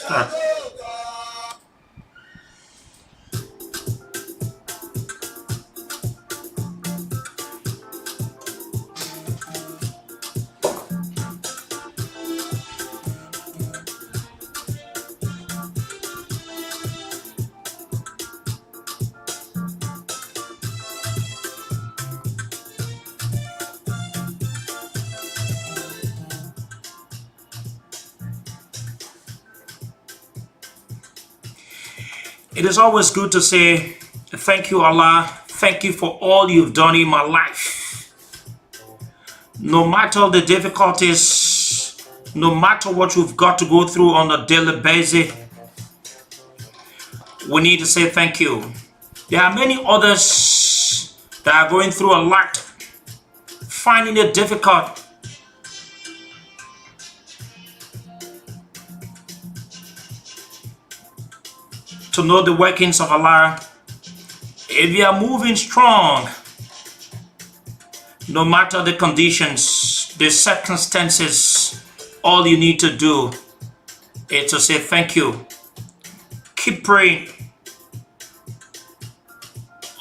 Start. It is always good to say thank you, Allah. Thank you for all you've done in my life. No matter the difficulties, no matter what you've got to go through on a daily basis, we need to say thank you. There are many others that are going through a lot, finding it difficult. To know the workings of Allah. If you are moving strong, no matter the conditions, the circumstances, all you need to do is to say thank you. Keep praying.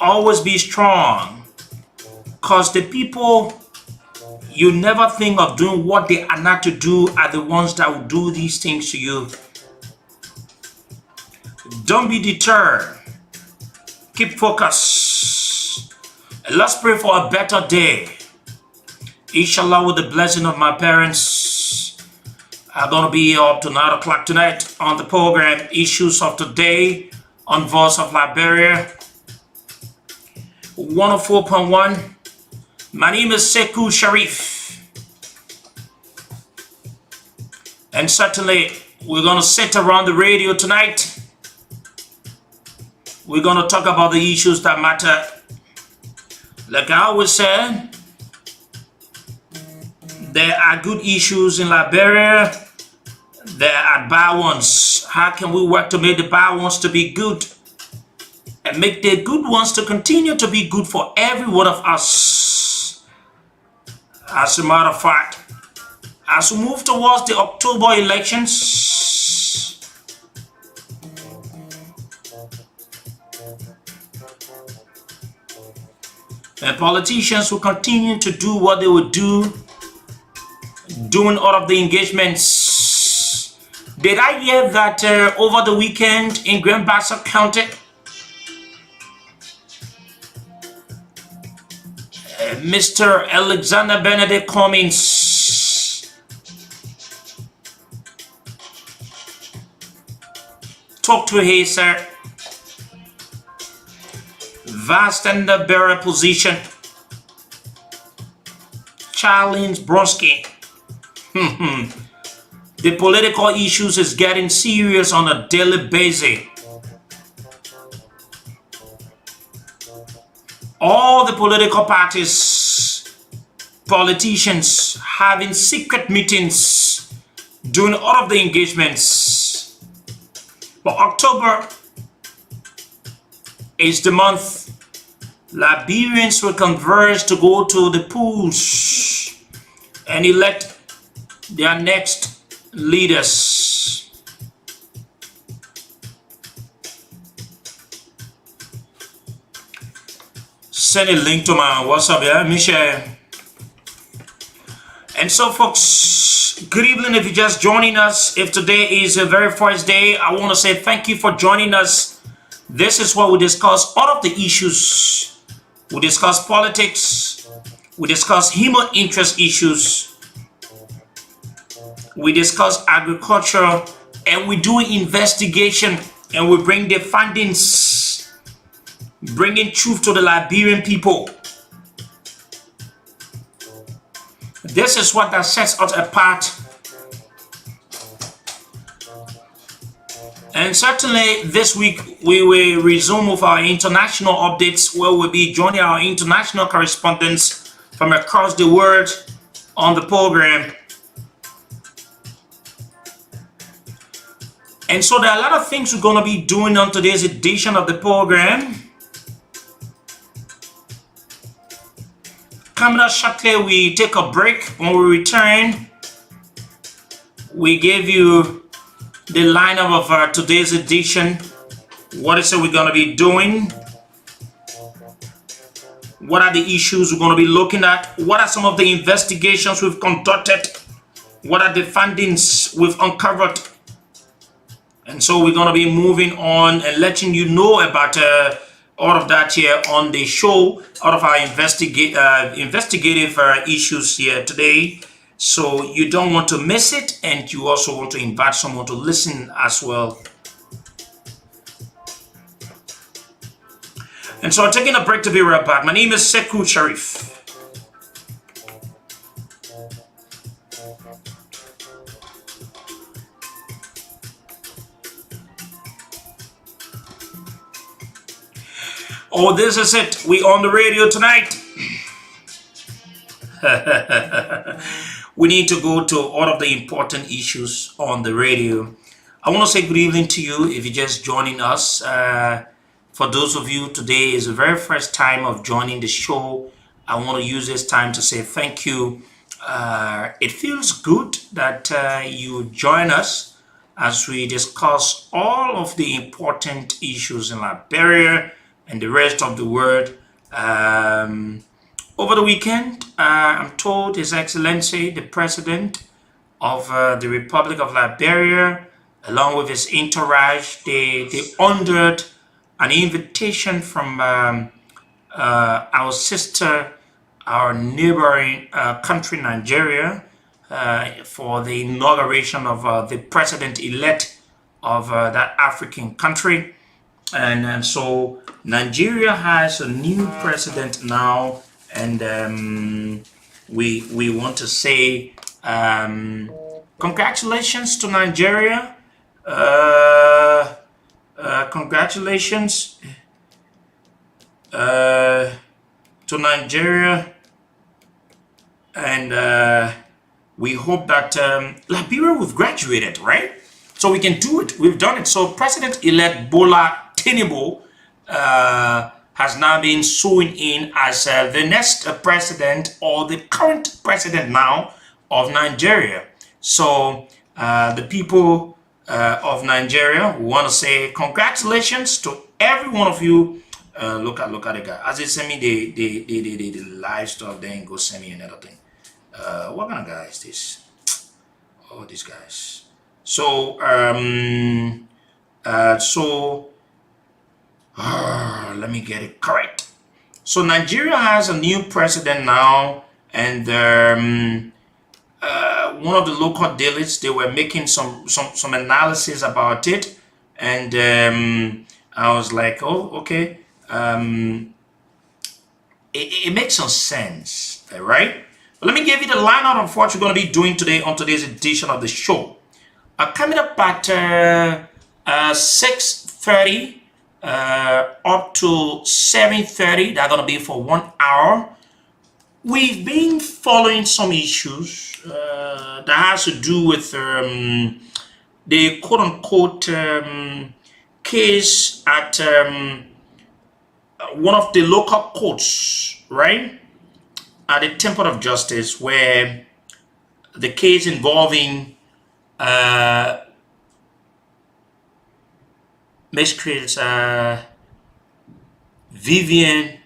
Always be strong. Because the people you never think of doing what they are not to do are the ones that will do these things to you. Don't be deterred. Keep focused. And let's pray for a better day. Inshallah, with the blessing of my parents, I'm going to be here up to 9 o'clock tonight on the program Issues of Today on Voice of Liberia 104.1. My name is Sekou Sharif. And certainly, we're going to sit around the radio tonight. We're going to talk about the issues that matter. Like I always said, there are good issues in Liberia. There are bad ones. How can we work to make the bad ones to be good? And make the good ones to continue to be good for every one of us. As a matter of fact, as we move towards the October elections, and politicians will continue to do what they would do, doing all of the engagements. Did I hear that over the weekend in Grand Bassa County, Mr. Alexander Benedict Cummings talked to his vast and bearer position, Charles Bronski. The political issues is getting serious on a daily basis. All the political parties, politicians having secret meetings, doing all of the engagements. But October is the month Liberians will converge to go to the polls and elect their next leaders. Send a link to my WhatsApp, yeah, Michelle. And so, folks, good evening. If you're just joining us, if today is the very first day, I want to say thank you for joining us. This is where we discuss all of the issues. We discuss politics. We discuss human interest issues. We discuss agriculture, and we do investigation, and we bring the findings, bringing truth to the Liberian people. This is what that sets us apart. And certainly this week we will resume with our international updates, where we'll be joining our international correspondents from across the world on the program. And so there are a lot of things we're going to be doing on today's edition of the program. Coming up shortly, we take a break. When we return, we give you the lineup of today's edition. What is it we're going to be doing? What are the issues we're going to be looking at? What are some of the investigations we've conducted? What are the findings we've uncovered? And so we're going to be moving on and letting you know about all of that here on the show, out of our investigative issues here today. So you don't want to miss it, and you also want to invite someone to listen as well. And so I'm taking a break to be right back. My name is Sekou Sharif. Oh, this is it. We on the radio tonight. We need to go to all of the important issues on the radio. I want to say good evening to you if you're just joining us. For those of you, today is the very first time of joining the show. I want to use this time to say thank you. It feels good that you join us as we discuss all of the important issues in Liberia and the rest of the world. Over the weekend, I'm told His Excellency, the President of the Republic of Liberia, along with his entourage, they honored an invitation from our sister, our neighboring country, Nigeria, for the inauguration of the president-elect of that African country. And so Nigeria has a new president now, and we want to say congratulations to Nigeria. Congratulations to Nigeria, and we hope that Liberia, we've graduated, right? So we can do it. We've done it. So President-elect Bola Tinubu has now been sworn in as the next president, or the current president now, of Nigeria. So the people of Nigeria, we want to say congratulations to every one of you. Look at the guy. As they send me the live stuff, then go send me another thing. What kind of guy is this? Oh, these guys. So let me get it correct. So Nigeria has a new president now, and one of the local dailies, they were making some analysis about it, and I was like, oh, okay, it makes some sense, right? But let me give you the lineup of what you're going to be doing today on today's edition of the show. Coming up at 6:30, up to 7:30. They're going to be for 1 hour. We've been following some issues that has to do with the quote-unquote case at one of the local courts, right? At the Temple of Justice, where the case involving miscreants Vivian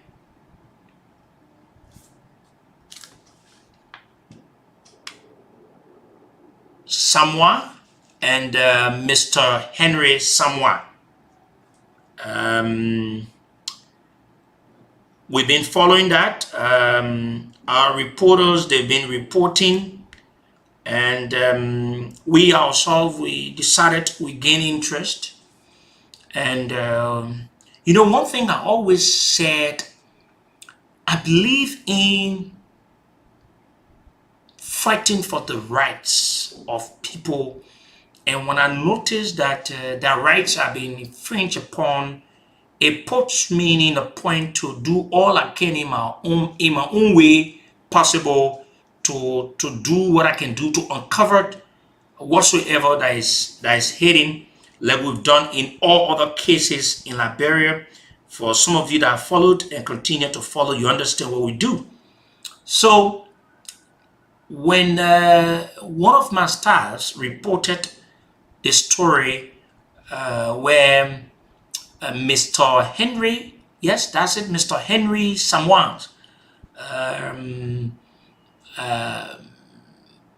Samoa and Mr. Henry Samoa. We've been following that. Our reporters, they've been reporting, and we ourselves, we decided we gain interest. And you know, one thing I always said, I believe in fighting for the rights of people. And when I notice that their rights are being infringed upon, it puts me in a point to do all I can in my own way possible to do what I can do to uncover whatsoever that is hidden, like we've done in all other cases in Liberia. For some of you that have followed and continue to follow, you understand what we do. So when one of my stars reported the story where Mr. Henry, yes, that's it, Mr. Henry Samoans,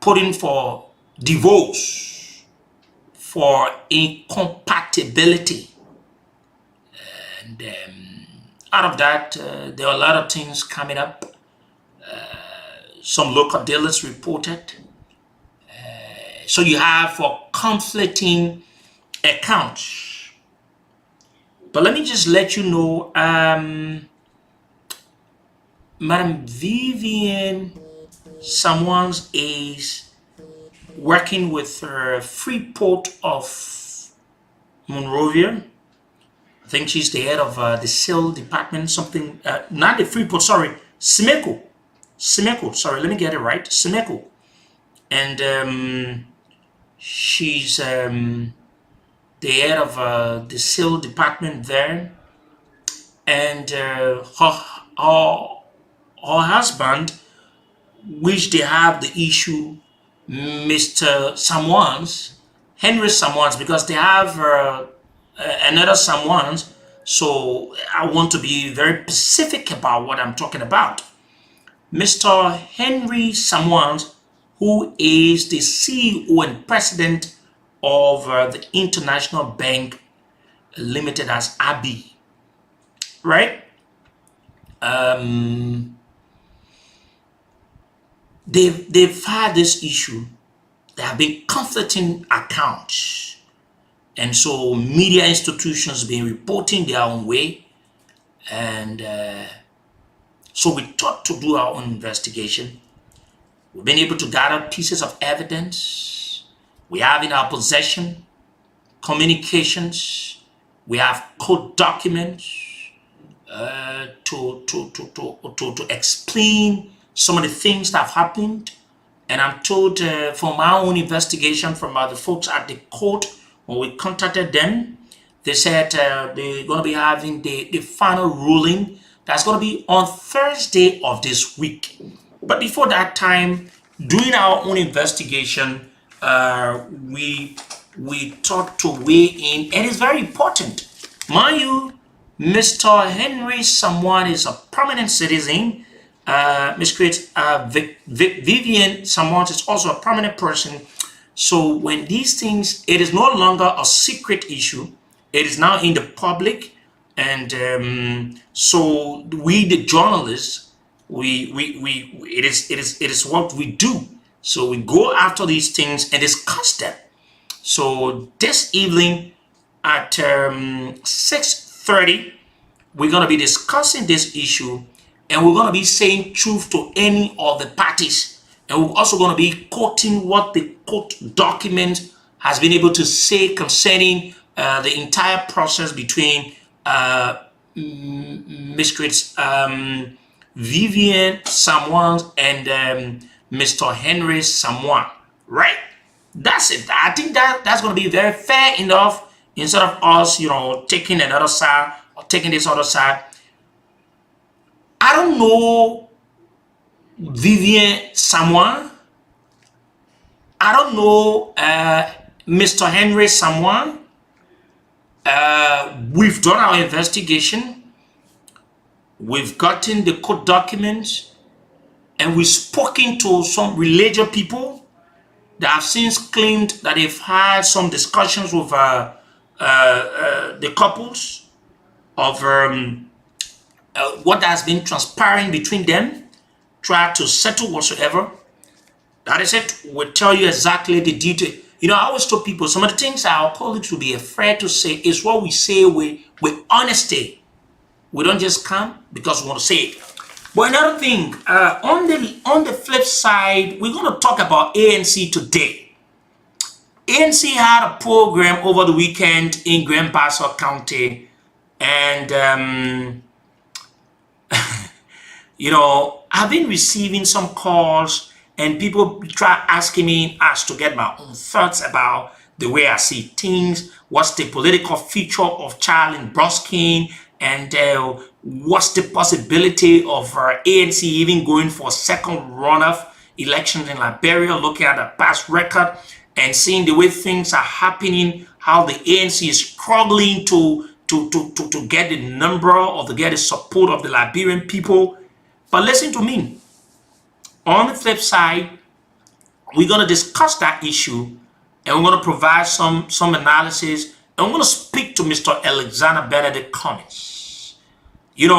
put in for divorce for incompatibility. And out of that, there are a lot of things coming up. Some local dealers reported. So you have for conflicting accounts. But let me just let you know, Madam Vivian Someone's is working with Freeport of Monrovia. I think she's the head of the sale department, something, not the Freeport, sorry, Simeco, sorry, let me get it right, Simeco. And she's the head of the sale department there. And her husband, which they have the issue, Mr. Samoans, Henry Samoans, because they have another Samoans. So I want to be very specific about what I'm talking about. Mr. Henry Samoans, who is the CEO and president of the International Bank Limited as ABI, right? They've had this issue. There have been conflicting accounts, and so media institutions been reporting their own way, and so we thought to do our own investigation. We've been able to gather pieces of evidence. We have in our possession communications. We have court documents to explain some of the things that have happened. And I'm told from our own investigation from the folks at the court, when we contacted them, they said they're going to be having the final ruling. That's going to be on Thursday of this week. But before that time, doing our own investigation, we thought to weigh in, and it's very important. Mind you, Mr. Henry Samoan is a permanent citizen. Ms. Vivian Samoan is also a permanent person. So when these things, it is no longer a secret issue. It is now in the public, and so we, the journalists, it is what we do. So we go after these things and discuss them. So this evening at 6:30, we're going to be discussing this issue, and we're going to be saying truth to any of the parties. And we're also going to be quoting what the court document has been able to say concerning the entire process between Mistress Vivian Samoan and Mr. Henry Samoan, right? That's it. I think that's going to be very fair enough instead of us, taking another side or taking this other side. I don't know Vivian Samoan. I don't know Mr. Henry Samoan. We've done our investigation. We've gotten the court documents, and we've spoken to some religious people that have since claimed that they've had some discussions with the couples of what has been transpiring between them, try to settle whatsoever. That is it. We'll tell you exactly the detail. I always tell people some of the things our colleagues will be afraid to say is what we say with honesty. We don't just come because we want to say it. But another thing, on the flip side, we're going to talk about ANC today. ANC had a program over the weekend in Grand Bassa County, and I've been receiving some calls and people try asking me as to get my own thoughts about the way I see things, what's the political future of Charlie Broskin, and what's the possibility of ANC even going for a second runoff elections in Liberia, looking at the past record and seeing the way things are happening, how the ANC is struggling to get the number or to get the support of the Liberian people. But listen to me. On the flip side, we're going to discuss that issue, and we're going to provide some analysis, and we're going to speak to Mr. Alexander Benedict Cummings. It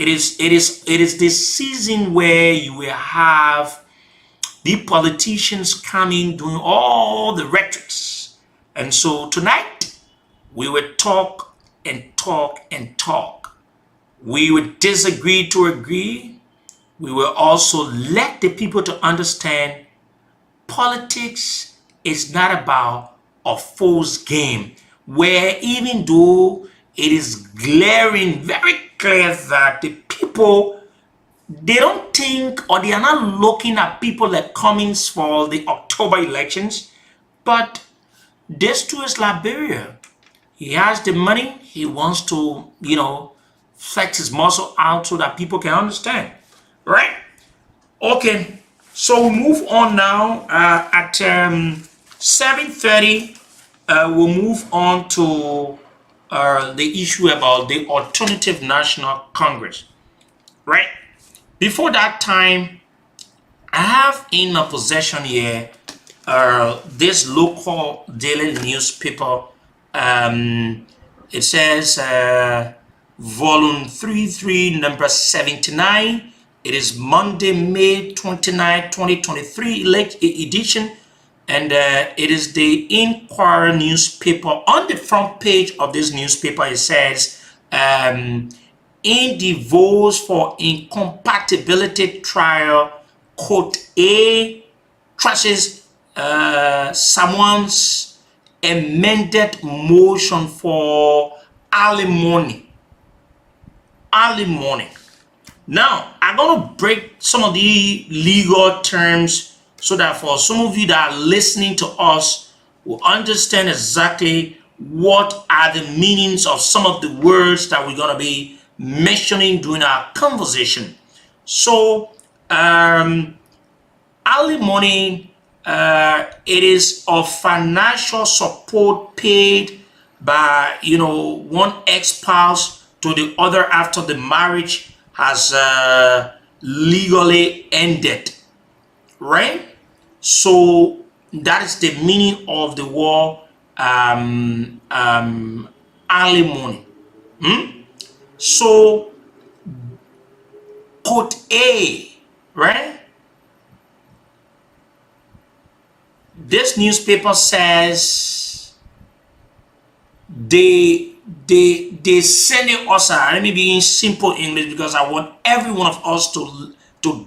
is this season where you will have the politicians coming doing all the rhetorics, and so tonight we will talk and talk and talk. We will disagree to agree. We will also let the people to understand politics is not about a false game, where even though it is glaring very clear that the people, they don't think or they are not looking at people like Cummings for the October elections, but this too is Liberia. He has the money. He wants to, flex his muscle out so that people can understand. Right? Okay. So we move on now. At 7:30, we'll move on to the issue about the Alternative National Congress. Right? Before that time, I have in my possession here this local daily newspaper. It says volume 33, number 79. It is Monday, May 29, 2023 edition, and it is the Inquirer newspaper. On the front page of this newspaper, it says, in the votes for incompatibility trial, quote A, trashes someone's amended motion for alimony. Alimony. Now, I'm going to break some of the legal terms so that for some of you that are listening to us will understand exactly what are the meanings of some of the words that we're going to be mentioning during our conversation. So, alimony, it is of financial support paid by, one ex-spouse to the other after the marriage has legally ended, right? So that is the meaning of the word alimony. So quote A, right? This newspaper says they sending us let me be in simple English because I want every one of us to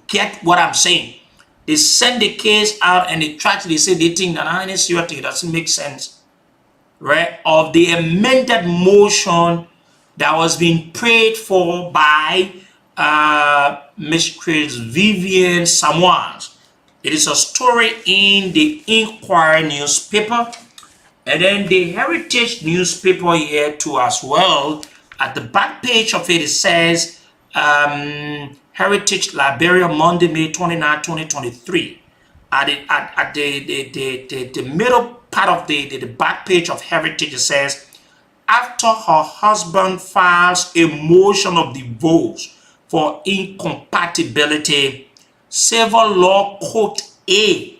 get what I'm saying. They send the case out and they say they think that it doesn't make sense, right? Of the amended motion that was being prayed for by Miss Chris Vivian Samoans. It is a story in the Inquirer newspaper, and then the Heritage newspaper here too as well. At the back page of it, it says Heritage Liberia, Monday, May 29, 2023. At the middle part of the back page of Heritage, it says, after her husband files a motion of divorce for incompatibility, Civil Law Court A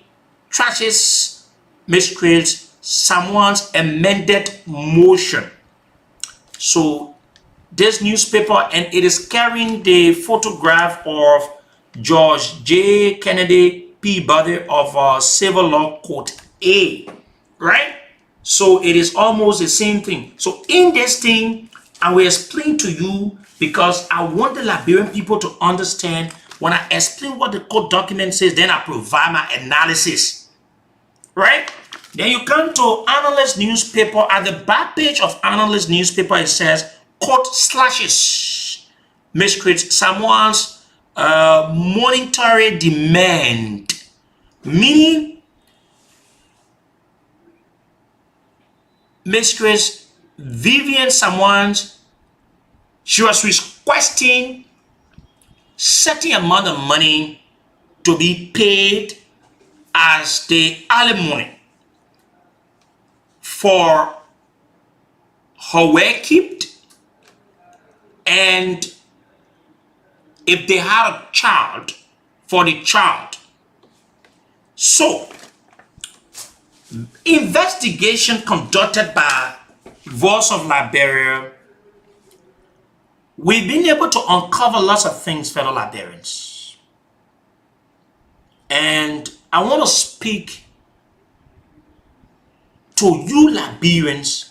trashes Ms. Chris Samoan's amended motion. So this newspaper, and it is carrying the photograph of George J. Kennedy Peabody of Civil Law Court A, right? So it is almost the same thing. So in this thing, I will explain to you, because I want the Liberian people to understand. When I explain what the court document says, then I provide my analysis, right? Then you come to Analyst newspaper. At the back page of Analyst newspaper, it says court slashes Ms. Chris Samoan's monetary demand, meaning Ms. Chris Vivian Samoans, she was requesting certain amount of money to be paid as the alimony for her work kept, and if they had a child, for the child. So investigation conducted by Voice of Liberia, we've been able to uncover lots of things, fellow Liberians. And I want to speak to you Liberians,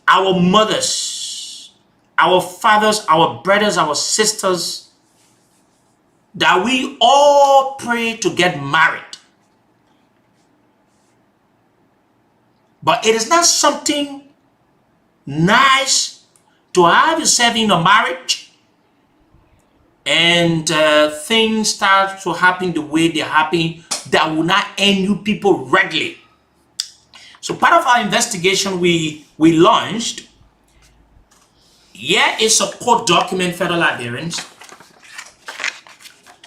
our mothers, our fathers, our brothers, our sisters, that we all pray to get married. But it is not something nice to have yourself in a marriage and things start to happen the way they happen that will not end you people regularly. So part of our investigation we launched, here is a court document, federal Liberians.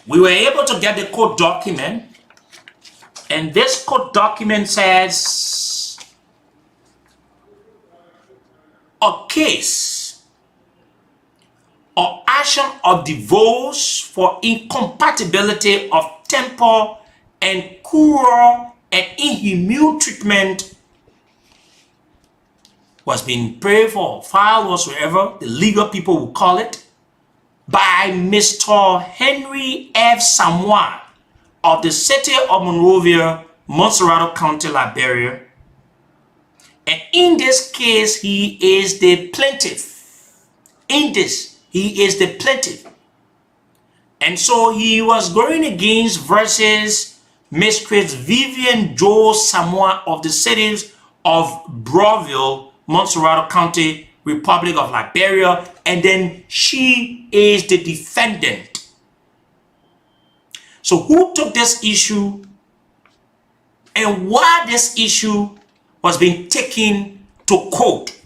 We were able to get the court document, and this court document says a case or action of divorce for incompatibility of temper and cruel and inhumane treatment was being prayed for, filed whatsoever the legal people will call it, by Mr. Henry F. Samoa of the city of Monrovia, Montserrat County, Liberia. And in this case, he is the plaintiff. In this, he is the plaintiff. And so he was going against versus Miss Chris Vivian Joe Samoa of the cities of Brownsville, Montserrat County, Republic of Liberia, and then she is the defendant. So who took this issue and why this issue was being taken to court?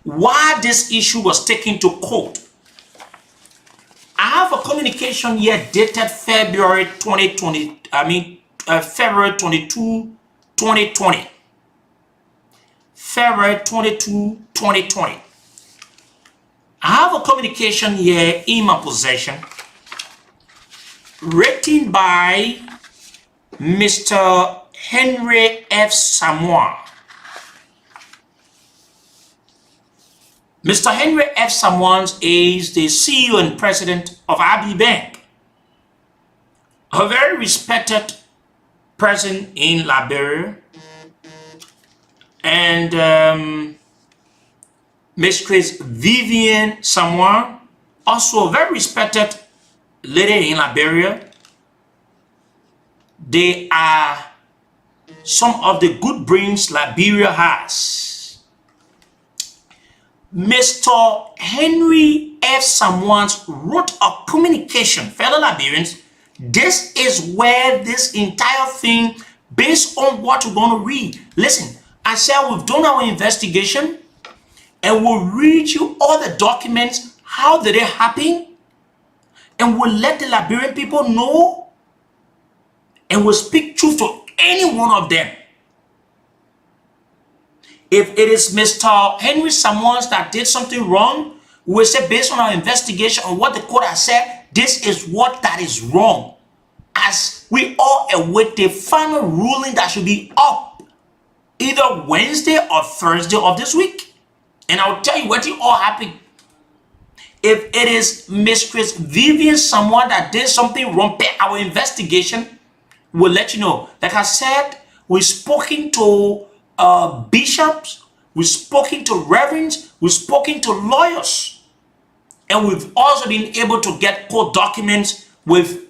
Why this issue was taken to court? I have a communication here dated February 2020, February 22, 2020. February 22, 2020. I have a communication here in my possession written by Mr. Henry F. Samoa. Mr. Henry F. Samoa is the CEO and president of IB Bank, a very respected person in Liberia. And Miss Chris Vivian Samoa, also a very respected lady in Liberia. They are some of the good brains Liberia has. Mr. Henry F. Samoans wrote a communication. Fellow Liberians, this is where this entire thing, based on what we're going to read. Listen, I said we've done our investigation and we'll read you all the documents. How did it happen? And we'll let the Liberian people know, and we'll speak truth to any one of them. If it is Mr. Henry Samoans that did something wrong, we'll say based on our investigation on what the court has said, this is what that is wrong. As we all await the final ruling that should be up either Wednesday or Thursday of this week. And I'll tell you what it all happened. If it is Mistress Vivian Samoan that did something wrong, our investigation will let you know. Like I said, we've spoken to bishops, we've spoken to reverends, we've spoken to lawyers, and we've also been able to get court documents with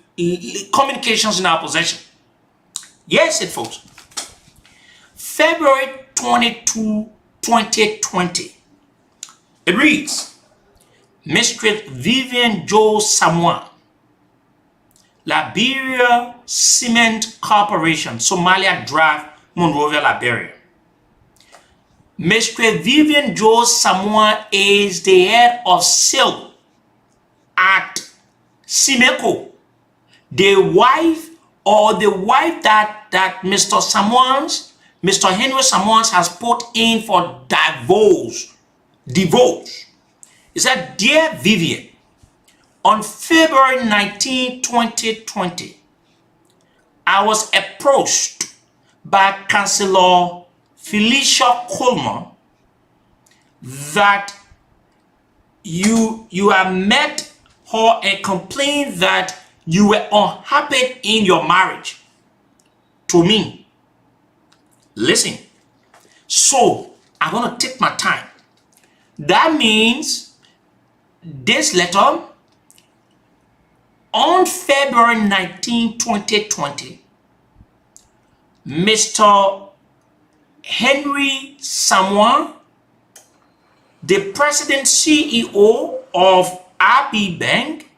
communications in our possession. Yes, it folks. February 22, 2020. It reads, Mistress Vivian Joe Samoan, Liberia Cement Corporation, Somalia Drive, Monrovia, Liberia. Mistress Vivian Joe Samoan is the head of sale at Simeco, the wife that Mr. Henry Samoans has put in for divorce. He said, Dear Vivian, on February 19, 2020, I was approached by Councillor Felicia Coleman that you have met her and complained that you were unhappy in your marriage to me. Listen, so I'm going to take my time. That means this letter on February 19, 2020, Mr. Henry Samoan, the president CEO of RB Bank,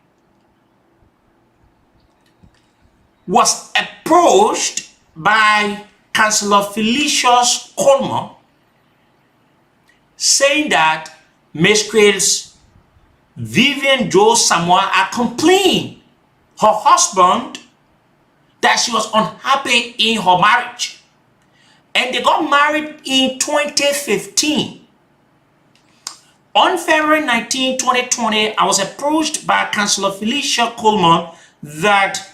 was approached by Councillor Felicia Coleman saying that Mistress Vivian Joe Samoan had complained her husband that she was unhappy in her marriage. And they got married in 2015. On February 19, 2020, I was approached by Councillor Felicia Coleman that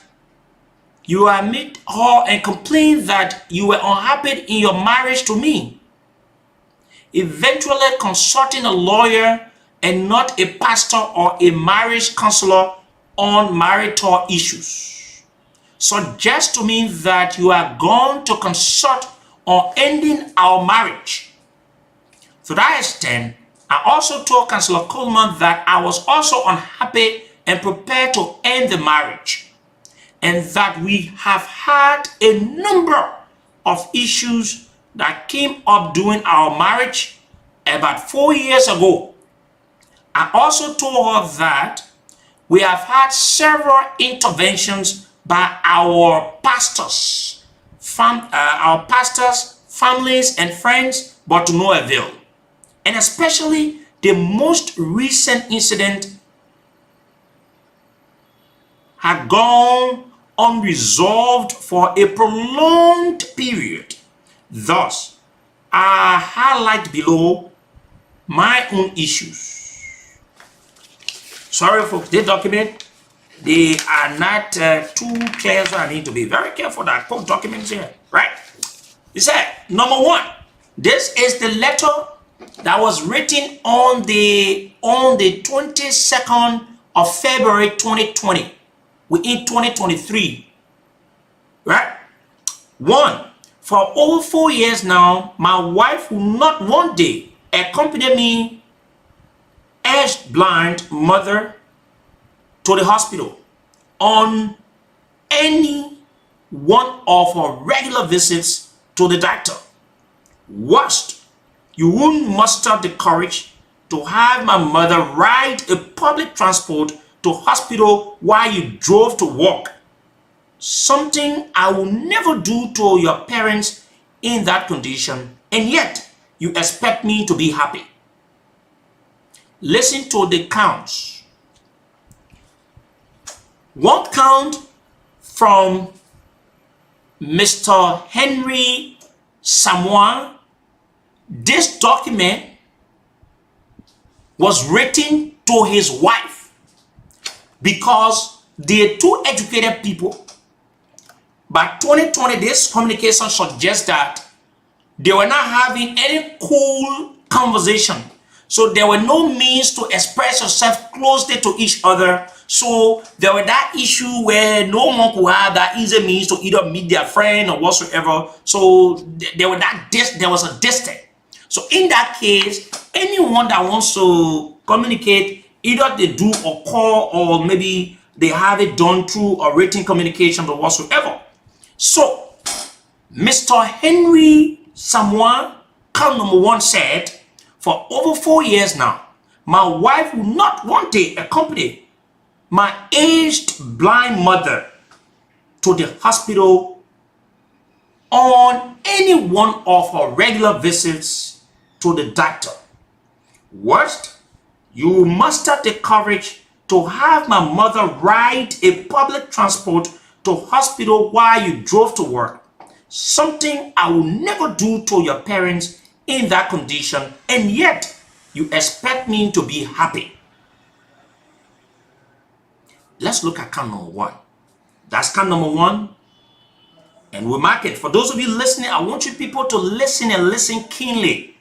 you had met her and complained that you were unhappy in your marriage to me. Eventually consulting a lawyer and not a pastor or a marriage counselor on marital issues suggests to me that you are going to consult on ending our marriage. To that extent, I also told Councillor Coleman that I was also unhappy and prepared to end the marriage, and that we have had a number of issues that came up during our marriage about 4 years ago. I also told her that we have had several interventions by our pastors, families, and friends, but to no avail. And especially the most recent incident had gone unresolved for a prolonged period. Thus, I highlight below my own issues. Sorry folks, this document, they are not too clear, so I need to be very careful that I put documents here, right? He said, number one, this is the letter that was written on the 22nd of February 2020. We're in 2023, right? One, for over 4 years now, my wife will not one day accompany me as blind mother to the hospital on any one of her regular visits to the doctor. Worst, you won't muster the courage to have my mother ride a public transport to hospital while you drove to work. Something I will never do to your parents in that condition, and yet you expect me to be happy. Listen to the counts. One count from Mr. Henry Samoa. This document was written to his wife because they're two educated people. By 2020, this communication suggests that they were not having any cool conversation. So there were no means to express yourself closely to each other. So there were that issue where no one could have that easy means to either meet their friend or whatsoever. So there was a distance. So in that case, anyone that wants to communicate, either they do a call or maybe they have it done through a written communication or whatsoever. So Mr. Henry Samoa, count number one, said, for over 4 years now, my wife will not one day accompany my aged blind mother to the hospital on any one of her regular visits to the doctor. Worst, you muster the courage to have my mother ride a public transport to hospital while you drove to work. Something I will never do to your parents in that condition, and yet you expect me to be happy. Let's look at count number one. That's count number one, and we'll mark it. For those of you listening, I want you people to listen and listen keenly.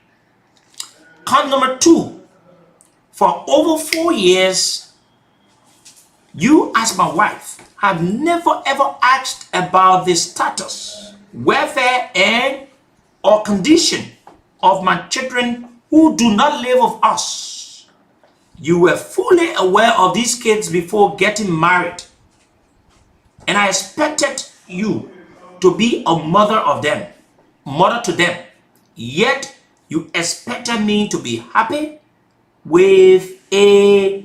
Count number two. For over 4 years, you as my wife have never ever asked about the status, welfare, and or condition of my children who do not live with us. You were fully aware of these kids before getting married, and I expected you to be a mother to them. Yet you expected me to be happy with a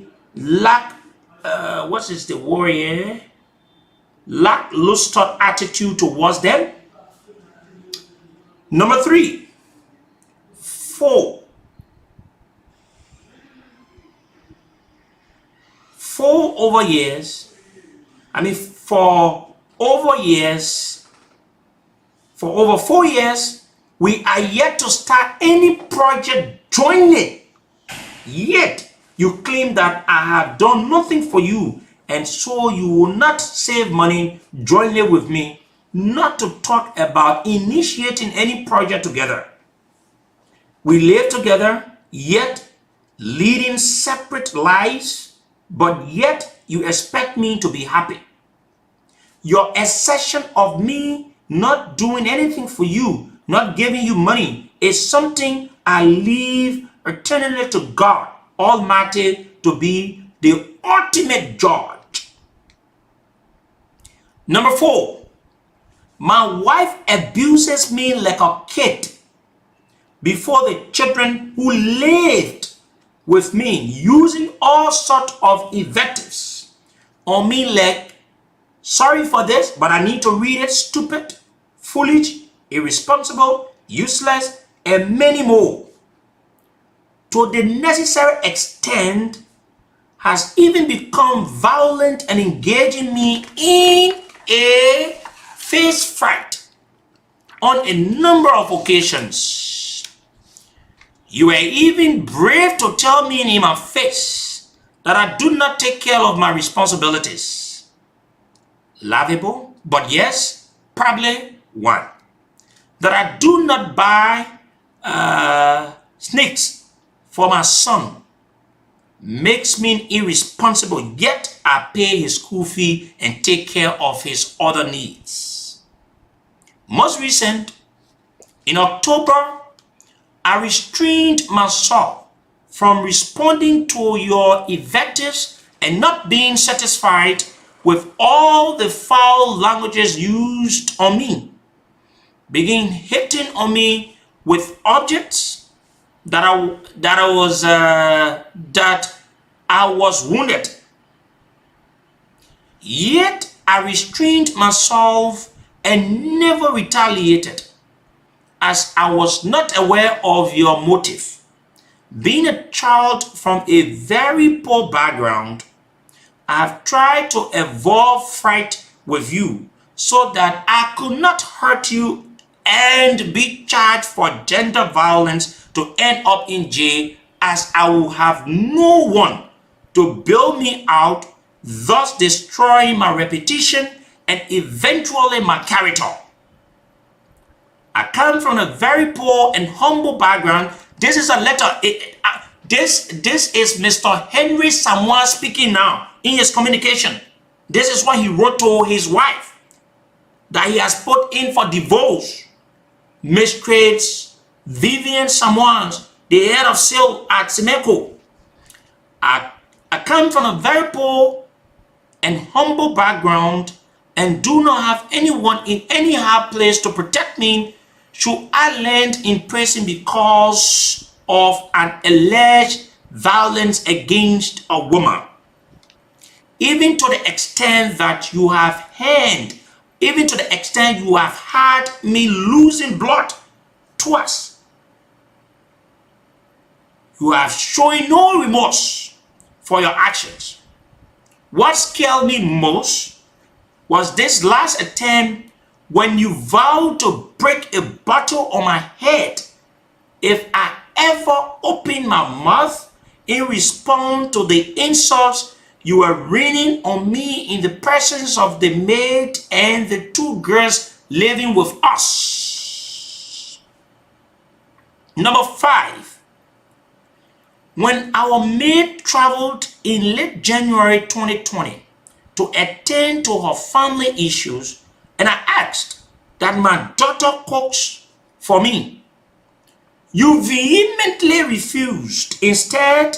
lackluster attitude towards them. Number three, for over 4 years, we are yet to start any project jointly. Yet you claim that I have done nothing for you, and so you will not save money jointly with me, not to talk about initiating any project together. We live together, yet leading separate lives, but yet you expect me to be happy. Your assertion of me not doing anything for you, not giving you money, is something I leave eternally to God Almighty to be the ultimate judge. Number four, my wife abuses me like a kid before the children who lived with me, using all sorts of invectives on me like, sorry for this, but I need to read it, stupid, foolish, irresponsible, useless, and many more. To the necessary extent, has even become violent and engaging me in a fist fight on a number of occasions. You were even brave to tell me in my face that I do not take care of my responsibilities. Laughable, but yes, probably one. That I do not buy snakes for my son makes me irresponsible, yet I pay his school fee and take care of his other needs. Most recent, in October, I restrained myself from responding to your invectives and not being satisfied with all the foul languages used on me. Begin hitting on me with objects, that I was wounded. Yet I restrained myself and never retaliated, as I was not aware of your motive. Being a child from a very poor background, I have tried to avoid fight with you so that I could not hurt you and be charged for gender violence to end up in jail, as I will have no one to bail me out, thus destroying my reputation and eventually my character. I come from a very poor and humble background. This is a letter. This is Mr. Henry Samoa speaking now in his communication. This is what he wrote to his wife, that he has put in for divorce. Mistress Vivian Samoans, the head of sale at Semeco. I come from a very poor and humble background and do not have anyone in any hard place to protect me should I land in prison because of an alleged violence against a woman. Even to the extent that you have had me losing blood twice. You have shown no remorse for your actions. What scared me most was this last attempt, when you vowed to break a bottle on my head if I ever opened my mouth in response to the insults you were raining on me in the presence of the maid and the two girls living with us. Number 5. When our maid traveled in late January 2020 to attend to her family issues, and I asked that my daughter cooks for me, you vehemently refused, instead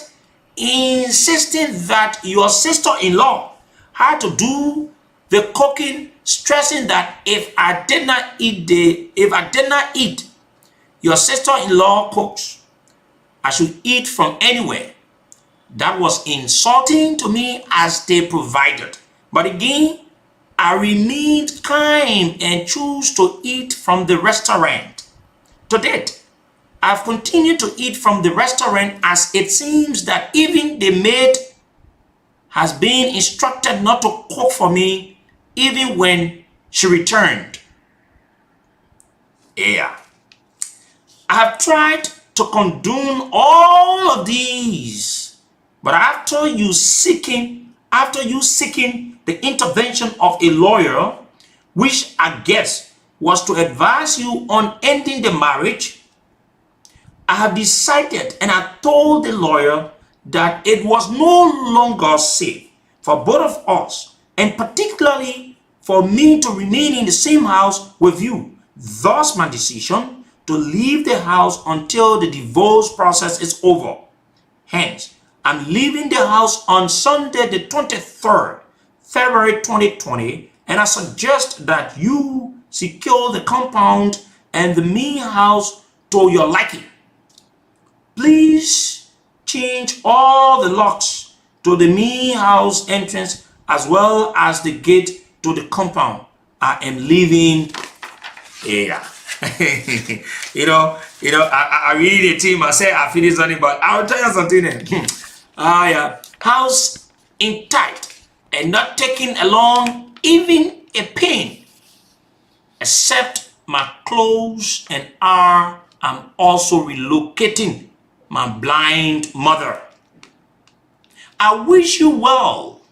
insisting that your sister-in-law had to do the cooking, stressing that if I did not eat your sister-in-law cooks, I should eat from anywhere. That was insulting to me, as they provided. But again, I remained kind and chose to eat from the restaurant. To date, I've continued to eat from the restaurant, as it seems that even the maid has been instructed not to cook for me even when she returned. Yeah. I have tried to condone all of these, but after you seeking the intervention of a lawyer, which I guess was to advise you on ending the marriage, I have decided, and I told the lawyer, that it was no longer safe for both of us, and particularly for me, to remain in the same house with you. Thus, my decision to leave the house until the divorce process is over. Hence, I'm leaving the house on Sunday, the 23rd, February 2020, and I suggest that you secure the compound and the main house to your liking. Please change all the locks to the main house entrance as well as the gate to the compound. I am leaving here. I really the team. I say I finished something, but I'll tell you something. House intact and not taking along even a pin, except my clothes, and I'm also relocating my blind mother. I wish you well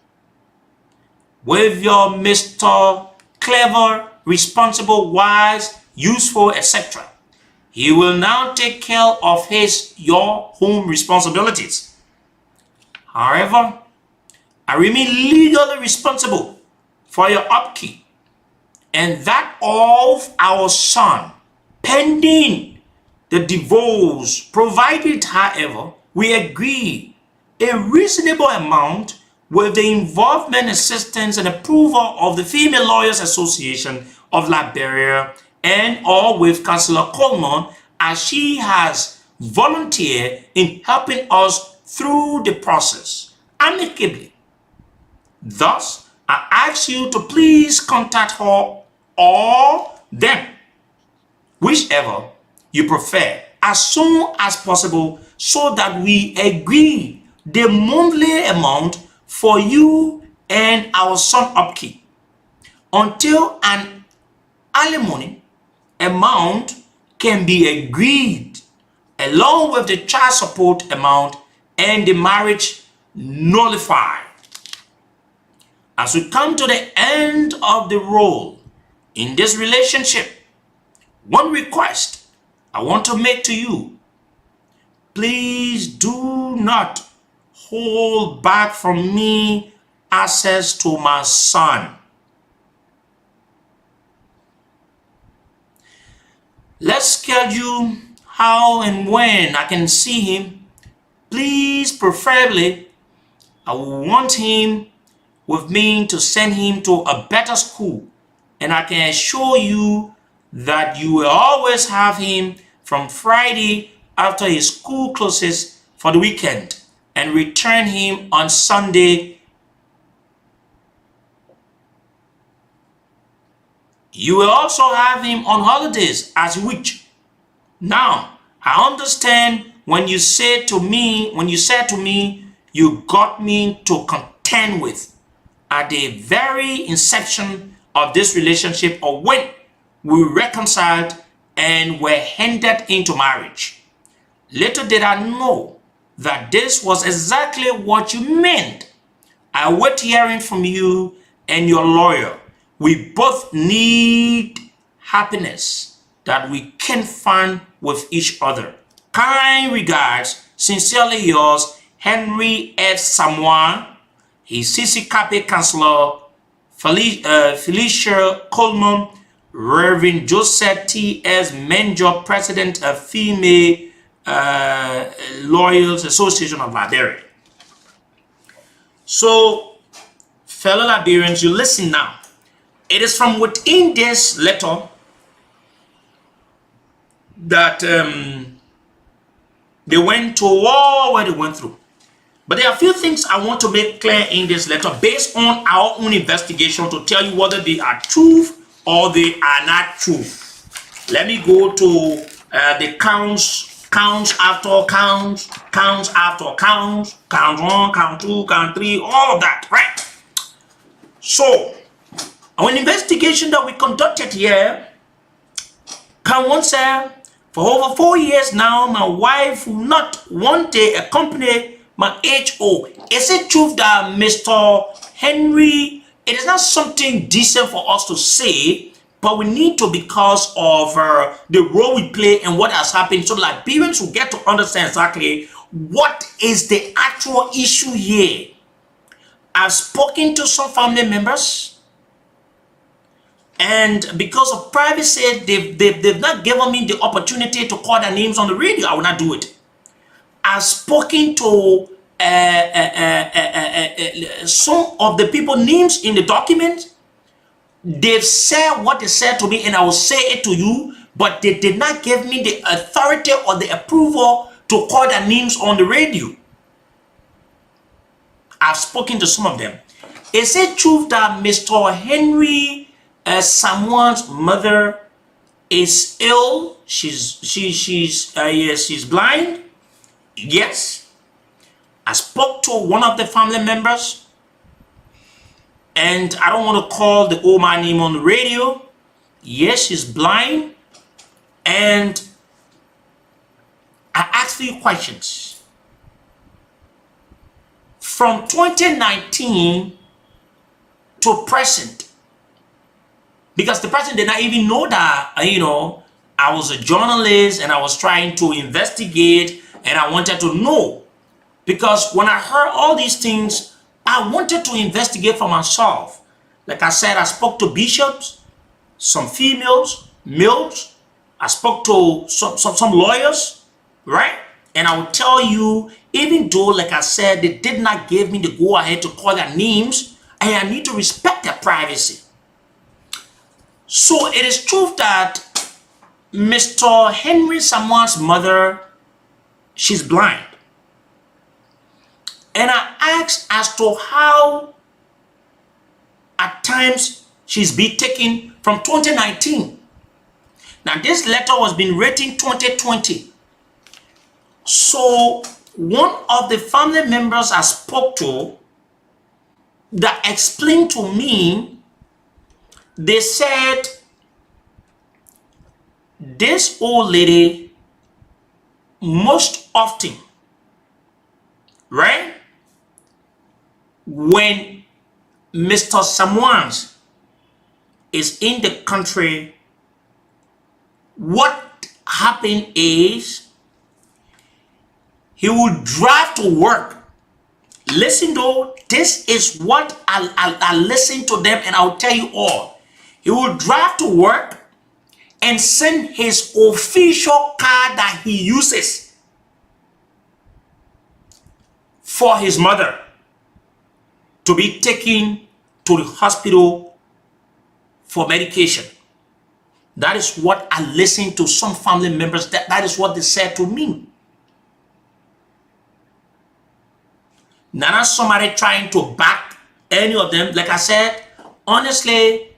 with your Mr. Clever, responsible, wise, useful, etc. He will now take care of your home responsibilities. However, I remain legally responsible for your upkeep and that of our son, pending the divorce, provided, however, we agree a reasonable amount with the involvement, assistance, and approval of the Female Lawyers Association of Liberia and or with Councillor Coleman, as she has volunteer in helping us through the process amicably. Thus, I ask you to please contact her or them, whichever you prefer, as soon as possible so that we agree the monthly amount for you and our son upkeep until an alimony amount can be agreed along with the child support amount and the marriage nullified. As we come to the end of the role in this relationship, one request I want to make to you: please do not hold back from me access to my son. Let's schedule how and when I can see him. Please, preferably, I want him with me to send him to a better school, and I can assure you that you will always have him from Friday after his school closes for the weekend and return him on Sunday. You will also have him on holidays as you wish. Now, I understand when you said to me, you got me to contend with at the very inception of this relationship, or when we reconciled and were handed into marriage. Little did I know that this was exactly what you meant. I wait hearing from you and your lawyer. We both need happiness that we can find with each other. Kind regards, sincerely yours, Henry F. Samoa, his CC Cape Counselor, Felicia Coleman, Reverend Joseph T.S. Menjo, President of Female Lawyers Association of Liberia. So, fellow Liberians, you listen now. It is from within this letter that they went to all what they went through. But there are a few things I want to make clear in this letter based on our own investigation to tell you whether they are truth or they are not true. Let me go to the counts after counts, count 1, count 2, count 3, all of that, right? So, our investigation that we conducted here, count 1 said, for over 4 years now, my wife will not one day accompany my HO. Is it true that Mr. Henry, it is not something decent for us to say, but we need to because of the role we play and what has happened, so Liberians will get to understand exactly what is the actual issue here. I've spoken to some family members, and because of privacy, they've not given me the opportunity to call their names on the radio. I will not do it. I've spoken to some of the people names in the document. They've said what they said to me, and I will say it to you, but they did not give me the authority or the approval to call their names on the radio. I've spoken to some of them. Is it true that Mr. Henry Samoa's mother is ill? She's blind? Yes. I spoke to one of the family members, and I don't want to call the old man name on the radio. Yes, she's blind. And I asked you questions. From 2019 to present, because the person did not even know that, I was a journalist and I was trying to investigate, and I wanted to know. Because when I heard all these things, I wanted to investigate for myself. Like I said, I spoke to bishops, some females, males. I spoke to some lawyers, right? And I will tell you, even though, like I said, they did not give me the go-ahead to call their names, and I need to respect their privacy. So it is true that Mr. Henry Samoa's mother she's blind. And I asked as to how at times she's been taken from 2019. Now this letter was being written 2020. So one of the family members I spoke to that explained to me, they said this old lady most often, right, when Mr. Samuels is in the country, what happened is he will drive to work. Listen though, this is what I listen to them and I'll tell you all. He will drive to work and send his official car that he uses for his mother to be taken to the hospital for medication. That is what I listened to some family members, that is what they said to me. Not somebody trying to back any of them. Like I said, honestly,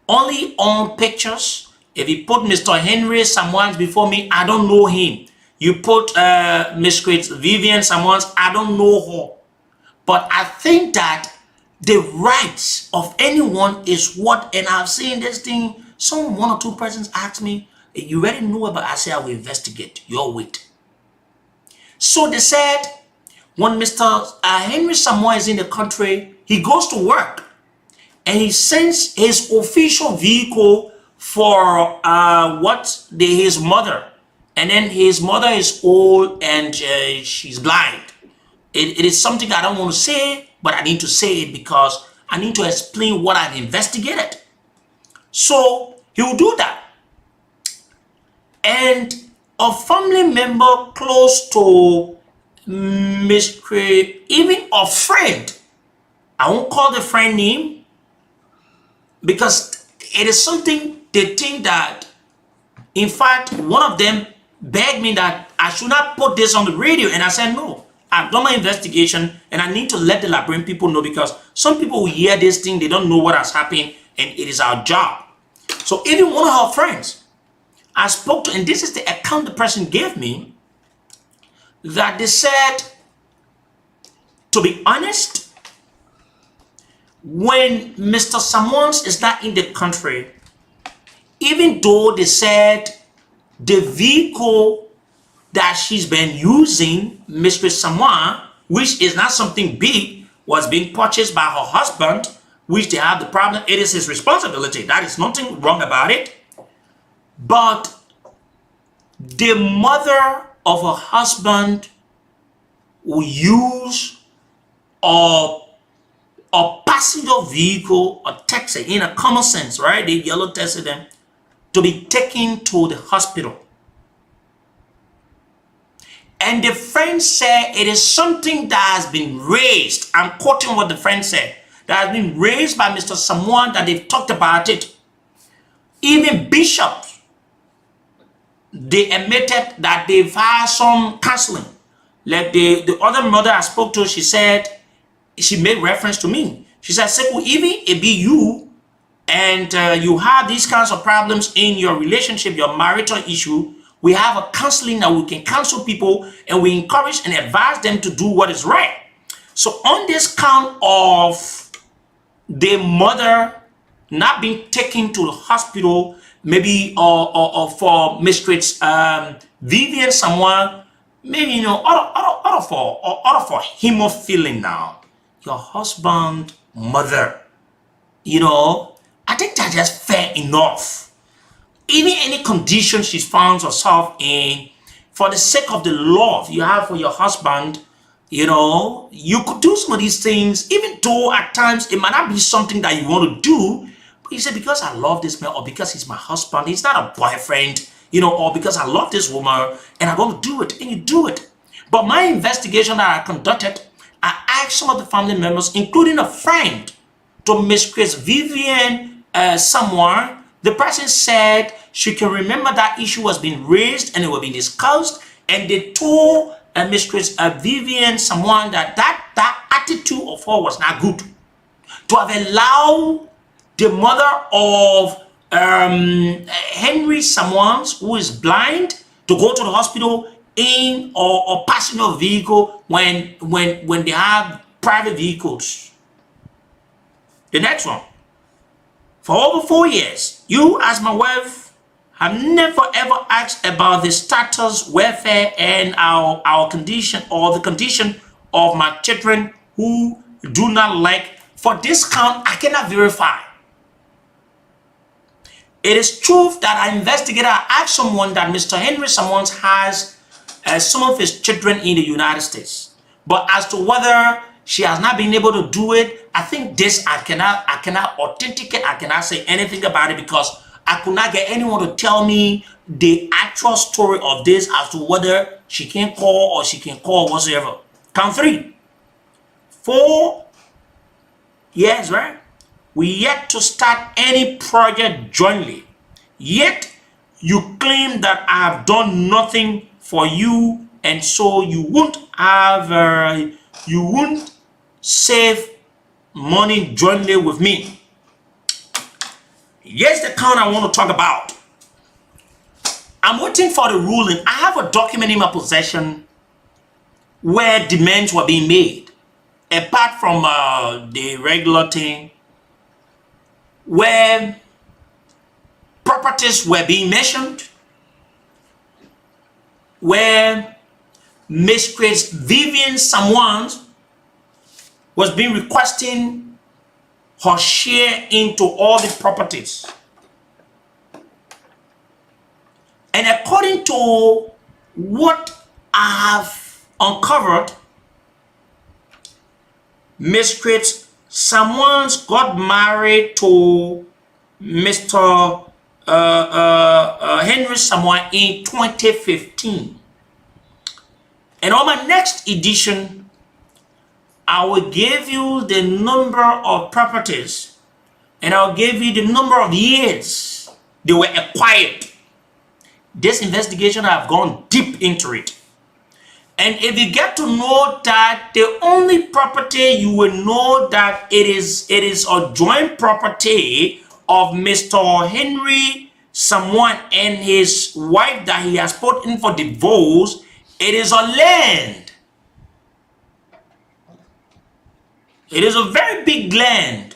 only on pictures. If you put Mr. Henry Samuels before me, I don't know him. You put Miss Vivian Samuels, I don't know her. But I think that the rights of anyone is what, and I've seen this thing, one or two persons asked me, you already know about, I said I will investigate, your wait. So they said, when Mr. Henry Samuel is in the country, he goes to work and he sends his official vehicle for his mother. And then his mother is old and she's blind. It is something I don't want to say, but I need to say it because I need to explain what I've investigated. So he will do that. And a family member close to Miss Craig, even a friend, I won't call the friend name because it is something they think that, in fact, one of them begged me that I should not put this on the radio, and I said no. I've done my investigation and I need to let the Liberian people know, because some people will hear this thing, they don't know what has happened, and it is our job. So even one of our friends I spoke to, and this is the account the person gave me, that they said, to be honest, when Mr. Samuels is not in the country, even though they said the vehicle that she's been using, Mr. Samuel, which is not something big, was being purchased by her husband, which they have the problem, it is his responsibility. That is nothing wrong about it. But the mother of her husband will use a passenger vehicle, a taxi, in a common sense, right? The yellow taxi them, to be taken to the hospital. And the friend said it is something that has been raised. I'm quoting what the friend said. That has been raised by Mr. Samuel, that they've talked about it. Even bishops, they admitted that they've had some counseling. Like the other mother I spoke to, she said, she made reference to me. She said, Seku, even it be you and you have these kinds of problems in your relationship, your marital issue, we have a counseling that we can counsel people and we encourage and advise them to do what is right. So on this count of the mother not being taken to the hospital, maybe or for Mistress Vivian Samuel, maybe, you know, out for him of feeling now, your husband, mother, you know, I think that's just fair enough. Even any condition she finds herself in, for the sake of the love you have for your husband, you know, you could do some of these things, even though at times it might not be something that you want to do. But you say, because I love this man, or because he's my husband, he's not a boyfriend, you know, or because I love this woman and I want to do it, and you do it. But my investigation that I conducted, I asked some of the family members, including a friend to Miss Chris Vivian Samuel. The person said she can remember that issue was being raised and it was being discussed, and they told Mistress Vivian someone that attitude of her was not good. To have allowed the mother of Henry someone who is blind to go to the hospital in or passenger vehicle when they have private vehicles. The next one. For over 4 years, you as my wife have never ever asked about the status, welfare, and our condition or the condition of my children who do not like. For this count, I cannot verify. It is true that I investigated. I asked someone that Mr. Henry Sammons has some of his children in the United States. But as to whether she has not been able to do it, I think this I cannot authenticate. I cannot say anything about it because I could not get anyone to tell me the actual story of this as to whether she can call or she can call whatsoever. Count 3. 4 years, right? We yet to start any project jointly. Yet you claim that I have done nothing for you, and so you won't save money jointly with me. Here's the count I want to talk about. I'm waiting for the ruling. I have a document in my possession where demands were being made, apart from the regular thing, where properties were being mentioned, where Mistress Vivian someone was being requesting her share into all the properties. And according to what I have uncovered, Mistress someone's got married to Mr. Henry Samoa in 2015. And on my next edition, I will give you the number of properties and I'll give you the number of years they were acquired. This investigation, I've gone deep into it. And if you get to know that the only property you will know that it is a joint property of Mr. Henry someone and his wife that he has put in for divorce, it is a land. It is a very big land.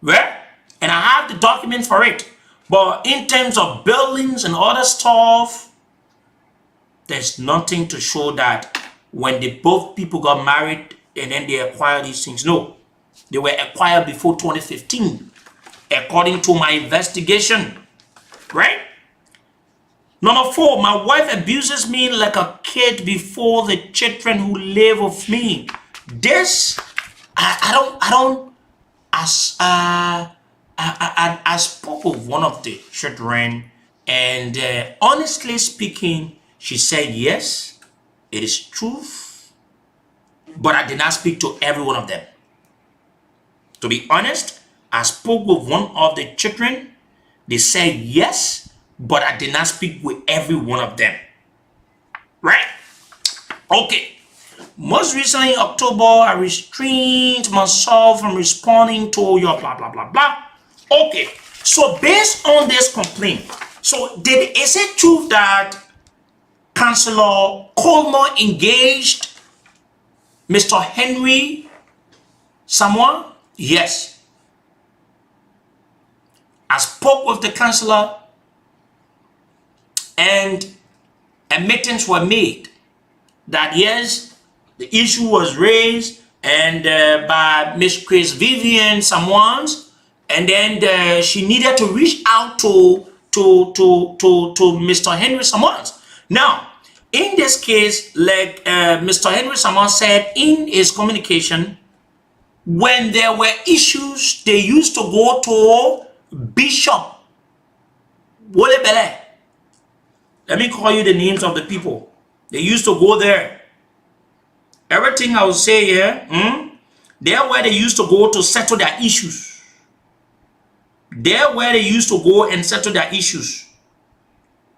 Right? And I have the documents for it. But in terms of buildings and other stuff, there's nothing to show that when both people got married and then they acquired these things. No, they were acquired before 2015, according to my investigation. Right? Number 4, my wife abuses me like a kid before the children who live with me. This, I spoke with one of the children, and honestly speaking, she said, yes, it is true, but I did not speak to every one of them. To be honest, I spoke with one of the children. They said yes, but I did not speak with every one of them. Right? Okay. Most recently, in October, I restrained myself from responding to your blah, blah, blah, blah. Okay. So based on this complaint, so is it true that Councillor Coleman engaged Mr. Henry someone? Yes. I spoke with the councillor and admittance were made that yes, the issue was raised and by Miss Chris Vivian someone's, and then she needed to reach out to Mr. Henry someone's. Now, in this case, like Mr. Henry Sammons said in his communication, when there were issues, they used to go to Bishop Wolebele. Let me call you the names of the people. They used to go there. Everything I will say here, there where they used to go to settle their issues. There where they used to go and settle their issues.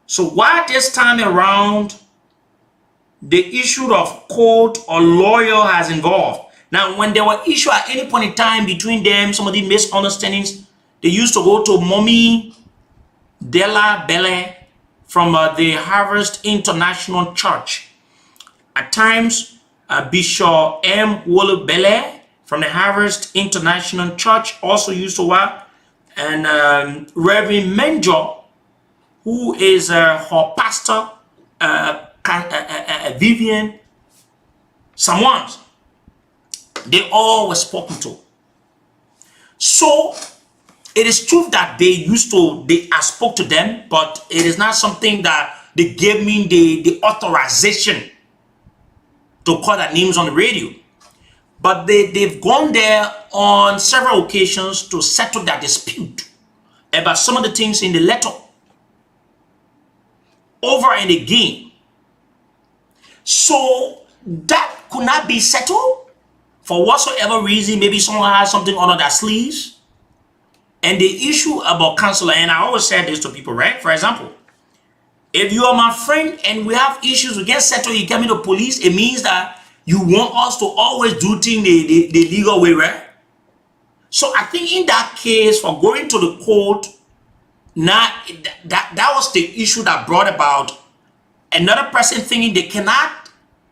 So why this time around the issue of court or lawyer has involved? Now, when there were issues at any point in time between them, some of the misunderstandings, they used to go to Mommy Della Belle from the Harvest International Church. At times, Bishop M. Wole Belle from the Harvest International Church also used to work, and Reverend Menjo, who is her pastor, Vivian Samoans, they all were spoken to. So it is true that I spoke to them, but it is not something that they gave me the authorization to call their names on the radio. But they've gone there on several occasions to settle their dispute about some of the things in the letter over and again. So that could not be settled for whatsoever reason. Maybe someone has something under their sleeves. And the issue about counselor, and I always say this to people, right? For example, if you are my friend and we have issues, we get settled, you get me to police, it means that you want us to always do things the legal way, right? So I think in that case, for going to the court, now that was the issue that brought about another person thinking they cannot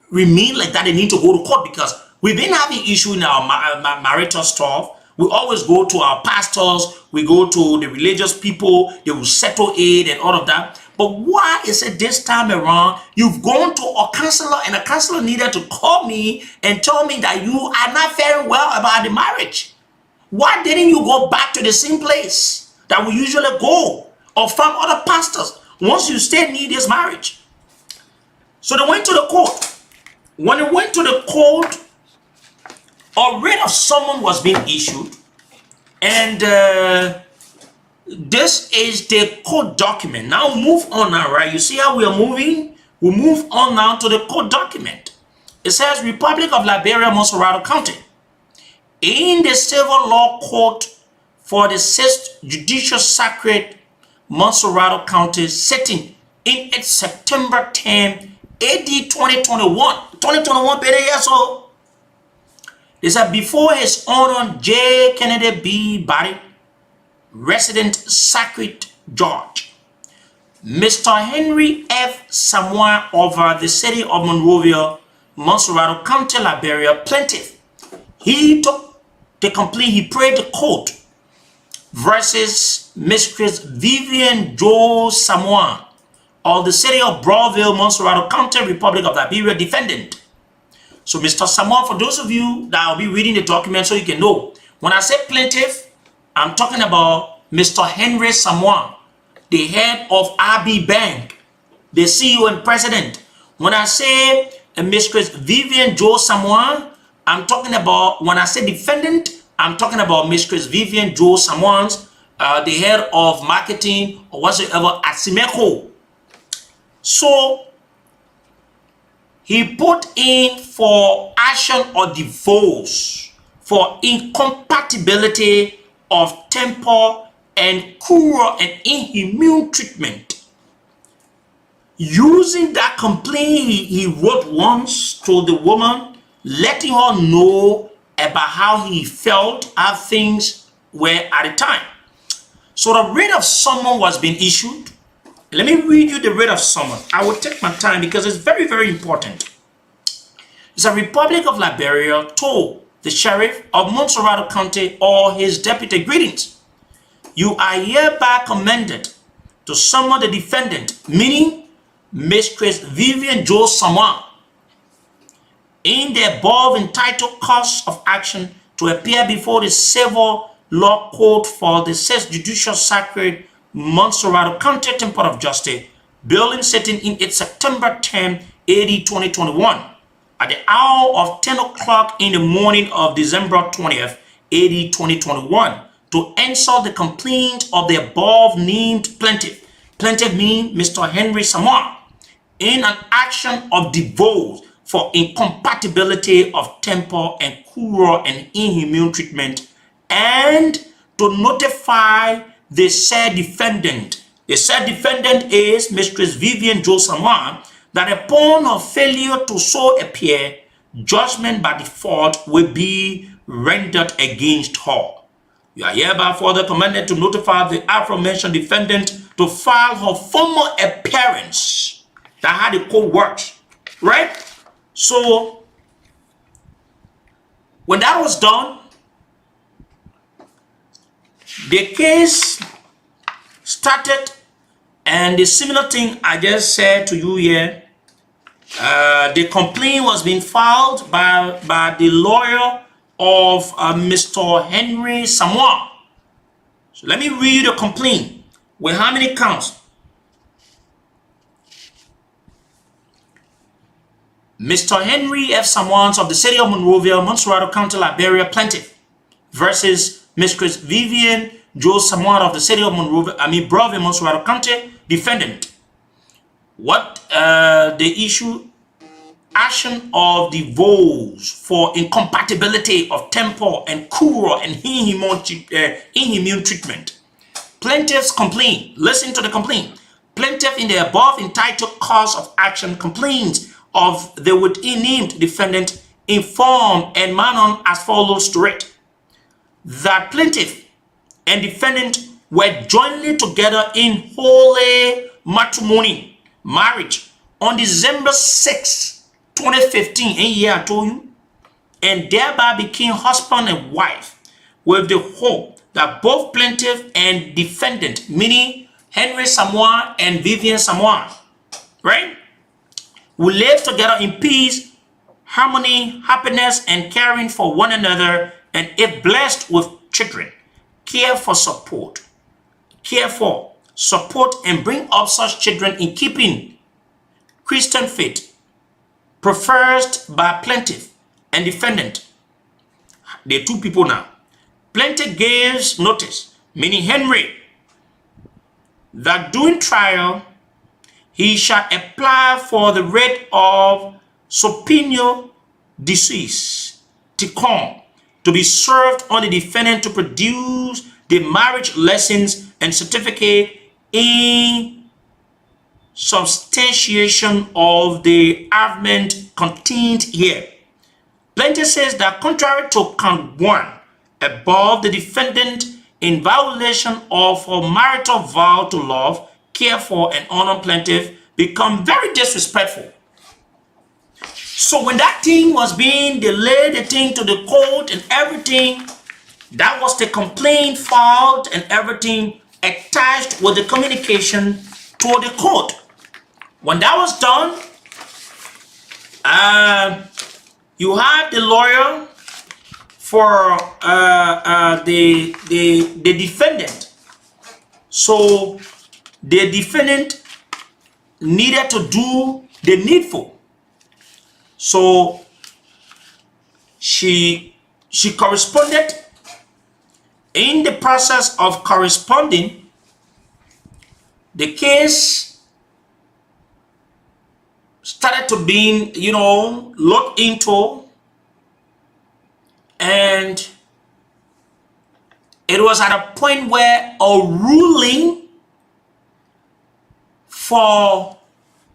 remain like that. They need to go to court because we've been having issue in our marital stuff. We always go to our pastors, we go to the religious people, they will settle it and all of that. But why is it this time around you've gone to a counselor and a counselor needed to call me and tell me that you are not faring well about the marriage? Why didn't you go back to the same place that we usually go or find other pastors once you still need this marriage? So they went to the court. When they went to the court, a writ of summons was being issued, and this is the court document. Now move on now, right? You see how we are moving? We move on now to the court document. It says Republic of Liberia, Monserrate County. In the Civil Law Court for the 6th Judicial Circuit, Monserrate County, sitting in its September 10, AD 2021. 2021, better years old. They said before His Honor J. Kennedy B. Barry, resident circuit judge, Mr. Henry F. Samoa over the city of Monrovia, Monserrate County, Liberia, plaintiff. He took the complaint, he prayed the court versus Mistress Vivian Joe Samoa of the city of Broadville, Monserrate County, Republic of Liberia, defendant. So Mr. Samoa, for those of you that will be reading the document so you can know, when I say plaintiff, I'm talking about Mr. Henry Samoa, the head of RB Bank, the CEO and president. When I say Mistress Vivian Joe Samoa, I'm talking about, when I say defendant, I'm talking about Mistress Vivian Joe Samoans, the head of marketing or whatsoever at Simeco. So he put in for action or divorce for incompatibility of temper and cruel and inhumane treatment. Using that complaint, he wrote once to the woman, letting her know about how he felt, how things were at the time. So the writ of summons was being issued. Let me read you the writ of summons. I will take my time because it's very, very important. It's a Republic of Liberia told the sheriff of Monserrate County or his deputy, greetings. You are hereby commanded to summon the defendant, meaning Mistress Vivian Joe Samoa, in the above entitled cause of action to appear before the Civil Law Court for the 6th Judicial Circuit, Monserrate County Temple of Justice, building sitting in its September 10, AD 2021, at the hour of 10 o'clock in the morning of December 20th, AD 2021, to answer the complaint of the above named plaintiff. Plaintiff means Mr. Henry Samoa, in an action of divorce for incompatibility of temper and cruel and inhumane treatment, and to notify the said defendant The said defendant is Mistress Vivian Jo Samoa, that upon her failure to so appear, judgment by default will be rendered against her. You are hereby further commanded to notify the aforementioned defendant to file her former appearance. That's how the code works, right? So, when that was done, the case started, and the similar thing I just said to you here, the complaint was being filed by the lawyer of Mr. Henry Samoa. So let me read the complaint with how many counts. Mr. Henry F. Samoans of the city of Monrovia, Montserrat County, Liberia, plaintiff versus Mistress Vivian Jo Samoa of the city of Monrovia, Bravo, Montserrat County, defendant. What the issue? Action of the VOLs for incompatibility of temporal and cruel and inhumane treatment. Plaintiff's complaint. Listen to the complaint. Plaintiff in the above entitled cause of action complains of the within named defendant in form and manner as follows to it. That plaintiff and defendant were jointly together in holy matrimony, marriage, on December 6, 2015, and yeah, I told you, and thereby became husband and wife, with the hope that both plaintiff and defendant, meaning Henry Samoa and Vivian Samoa, right, will live together in peace, harmony, happiness, and caring for one another, and if blessed with children, care for, support, and bring up such children in keeping Christian faith professed by plaintiff and defendant. There are two people now. Plaintiff gives notice, meaning Henry, that during trial he shall apply for the writ of superior decease to come to be served on the defendant to produce the marriage lessons and certificate in substantiation of the argument contained here. Plaintiff says that contrary to count 1 above, the defendant, in violation of her marital vow to love, care for, and honor plaintiff, become very disrespectful. So when that thing was being delayed, the thing to the court and everything, that was the complaint filed and everything attached with the communication to the court. When that was done, you had the lawyer for the defendant. So the defendant needed to do the needful. So she corresponded. In the process of corresponding, the case started to being, looked into, and it was at a point where a ruling for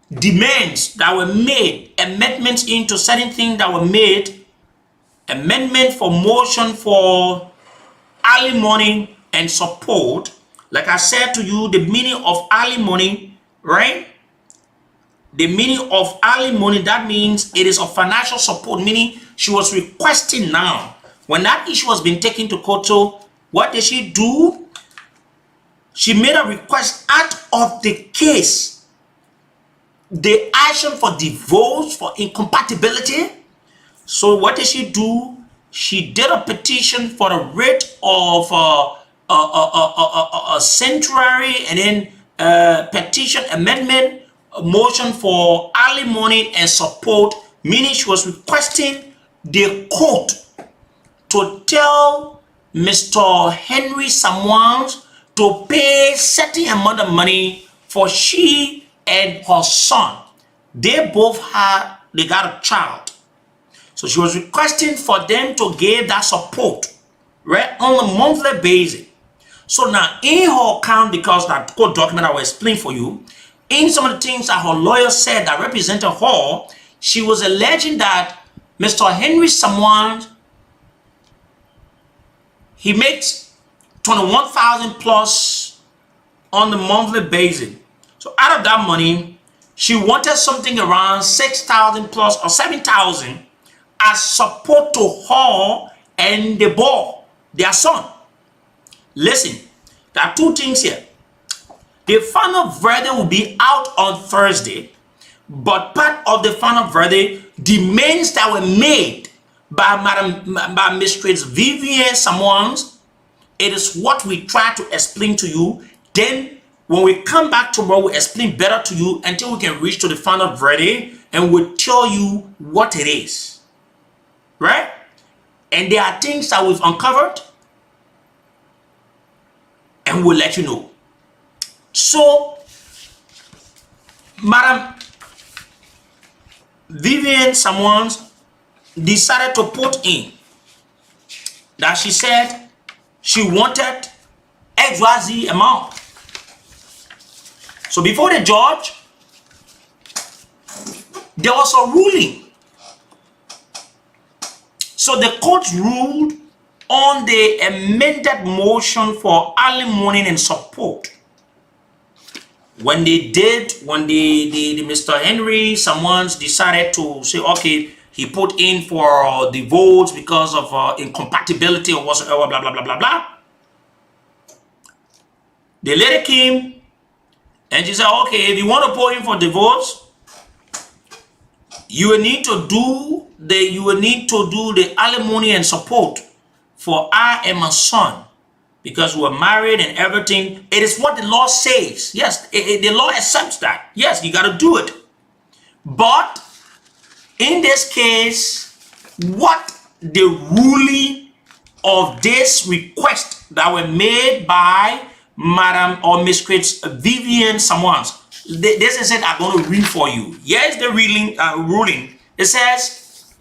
demands that were made, amendments into certain things that were made, amendment for motion for alimony and support. Like I said to you, the meaning of alimony, right? The meaning of alimony, that means it is a financial support, meaning she was requesting now. When that issue was being taken to court, so what did she do? She made a request out of the case. The action for divorce, for incompatibility. So what did she do? She did a petition for the writ of a sanctuary, and then petition amendment, a motion for alimony and support, meaning she was requesting the court to tell Mr. Henry Samoans to pay certain amount of money for she and her son. They got a child. So she was requesting for them to give that support, right, on a monthly basis. So now in her account, because that court document I will explain for you, in some of the things that her lawyer said that represented her, she was alleging that Mr. Henry someone, he makes 21,000 plus on the monthly basis. So out of that money, she wanted something around 6,000 plus or 7,000 as support to her and the boy, their son. Listen, there are two things here. The final verdict will be out on Thursday, but part of the final verdict, demands that were made by Mistress Vivian Samuels, it is what we try to explain to you. Then when we come back tomorrow, we'll explain better to you until we can reach to the final verdict and we'll tell you what it is. Right? And there are things that we've uncovered and we'll let you know. So, Madam Vivian Samuels decided to put in that she said she wanted XYZ amount. So before the judge, there was a ruling. So the court ruled on the amended motion for alimony and support. When the Mr. Henry someone's decided to say, okay, he put in for the votes because of incompatibility or whatsoever, blah, blah, blah, blah, blah. The lady came and she said, okay, if you want to put in for divorce, you will need to do the alimony and support for I and my son, because we're married and everything. It is what the law says. Yes, the law accepts that. Yes, you got to do it. But in this case, what the ruling of this request that were made by Madam or Mistress Vivian Samuels, this is it I'm going to read for you. Here's the ruling. It says,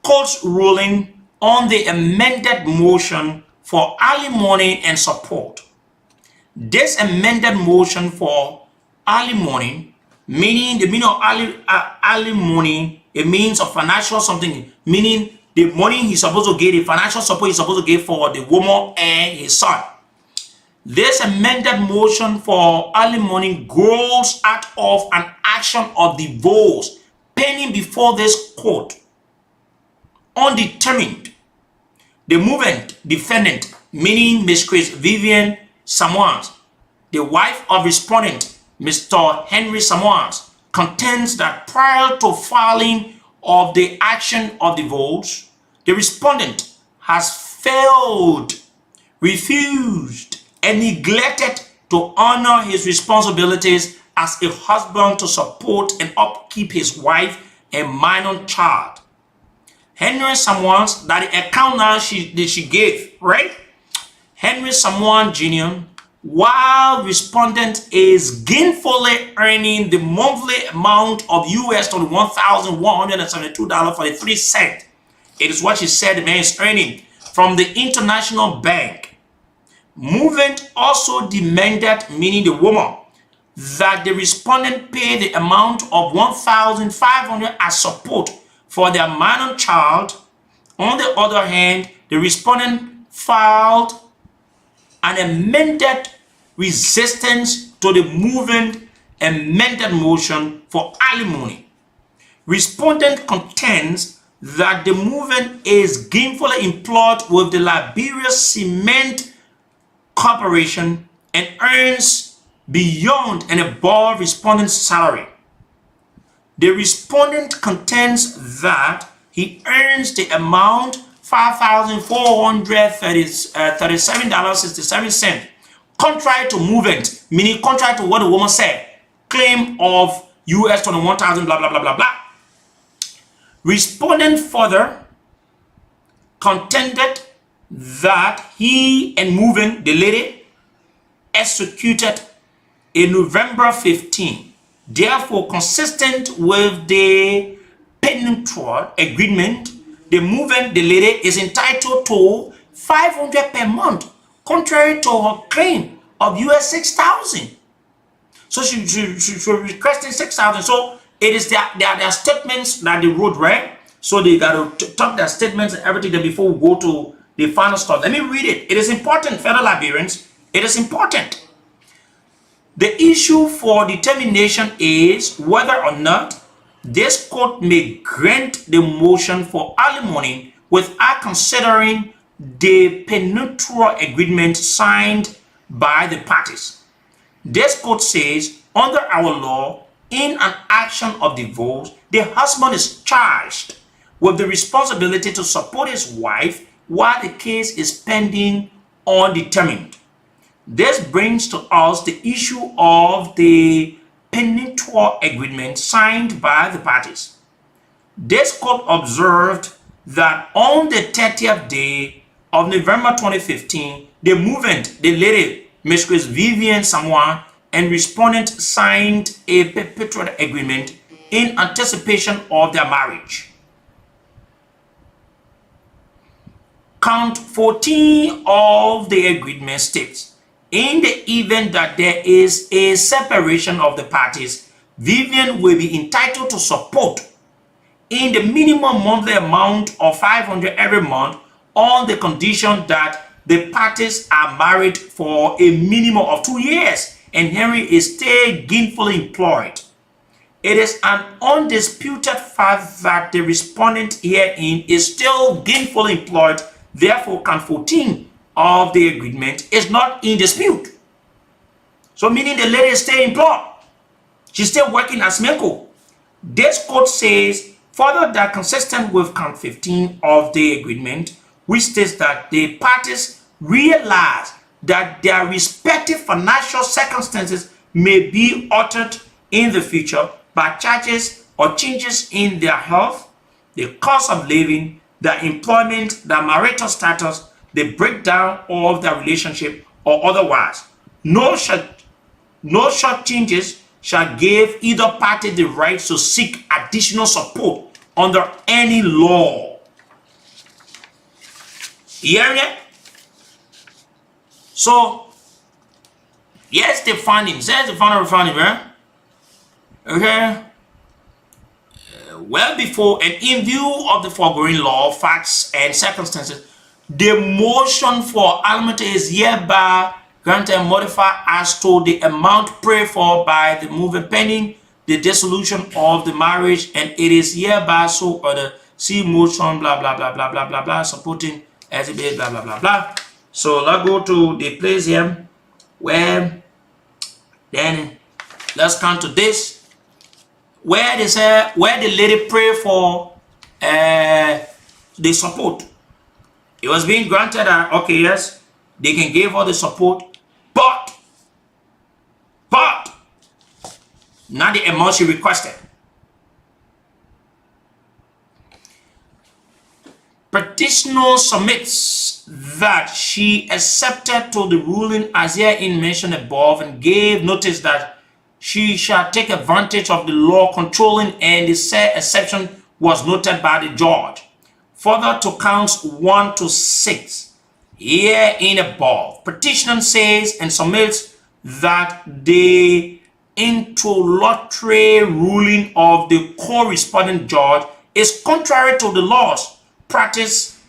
court's ruling on the amended motion for alimony and support. This amended motion for alimony, meaning the meaning of alimony, it means a financial something, meaning the money he's supposed to get, the financial support he's supposed to get for the woman and his son. This amended motion for alimony grows out of an action of divorce pending before this court, undetermined. The movement defendant, meaning Mistress Vivian Samuels, the wife of respondent Mr. Henry Samuels, contends that prior to filing of the action of divorce, the respondent has failed, refused, and neglected to honor his responsibilities as a husband to support and upkeep his wife and minor child. Henry Samuels, that the account now she gave, right? Henry Samuel Jr., while respondent is gainfully earning the monthly amount of US $21,172.43. It is what she said the man is earning from the International Bank. Movement also demanded, meaning the woman, that the respondent pay the amount of $1,500 as support for their minor child. On the other hand, the respondent filed an amended resistance to the movement amended motion for alimony. Respondent contends that the movement is gainfully employed with the Liberia Cement Corporation and earns beyond and above respondent's salary. The respondent contends that he earns the amount $5,437.67, contrary to movement, meaning contrary to what the woman said, claim of US 21,000, blah, blah, blah, blah, blah. Respondent further contended that he and movement, the lady, executed in November 15. Therefore, consistent with the prenuptial agreement, the movement, the lady, is entitled to $500 per month contrary to her claim of US 6,000. So she requesting 6,000. So it is their statements that they wrote, right? So they got to talk their statements and everything then before we go to the final stuff. Let me read it. It is important, fellow Liberians. It is important. The issue for determination is whether or not this court may grant the motion for alimony without considering the prenuptial agreement signed by the parties. This court says, under our law, in an action of divorce, the husband is charged with the responsibility to support his wife while the case is pending undetermined. This brings to us the issue of the prenuptial agreement signed by the parties. This court observed that on the 30th day of November 2015, the movement, the lady, Mistress Vivian Samoa, and respondent signed a perpetual agreement in anticipation of their marriage. Count 14 of the agreement states, in the event that there is a separation of the parties, Vivian will be entitled to support in the minimum monthly amount of 500 every month on the condition that the parties are married for a minimum of 2 years and Henry is still gainfully employed. It is an undisputed fact that the respondent herein is still gainfully employed. Therefore, count 14 of the agreement is not in dispute. So meaning the lady is still employed. She's still working as Meko. This court says further that consistent with count 15 of the agreement, which states that the parties realize that their respective financial circumstances may be altered in the future by charges or changes in their health, the cost of living, their employment, their marital status, the breakdown of their relationship, or otherwise. No such changes shall give either party the right to seek additional support under any law. You hear me? So, yes, the findings. There's the final finding, right? Okay. Well before and in view of the foregoing law, facts, and circumstances, the motion for alimony is hereby granted and modified as to the amount prayed for by the movement pending the dissolution of the marriage, and it is hereby so ordered. See motion, blah, blah, blah, blah, blah, blah, blah, supporting exhibit, blah, blah, blah, blah. So let's go to the place here where then let's come to this. Where they say, where the lady pray for the support. It was being granted that, okay, yes, they can give her the support, but not the amount she requested. Petitioner submits that she accepted to the ruling as herein mentioned above and gave notice that she shall take advantage of the law controlling, and the said exception was noted by the judge. Further to counts 1 to 6, herein above, petitioner says and submits that the interlocutory ruling of the corresponding judge is contrary to the laws, practice,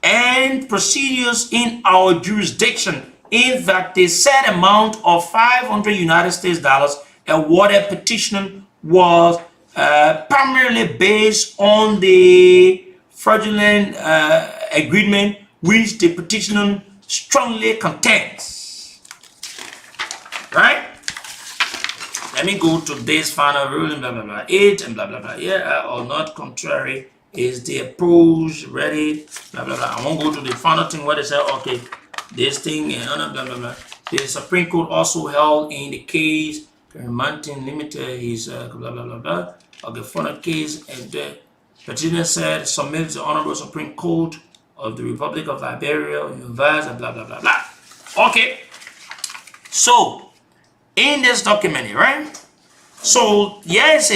and procedures in our jurisdiction, in that the said amount of 500 United States dollars awarded petitioner was primarily based on the fraudulent agreement which the petitioner strongly contends. Right? Let me go to this final ruling, blah, blah, blah, 8 and blah, blah, blah. Yeah, or not contrary is the approach ready, blah, blah, blah. I won't go to the final thing where they say, okay, this thing and blah, blah, blah. The Supreme Court also held in the case, Mountain Limited, his blah, blah, blah, blah, of the final case, and the petitioner said, submits the Honorable Supreme Court of the Republic of Liberia, advise, and blah, blah, blah, blah. Okay. So, in this document, right? So, yes,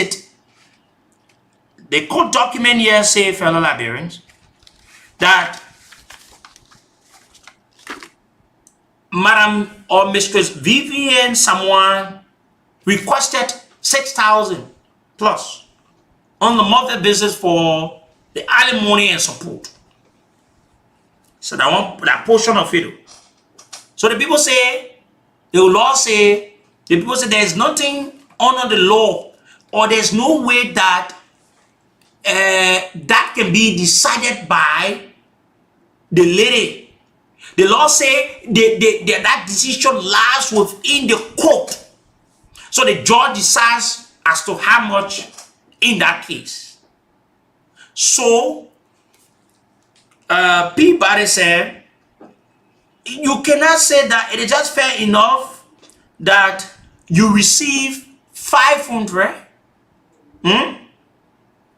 the court document here say, fellow Liberians, that Madam or Mistress Vivian someone requested 6,000 plus on the monthly basis for the alimony and support. So that portion of it. So the people say, the law say, the people say there is nothing under the law, or there's no way that that can be decided by the lady. The law say that decision lies within the court. So the judge decides as to how much in that case. So Peabody said, you cannot say that it is just fair enough that you receive 500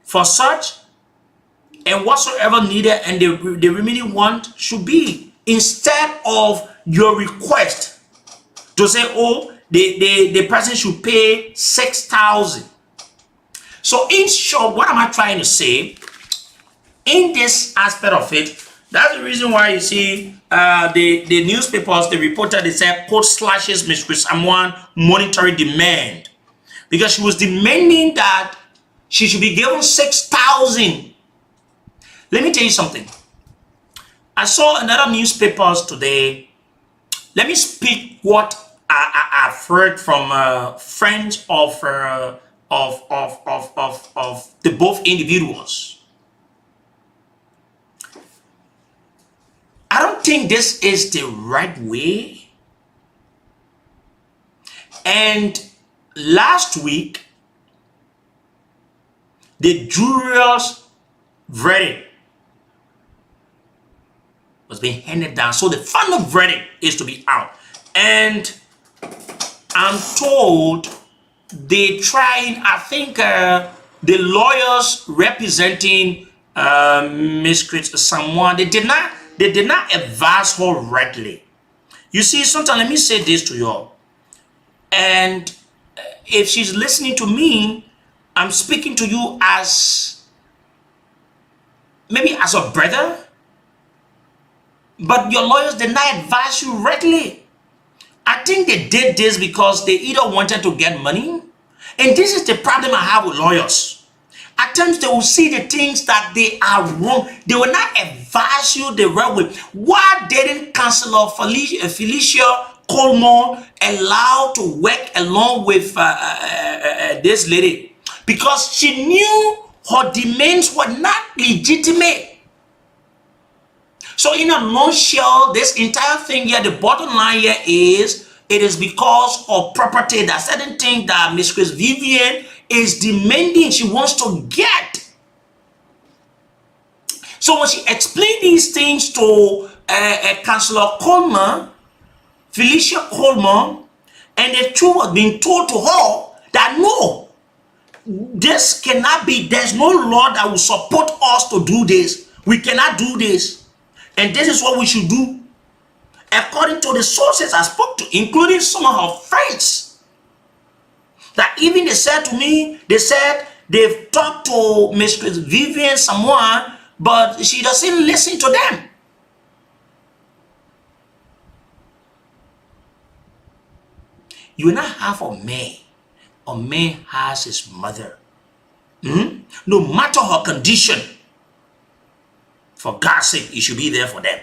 for such and whatsoever needed, and the remaining one should be, instead of your request to say, oh, the person should pay 6,000. So in short, what am I trying to say in this aspect of it? That's the reason why you see the newspapers, the reporter, they said court slashes Mistress Amwan monetary demand, because she was demanding that she should be given 6,000. Let me tell you something. I saw another newspapers today. Let me speak what I've heard from friends of the both individuals. I don't think this is the right way. And last week, the jury's verdict was being handed down. So the final verdict is to be out. And I'm told they trying, I think the lawyers representing Mistress someone, they did not advise her rightly. You see, sometimes let me say this to you, and if she's listening to me, I'm speaking to you as maybe as a brother, but your lawyers did not advise you rightly. I think they did this because they either wanted to get money, and this is the problem I have with lawyers. At times they will see the things that they are wrong. They will not advise you the right way. Why didn't Councillor Felicia Coleman allow to work along with this lady? Because she knew her demands were not legitimate. So in a nutshell, this entire thing here, the bottom line here is, it is because of property, that certain thing that Mistress Vivian is demanding, she wants to get. So when she explained these things to Councillor Coleman, Felicia Coleman, and the truth was being told to her that no, this cannot be, there's no law that will support us to do this. We cannot do this. And this is what we should do. According to the sources I spoke to, including some of her friends, that even they said to me, they said they've talked to Mistress Vivian someone, but she doesn't listen to them. You will not have a man. A man has his mother. No matter her condition, for God's sake, you should be there for them.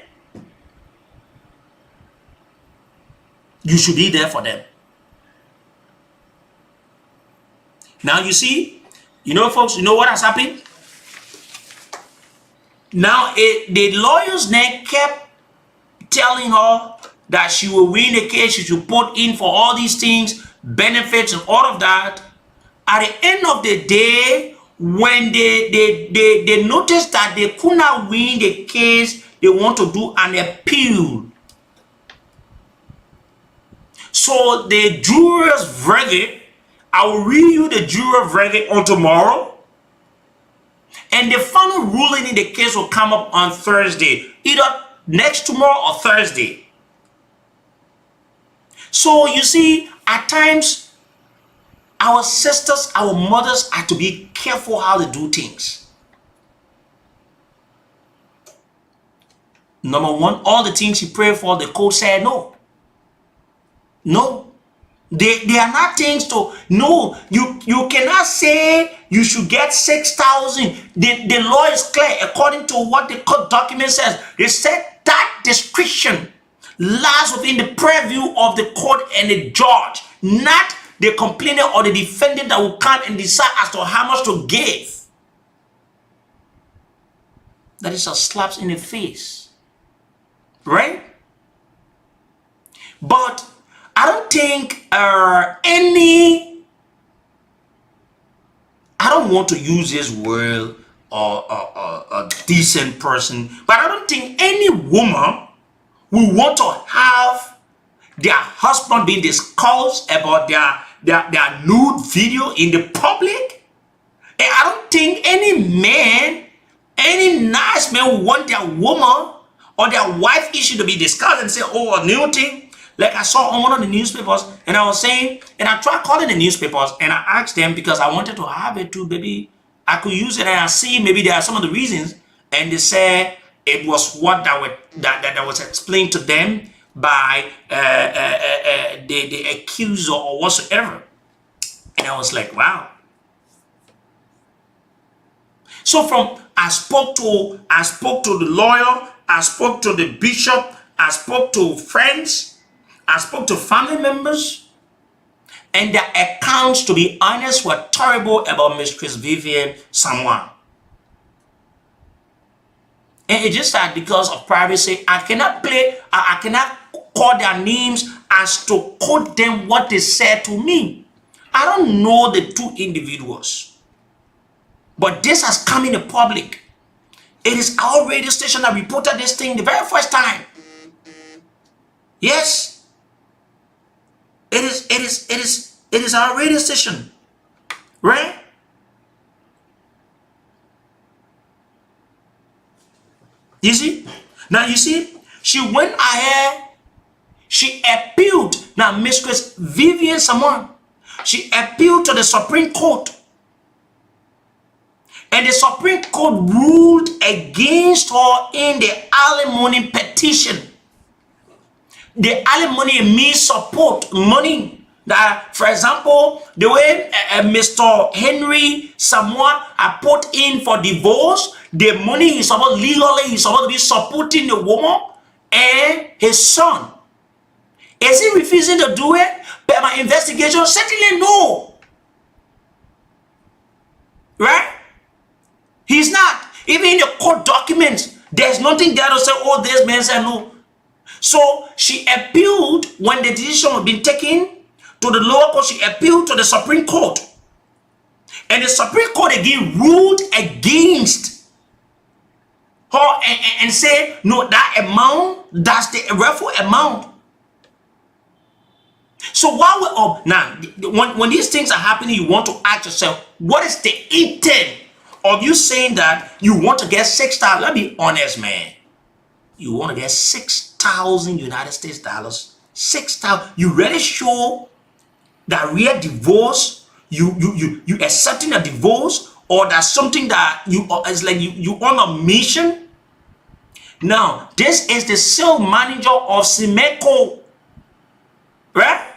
You should be there for them. Now you see, you know, folks, you know what has happened? Now the lawyers then kept telling her that she will win the case, she should put in for all these things, benefits and all of that. At the end of the day, when they noticed that they could not win the case, they want to do an appeal. So the juror's verdict, I will read you the juror verdict on tomorrow, and the final ruling in the case will come up on Thursday, either next tomorrow or Thursday. So you see, at times, our sisters, our mothers have to be careful how they do things. Number one, all the things you pray for, the court said no. No. They are not things to, no, you cannot say you should get 6,000. The law is clear according to what the court document says. They said that discretion lies within the purview of the court and the judge, not the complainant or the defendant that will come and decide as to how much to give. That is a slap in the face, right? But I don't think I don't want to use this word or a decent person, but I don't think any woman will want to have their husband being discussed about their nude video in the public. And I don't think any man, any nice man will want their woman or their wife issue to be discussed and say, oh, a new thing. Like I saw on one of the newspapers, and I was saying, and I tried calling the newspapers, and I asked them because I wanted to have it too, maybe I could use it, and I see maybe there are some of the reasons, and they said it was what that was explained to them by the accuser or whatsoever, and I was like, wow. So I spoke to the lawyer, I spoke to the bishop, I spoke to friends, I spoke to family members, and their accounts, to be honest, were terrible about Mistress Vivian Samoa. And it's just that because of privacy, I cannot call their names as to quote them what they said to me. I don't know the two individuals. But this has come in the public. It is our radio station that reported this thing the very first time. Yes. It is our radio station, right? You see? Now you see, she went ahead, she appealed. Now Mistress Vivian Samoa, she appealed to the Supreme Court. And the Supreme Court ruled against her in the alimony petition. The alimony means support, money. That, for example, the way Mr. Henry Samoa put in for divorce, the money he's supposed to be supporting the woman and his son. Is he refusing to do it? Per my investigation, certainly no. Right? He's not. Even in the court documents, there's nothing there to say, oh, this man said no. So she appealed when the decision had been taken to the lower court. She appealed to the Supreme Court. And the Supreme Court again ruled against her and said, no, that amount, that's the rightful amount. So while we're up now, when these things are happening, you want to ask yourself, what is the intent of you saying that you want to get 6,000? Let me be honest, man. You want to get 6,000 United States dollars, 6,000. You really sure that real divorce, you accepting a divorce, or that's something that it's like you on a mission? Now, this is the sales manager of Simeco, right?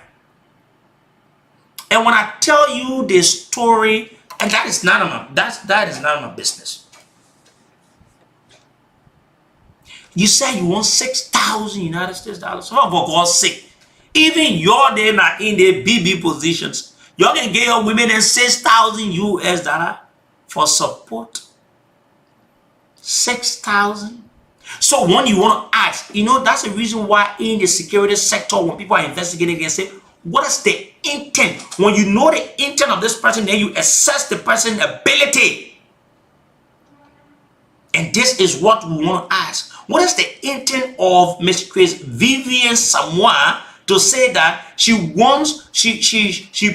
And when I tell you this story, and that is none of my business. You say you want 6,000 United States dollars. Oh, for God's sake. Even you're there not in the BB positions. You can get your women and 6,000 US dollar for support. 6,000. So when you want to ask, that's the reason why in the security sector, when people are investigating, they say, what is the intent? When you know the intent of this person, then you assess the person's ability. And this is what we want to ask. What is the intent of Mistress Vivian Samoa to say that she wants, she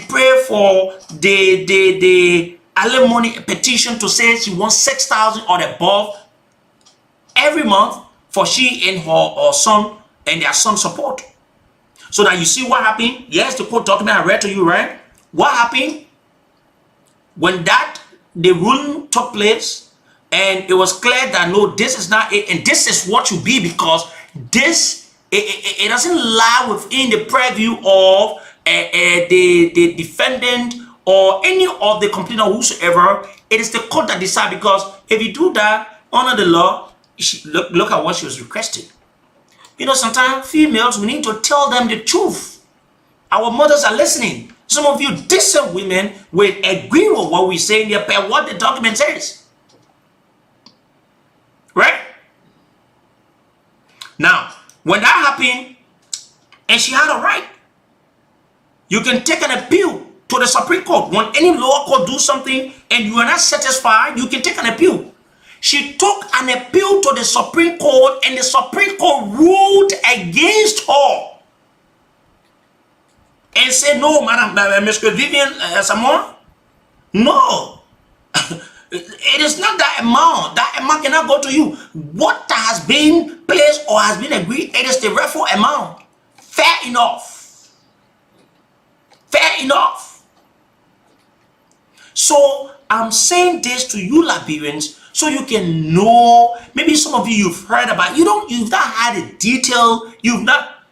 prayed for the alimony petition to say she wants 6,000 or above every month for she and her son and their son support? So now you see what happened. Yes, the court document I read to you, right? What happened when the ruling took place, and it was clear that no, this is not it, and this is what you be, because this It doesn't lie within the purview of the defendant or any of the complainant whosoever. It is the court that decides, because if you do that under the law, look at what she was requesting. You know, sometimes females, we need to tell them the truth. Our mothers are listening. Some of you decent women will agree with what we say here, but what the document says. Right? Now, when that happened, and she had a right, you can take an appeal to the Supreme Court. When any lower court do something and you are not satisfied, you can take an appeal. She took an appeal to the Supreme Court, and the Supreme Court ruled against her and said, no, Madam, Ms. Vivian Samoa, no. It is not that amount. That amount cannot go to you. What has been placed or has been agreed, it is the rightful amount. Fair enough. Fair enough. So I'm saying this to you, Liberians, so you can know. Maybe some of you, you've heard about, you've not had a detail, you've not,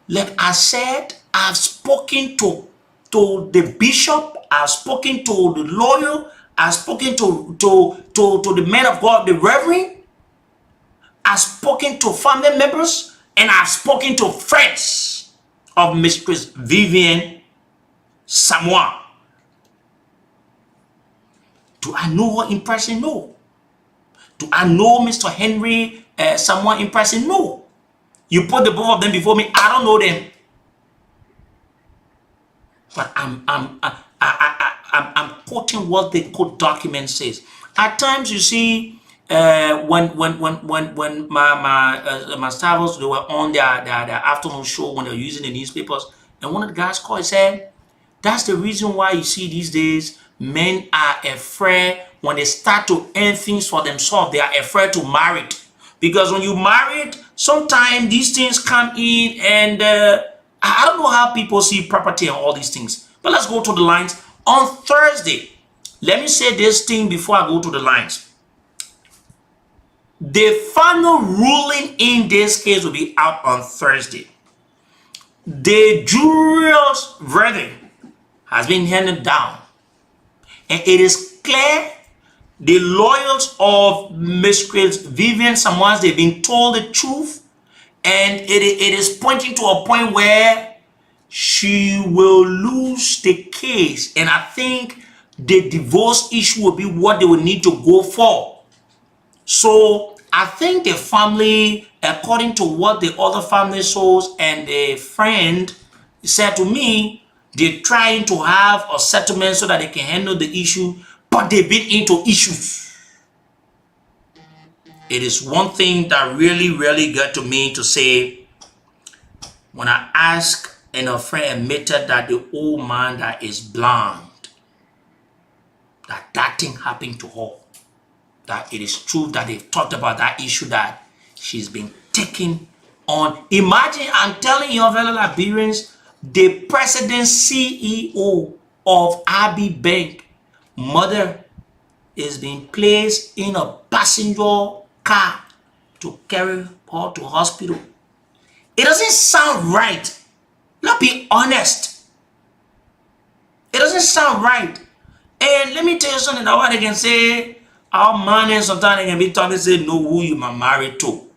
like I said, I've spoken to the bishop, I've spoken to the lawyer, I've spoken to the man of God, the reverend, I've spoken to family members, and I've spoken to friends of Mistress Vivian Samoa. Do I know her in person? No. Do I know Mr. Henry Samoa in person? No. You put the both of them before me, I don't know them. But I'm quoting what the court document says. At times, you see, when my staffers, they were on their afternoon show when they were using the newspapers, and one of the guys called and said, that's the reason why you see these days men are afraid when they start to earn things for themselves. They are afraid to marry, because when you married, sometimes these things come in, and I don't know how people see property and all these things. But let's go to the lines. On Thursday, let me say this thing before I go to the lines. The final ruling in this case will be out on Thursday. The jury's verdict has been handed down, and it is clear the lawyers of Mistress Vivian Samoa, they've been told the truth. And it is pointing to a point where she will lose the case. And I think the divorce issue will be what they will need to go for. So I think the family, according to what the other family shows and the friend said to me, they're trying to have a settlement so that they can handle the issue, but they've been into issues. It is one thing that really got to me to say, when I asked and a friend admitted that the old man that is blind, that thing happened to her, that it is true that they've talked about that issue that she's been taking on. Imagine, I'm telling you, fellow Liberians, the president CEO of RB Bank, mother is being placed in a passenger car to carry her to hospital. It doesn't sound right. Let's be honest. It doesn't sound right. And let me tell you something that what they can say, our money, sometimes they can be talking, say, know who you are married to.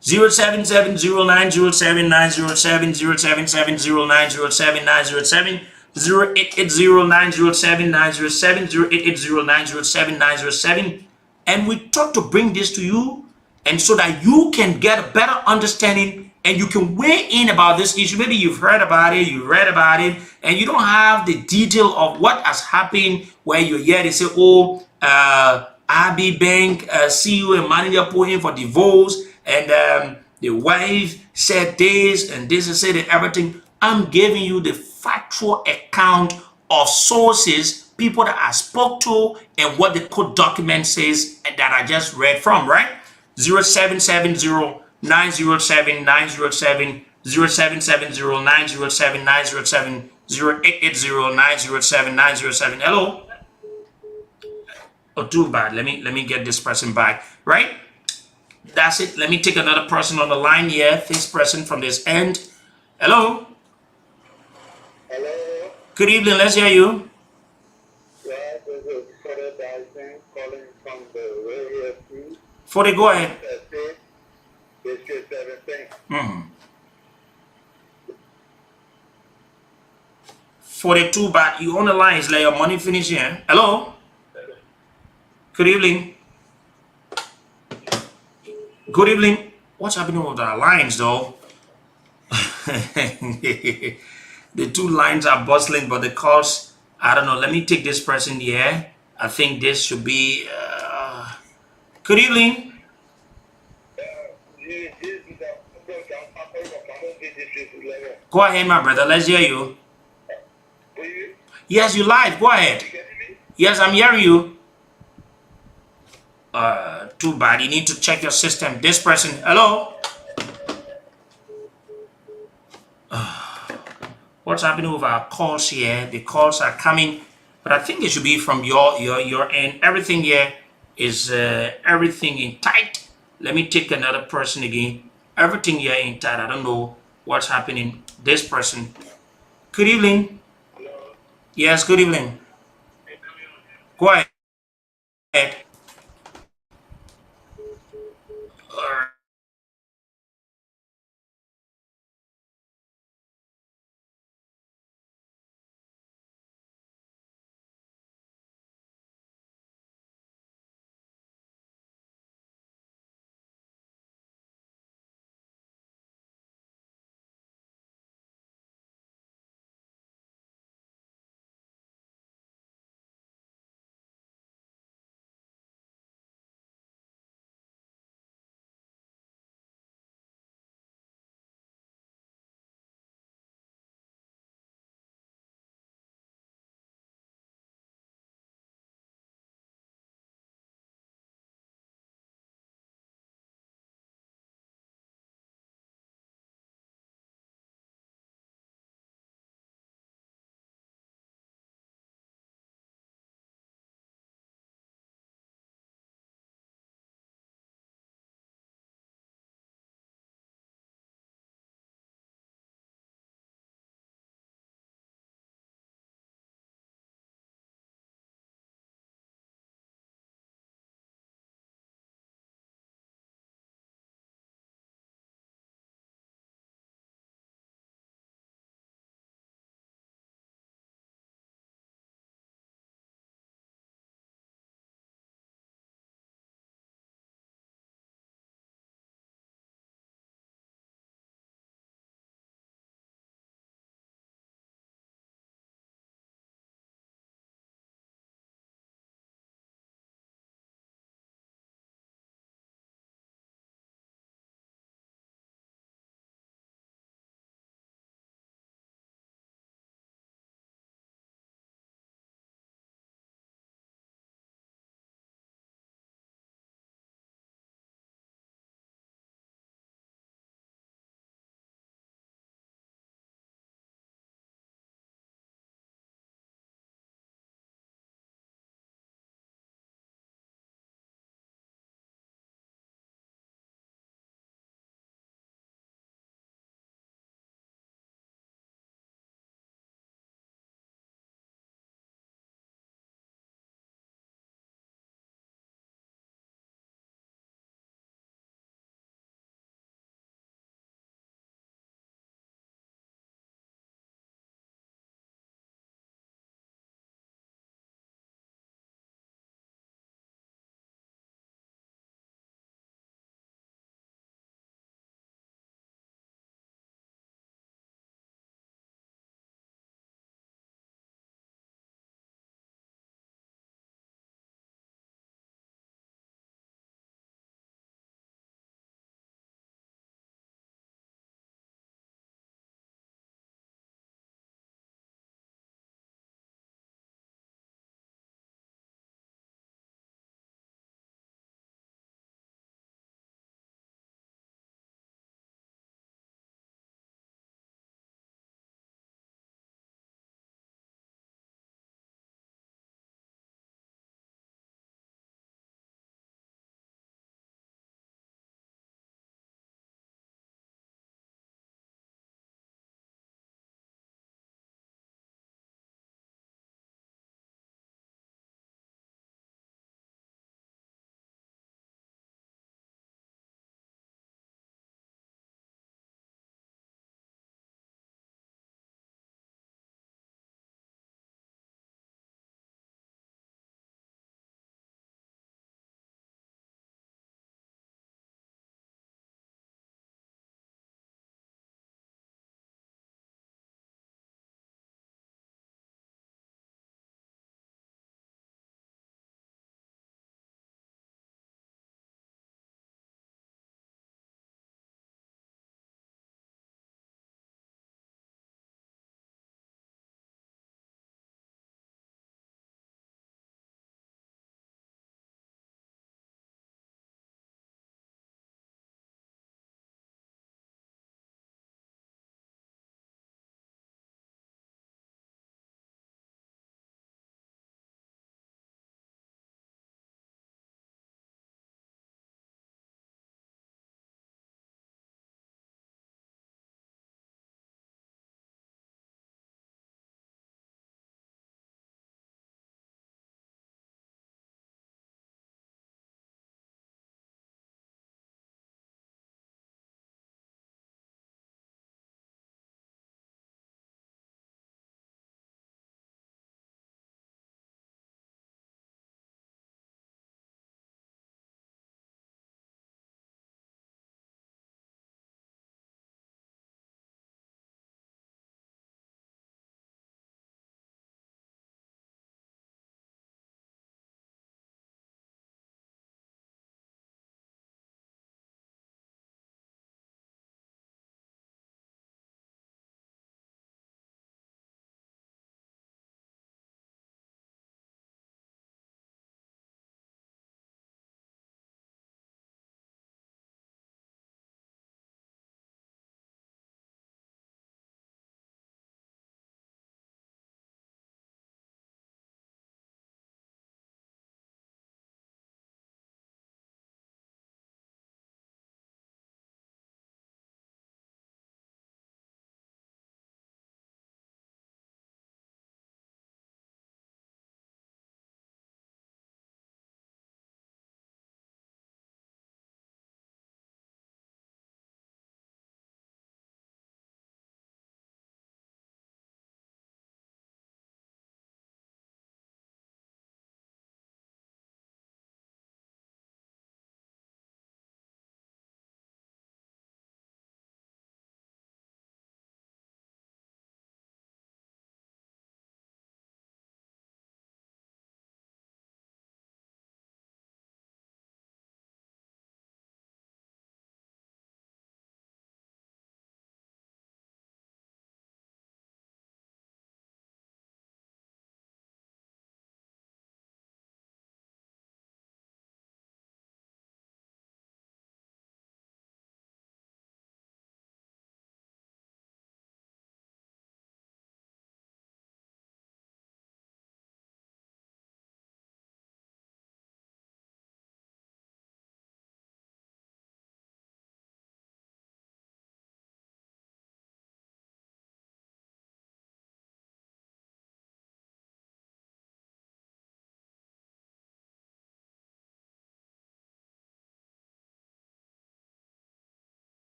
077090790707709079070 08809079070 and we talk to bring this to you, and so that you can get a better understanding and you can weigh in about this issue. Maybe you've heard about it, you read about it, and you don't have the detail of what has happened, where you're here, they say, oh, RB Bank CEO and manager put in for divorce, and the wife said this and this and said everything. I'm giving you the factual account of sources, people that I spoke to, and what the court document says that I just read from, right? 0770-907-907, 0770-907-907, 0880-907-907. Hello? Oh, too bad. Let me get this person back, right? That's it. Let me take another person on the line here. This person from this end. Hello. Hello. Good evening. Let's hear you. Yeah, this is Fred Dyson calling from the radio. 40, go ahead. District 17. Mm-hmm. 42, but you on the lines. Let your money finish here. Hello. Good evening. Good evening. What's happening with our lines, though? The two lines are bustling, but the calls, I don't know. Let me take this person here. I think this should be. Good evening. Go ahead, my brother. Let's hear you. Yes, you live. Go ahead. Yes, I'm hearing you. Too bad. You need to check your system. This person. Hello. What's happening with our calls here? The calls are coming, but I think it should be from your end. Everything here is everything in tight. Let me take another person again. Everything here in tight. I don't know what's happening. This person. Good evening. Yes, good evening. Go ahead.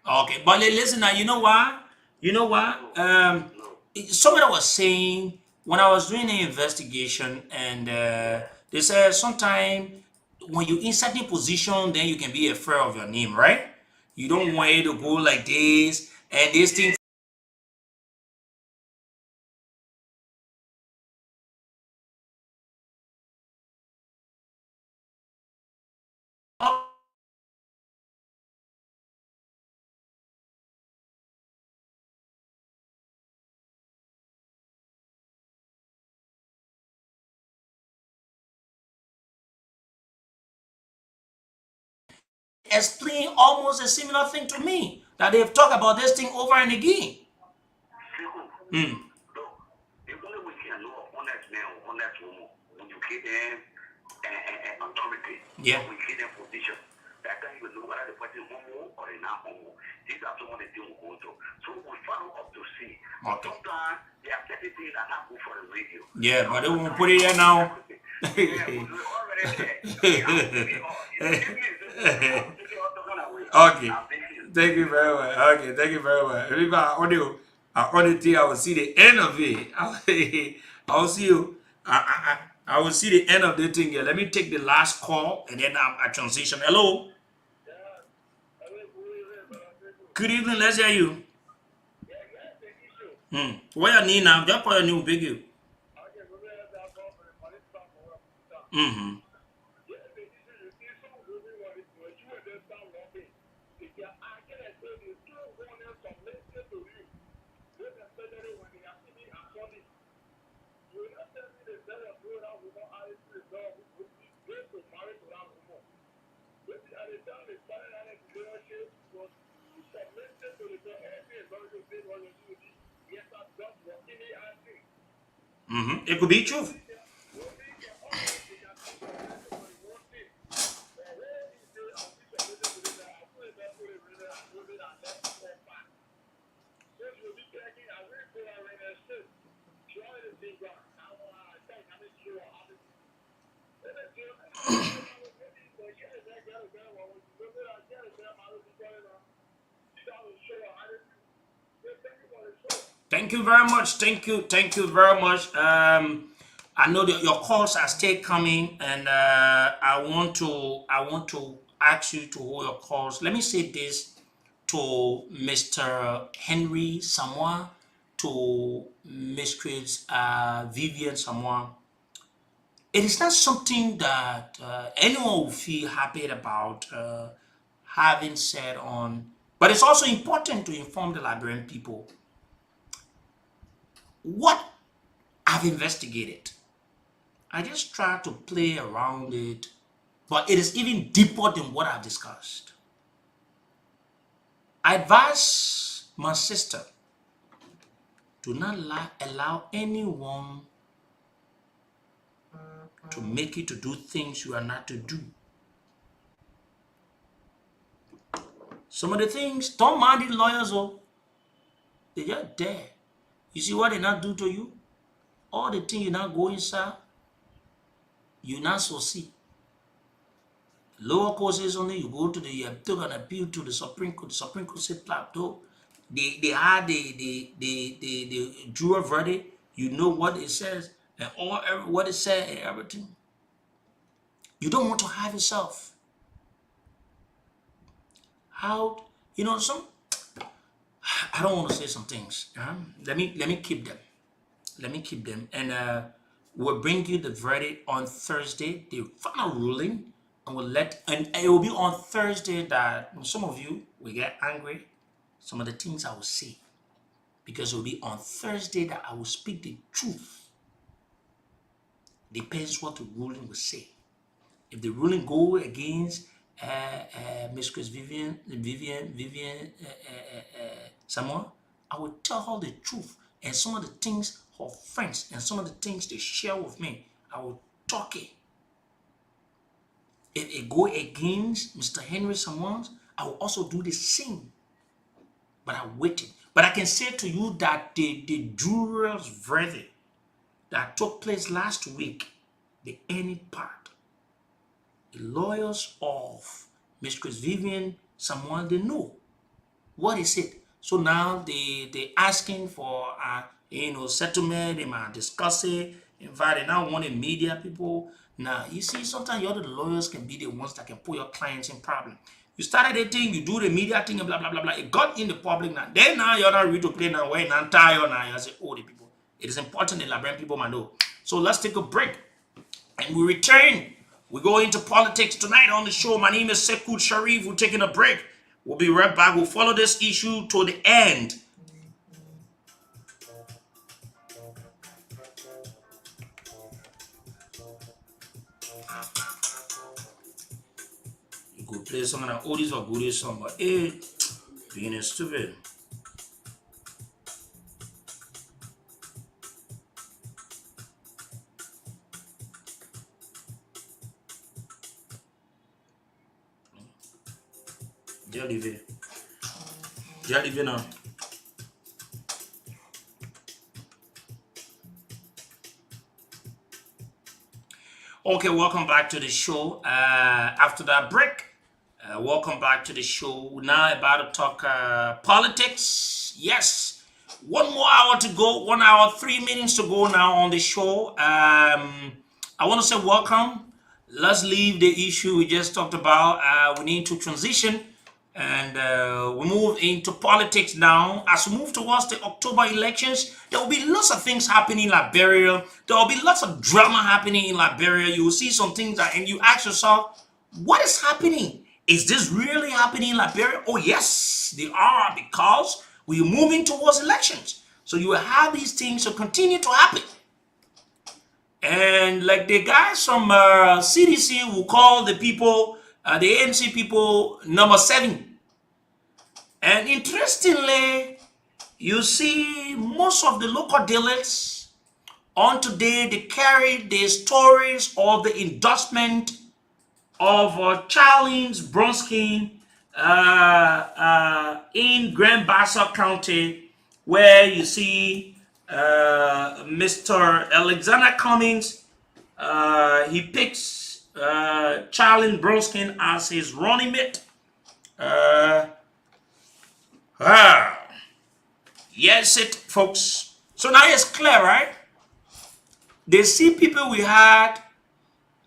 Okay, but listen now, you know why? You know why? Somebody was saying when I was doing the investigation, and they said sometimes when you in certain position, then you can be afraid of your name, right? You don't want it to go like this, and this thing explain almost a similar thing to me that they've talked about this thing over and again. Mm. Yeah. Okay. Yeah, but they won't put it there now. Okay. Thank you very much. Okay, thank you very much. Remember our audio thing, I will see the end of it. I will see you. I will see the end of the thing here. Let me take the last call and then I transition. Hello. Good evening. Let's hear you. What you need now? Just call your new big you. Mm-hmm. Mm-hmm. It could be truth. Thank you very much. Thank you very much. I know that your calls are still coming, and I want to ask you to hold your calls. Let me say this to Mr. Henry Samoa, to Miss Chris Vivian Samoa. It is not something that anyone will feel happy about having said on, but it's also important to inform the Liberian people what I've investigated. I just try to play around it, but it is even deeper than what I've discussed. I advise my sister, do not allow anyone to make you to do things you are not to do. Some of the things, don't mind the lawyers, oh, they're just there. You see what they not do to you? All the things you not go inside, you not succeed. Lower court is only you go to the you took an appeal to the Supreme Court. The Supreme Court said plateau. They had the juror verdict. You know what it says and what it said and everything. You don't want to have yourself. How some I don't want to say some things. Let me keep them. Let me keep them. And we'll bring you the verdict on Thursday, the final ruling, and it will be on Thursday that some of you will get angry. Some of the things I will say, because it will be on Thursday that I will speak the truth. Depends what the ruling will say. If the ruling go against Miss Chris Vivian, someone, I will tell her the truth and some of the things her friends and some of the things they share with me. I will talk it. If it go against Mr. Henry Samoans, I will also do the same. But I'm waiting. But I can say to you that the juror's verdict that took place last week, the ending part, the lawyers of Miss Chris Vivian, someone they know What is it? So now they asking for settlement. They might discuss it. In fact, they now want the media people. Now you see, sometimes the lawyers can be the ones that can put your clients in problem. You started a thing, you do the media thing, and blah blah blah blah. It got in the public now. Then now you're not ready to play now. Wait, now tired now. You say, oh, the people. It is important that Liberian people might know. So let's take a break. And we return. We go into politics tonight on the show. My name is Sekou Sharif. We're taking a break. We'll be right back. We'll follow this issue to the end. You could play some of the oldies or goodies song, but being stupid. Já live now. Okay, welcome back to the show. After that break, welcome back to the show. We're now about to talk politics. Yes, 1 more hour to go. 1 hour, 3 minutes to go now on the show. I want to say welcome. Let's leave the issue we just talked about. We need to transition. And we move into politics now. As we move towards the October elections, there will be lots of things happening in Liberia. There will be lots of drama happening in Liberia. You will see some things and you ask yourself, what is happening? Is this really happening in Liberia? Oh, yes, they are, because we're moving towards elections. So you will have these things to continue to happen. And like the guys from CDC will call the people, the ANC people, number 7. And interestingly, you see most of the local dealers on today, they carry the stories of the endorsement of Charles Bronskin in Grand Bassa County, where you see Mr. Alexander Cummings. He picks Charles Bronskin as his running mate. Yes, it, folks. So now it's clear, right? They see people we had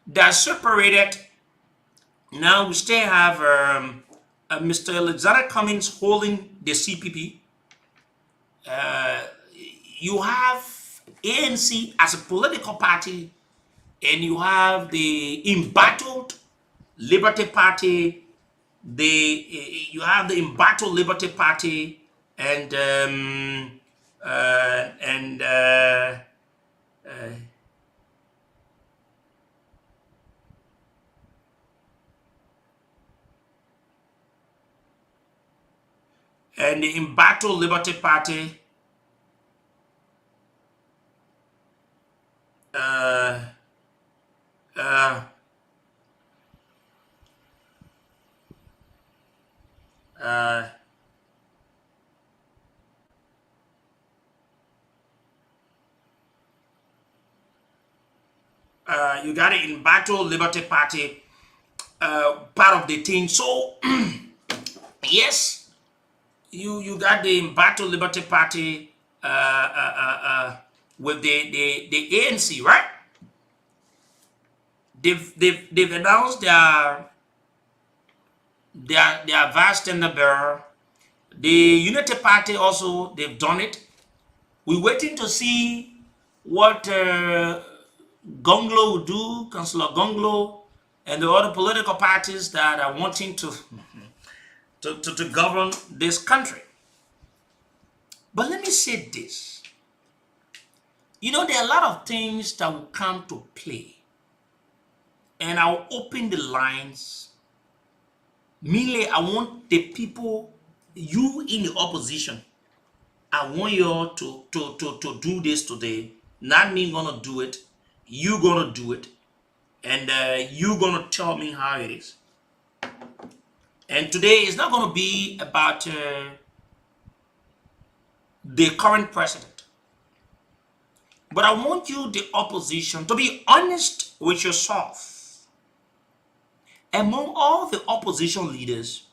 that separated. Now we still have Mr. Alexander Cummings holding the CPP. You have ANC as a political party, and you have the embattled Liberty Party. You have the embattled Liberty Party and the embattled Liberty Party. You got it in Battle Liberty Party, part of the thing. So yes, you got the Battle Liberty Party with the ANC, right? They've announced their vast tender bearer. The Unity Party also, they've done it. We're waiting to see what Gonglo will do, Councillor Gonglo, and the other political parties that are wanting to govern this country. But let me say this. You know, there are a lot of things that will come to play. And I'll open the lines. Mainly, I want the people, you in the opposition, I want you all to do this today. Not me gonna do it. You gonna do it. And you gonna tell me how it is. And today is not gonna be about the current president. But I want you, the opposition, to be honest with yourself. Among all the opposition leaders,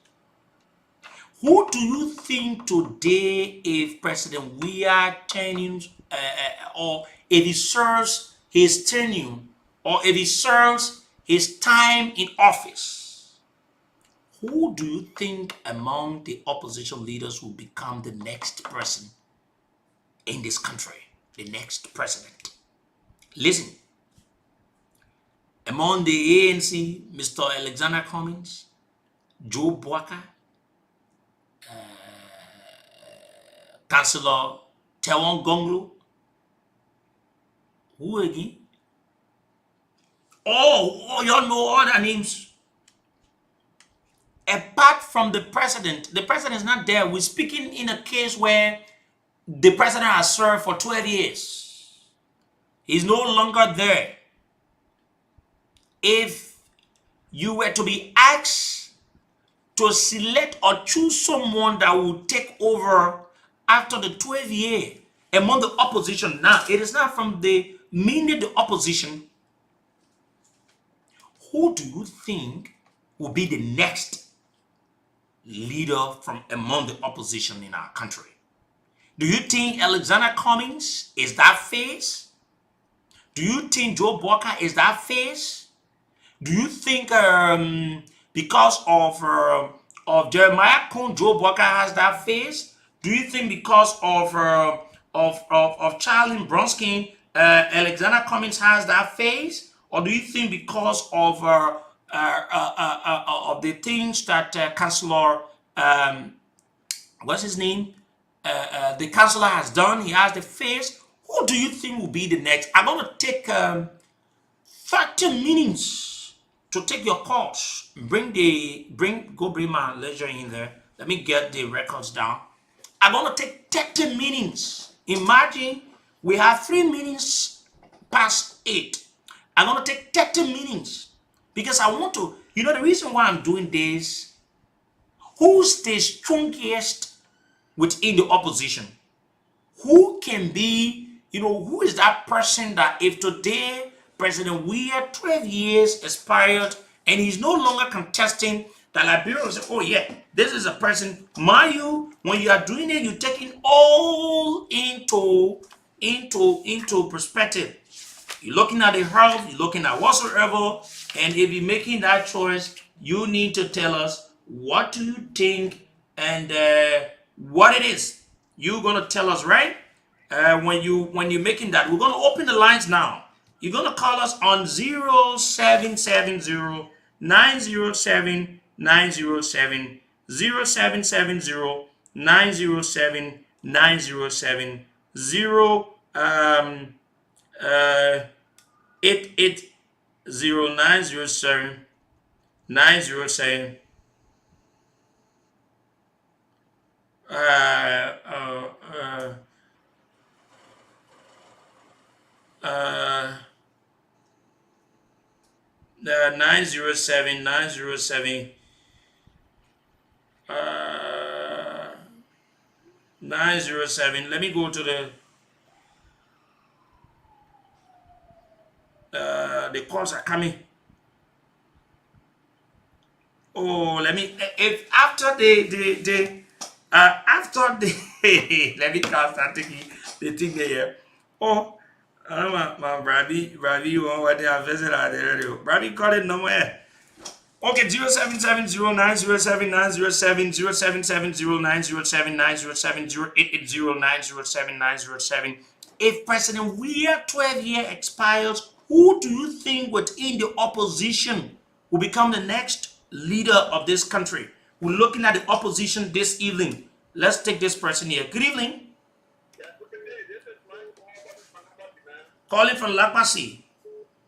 Who do you think today, if President Weah turns, or if he serves his tenure, or if he serves his time in office, who do you think among the opposition leaders will become the next person in this country, the next president? Listen, among the ANC, Mr. Alexander Cummings, Joe Boakai, Councillor Tewon Gonglo, who again? Oh, y'all know all their names. Apart from the president is not there. We're speaking in a case where the president has served for 12 years. He's no longer there. If you were to be asked to select or choose someone that will take over after the 12 year among the opposition, now it is not from the meaning the opposition. Who do you think will be the next leader from among the opposition in our country? Do you think Alexander Cummings is that face? Do you think Joe Boakai is that face? Do you think because of Jeremiah Kuhn, Joe Boakai has that face? Do you think because of Charlie Bronskin, Alexander Cummings has that face? Or do you think because of the things that Councillor, what's his name? The councillor has done, he has the face? Who do you think will be the next? I'm going to take 30 minutes to take your calls. Go bring my ledger in there. Let me get the records down. I'm going to take 30 minutes. Imagine we have 3 minutes past 8. I'm going to take 30 minutes because I want to, the reason why I'm doing this, who's the strongest within the opposition? Who can be, who is that person that if today President Weah 12 years expired and he's no longer contesting, that Liberia will say, oh yeah, this is a person. Mind you, when you are doing it, you're taking all into perspective. You're looking at the health, you're looking at whatsoever, and if you're making that choice, you need to tell us what do you think and what it is. You're gonna tell us, right? When you're making that, we're gonna open the lines now. You're gonna call us on 0770 907 907 0770 907 907 880 907 907 907 907. Let me go to the calls are coming. Oh, let me, if after after the let me cast that thing, the thing here. Oh, my Bravi, you want what they have visited at the radio. Bravi call it number here. Okay, 0770 907 907 0770 907 907 0880 907 907. If President Weah 12 year expires, who do you think within the opposition will become the next leader of this country? We're looking at the opposition this evening. Let's take this person here. Good evening. Yeah, good evening. This is Mike from man. Calling from Lapasi.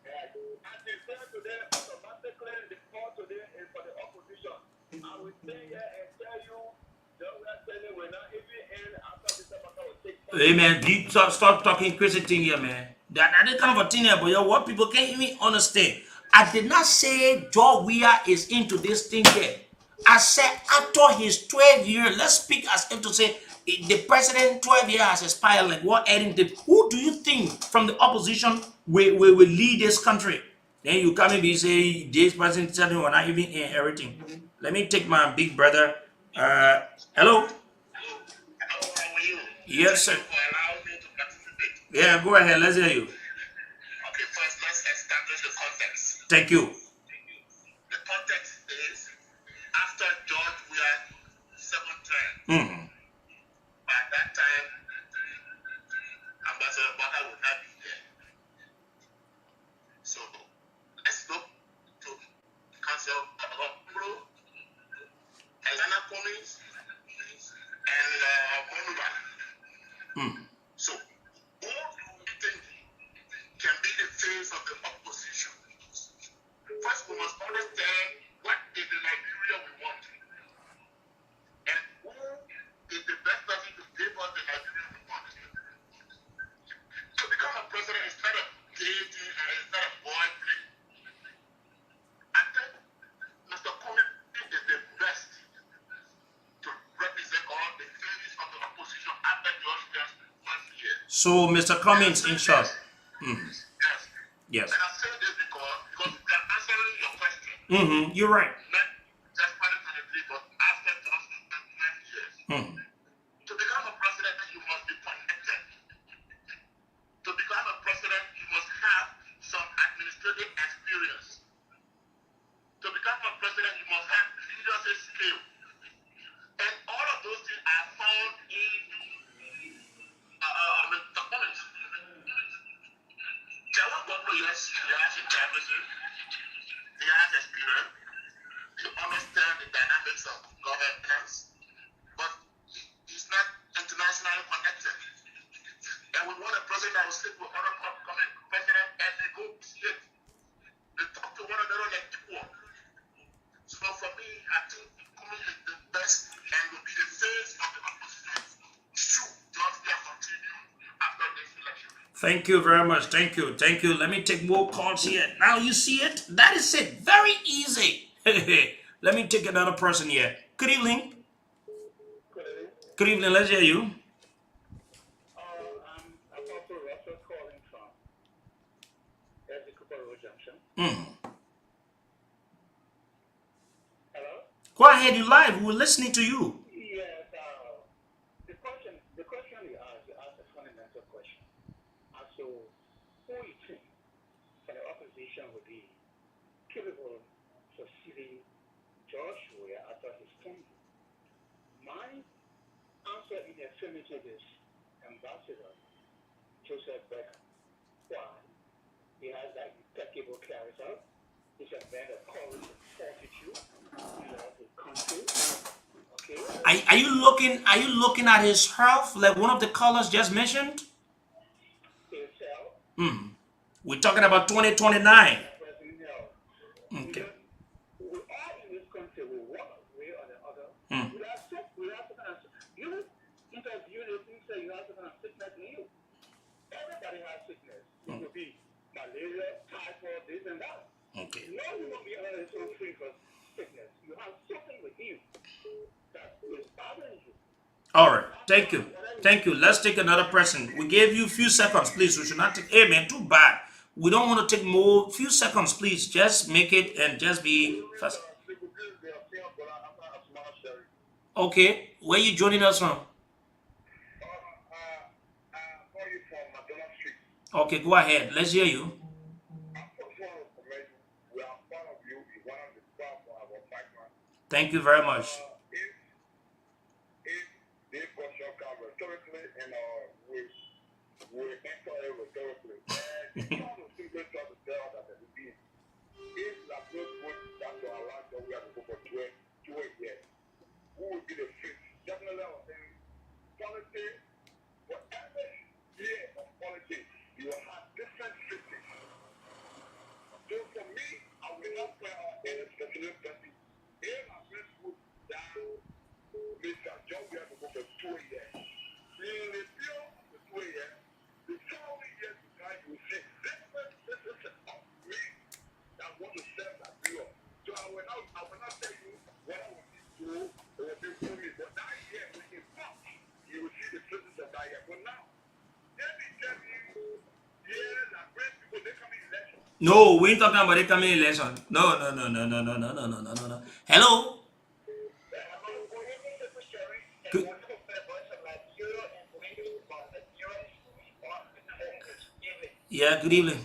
As you said today, automatically the call today is for the opposition. I will stay here and tell you, don't tell you we're not even in after this matter will take place. Hey man, stop talking crazy thing here, man. That kind of a thing here, but what people can't even understand. I did not say Joe Weah is into this thing here. I said after his 12 years, let's speak as if to say the president 12 years has expired, like what Eddie did. Who do you think from the opposition will lead this country? Then you come and be say this person telling we're not even in everything. Let me take my big brother Hello? How are you? Yes, Thank sir. you for allowing me to participate. Yeah, go ahead. Let's hear you. Okay, first let's establish the context. Thank you. The context is after George Weah seventh term, Mm-hmm. by that time, Ambassador Baka would not be there. So let's look to Council Okoro, Elana Cummings, and Monuba. Mm. So who do we think can be the face of the opposition? First, we must understand what is the Liberia we want, and who is the best person to give us the Liberia we want. To become a president is not a deity and it's not a boy play. I think Mr. Cummings is the best to represent all the theories of the opposition after George Weah's first year. So, Mr. Cummings, in short. Yes. Yes. And I say this because we are answering your question. Mm-hmm. You're right. Not just 2023, but after 20 years. Mm. To become a president, you must be connected. To become a president, you must have some administrative experience. To become a president, you must have leadership skill. And all of those things are found in Mr. Cummings. Jawan Gwaglo, yes, he has integrity, he has experience, he understands the dynamics of governance, but he's not internationally connected. And we want a president that will sit with other presidents and negotiate. They talk to one another like equal. So for me, I think Cummings is the best and will be the face of the opposition. Should George Weah continue after this election? Thank you very much. Thank you. Thank you. Let me take more calls here. Now you see it? That is it. Very easy. Let me take another person here. Good evening. Good evening. Let's hear you. I'm Apostle Russell calling from the Cooper Road Junction. Mm. Hello? Go ahead. You live. We're listening to you. Yes. The question you asked a fundamental question. So, who you think for the opposition would be capable of succeeding George Weah after his tenure? My answer in the affirmative is Ambassador Joseph Becker. Why? He has that impeccable character. He's a man of courage and fortitude. He loves his country. Okay? Are you looking? Are you looking at his health, like one of the colors just mentioned? Himself. Mm. We're talking about 2029. Okay. We are in this country, we one way or the other. Mm. We have to kind of, you interview the things that you have to kind of sickness in you. Everybody has sickness. It could be malaria, typhoid, this and that. Okay. No one will be so free from sickness. You have something with you that is bothering you. All right. Thank you. Thank you. Let's take another person. We gave you a few seconds, please. We should not take. Hey, man, too bad. We don't want to take more. Few seconds, please. Just make it and just be fast. Okay. Where you joining us from? Okay, go ahead. Let's hear you. Thank you very much. Who would be the fifth? Definitely, I was saying politics, whatever year of politics, you will have different cities. So for me, I will not put any specific person. If my friends put down Mr. John, we have to go for 2 years. In the field of the 2 years, the following years, you will see different cities of me that want to serve that field. So I will not tell you what I will do. But that year, when you come, you will see the presence of that year. But now, let me tell you, years that great people, they come in election. No, we ain't talking about it coming election. No. Hello? Good. Yeah, good evening.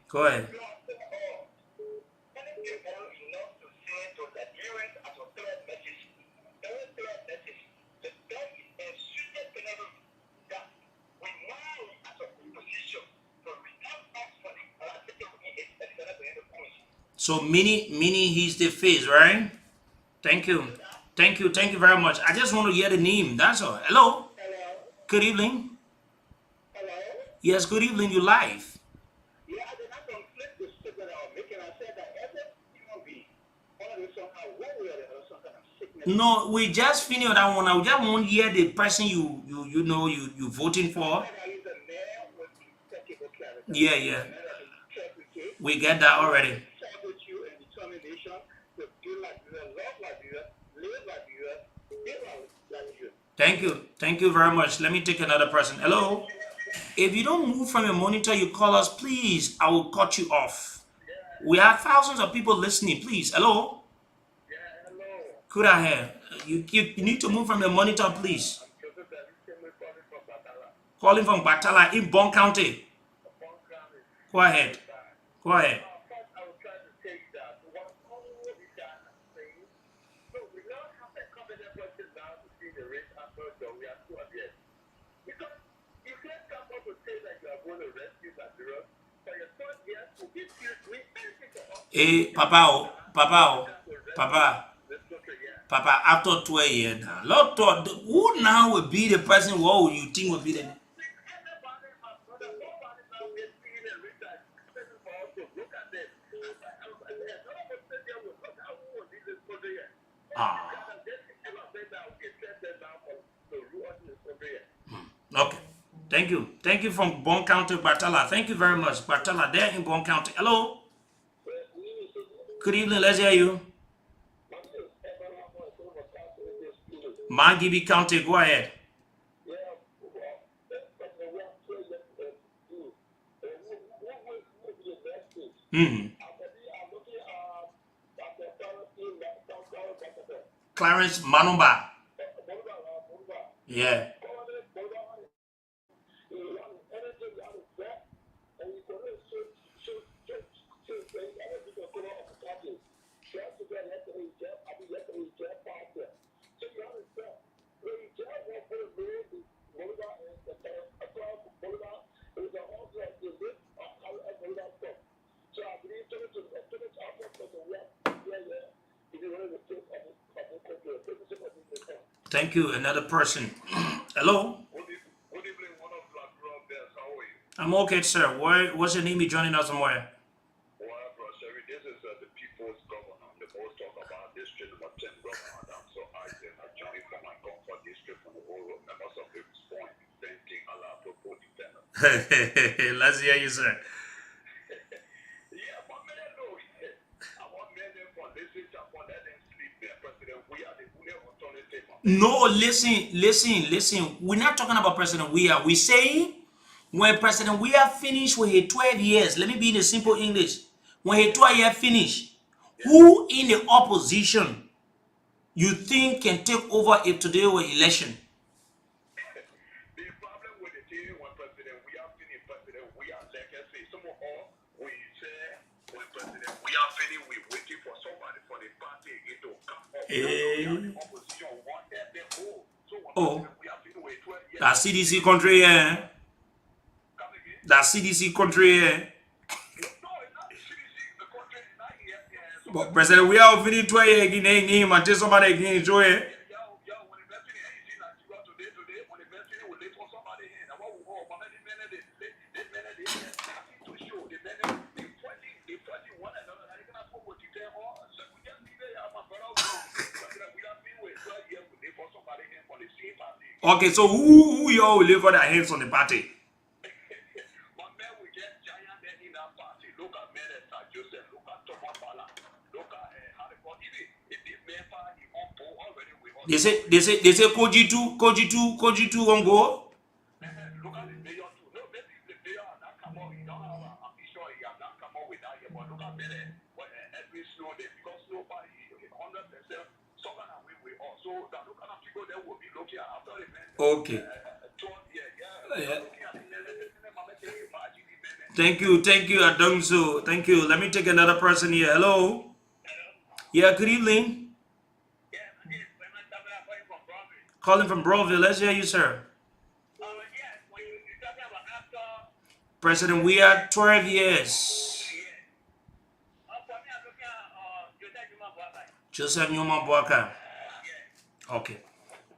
Go ahead. So mini, he's the face, right? Thank you. Thank you very much. I just want to hear the name. That's all. Hello. Good evening. Yes, good evening. You live. No, we just finished that one. I just want to hear the person you voting for. Yeah, yeah. We get that already. Thank you. Thank you very much. Let me take another person. Hello. If you don't move from your monitor, you call us, please. I will cut you off. We have thousands of people listening. Please. Hello. Could I hear? You need to move from your monitor, please. Calling from Batala in Bon County. Go ahead. Go ahead. Hey, Papa, after 12 years now, Lord, who now will be the person who you think will be the. Ah. Okay. Thank you. Thank you from Bon County, Batala. Thank you very much. Batala, there in Bon County. Hello. Good evening. Let's hear you. Mangibi County, go ahead. Clarence Manumba. Yeah. Thank you. Another person. Hello. Good evening, one of Black Rock there. How are you? I'm okay, sir. What's your name? You joining us from where? Well, bro, Sherry, this is the people's governor. The most talk about district number 10 governor. So I joined from my comfort district from the whole members of the point. Same thing, Allah, propose defender. Let's hear you, sir. Yeah, but man, no. I want men for listening to let them sleep there, President. We are the authority. No, listen. We're not talking about President Weah. We say when President Weah finished with his 12 years, let me be in the simple English. When his 12 years finished, who in the opposition you think can take over if today were election? The problem with the thing when President Weah finished, President Weah legacy, some of all we say when President Weah finished, we waiting for somebody for the party again to come up. The opposition wanted them all. So when President Weah finished with 12 years, that CDC country, yeah. That CDC country, yeah. No, it's not CDC, the country is not here. But President Weah finished 12 years again, name and tell somebody again enjoy it. When the message ain't seen Nigeria today, when the message will let for somebody in, and what we want, but the men they nothing to show. The men they fighting one another. I cannot put what you tell all. So we just need to have my brother. We have been with 12 years with for somebody in for the same party. Okay, so who y'all will live for their hands on the party? They say Koji 2 won't go. Look at the mayor too. No, maybe the mayor So that look kind of people that will be looking after the man. Okay. 12 years, looking at the Thank you, Adongso. Thank you. Let me take another person here. Hello. Yeah, good evening. Calling from Broadville. Let's hear you, sir. President, we are 12 years. Joseph Newman Boaka. Okay.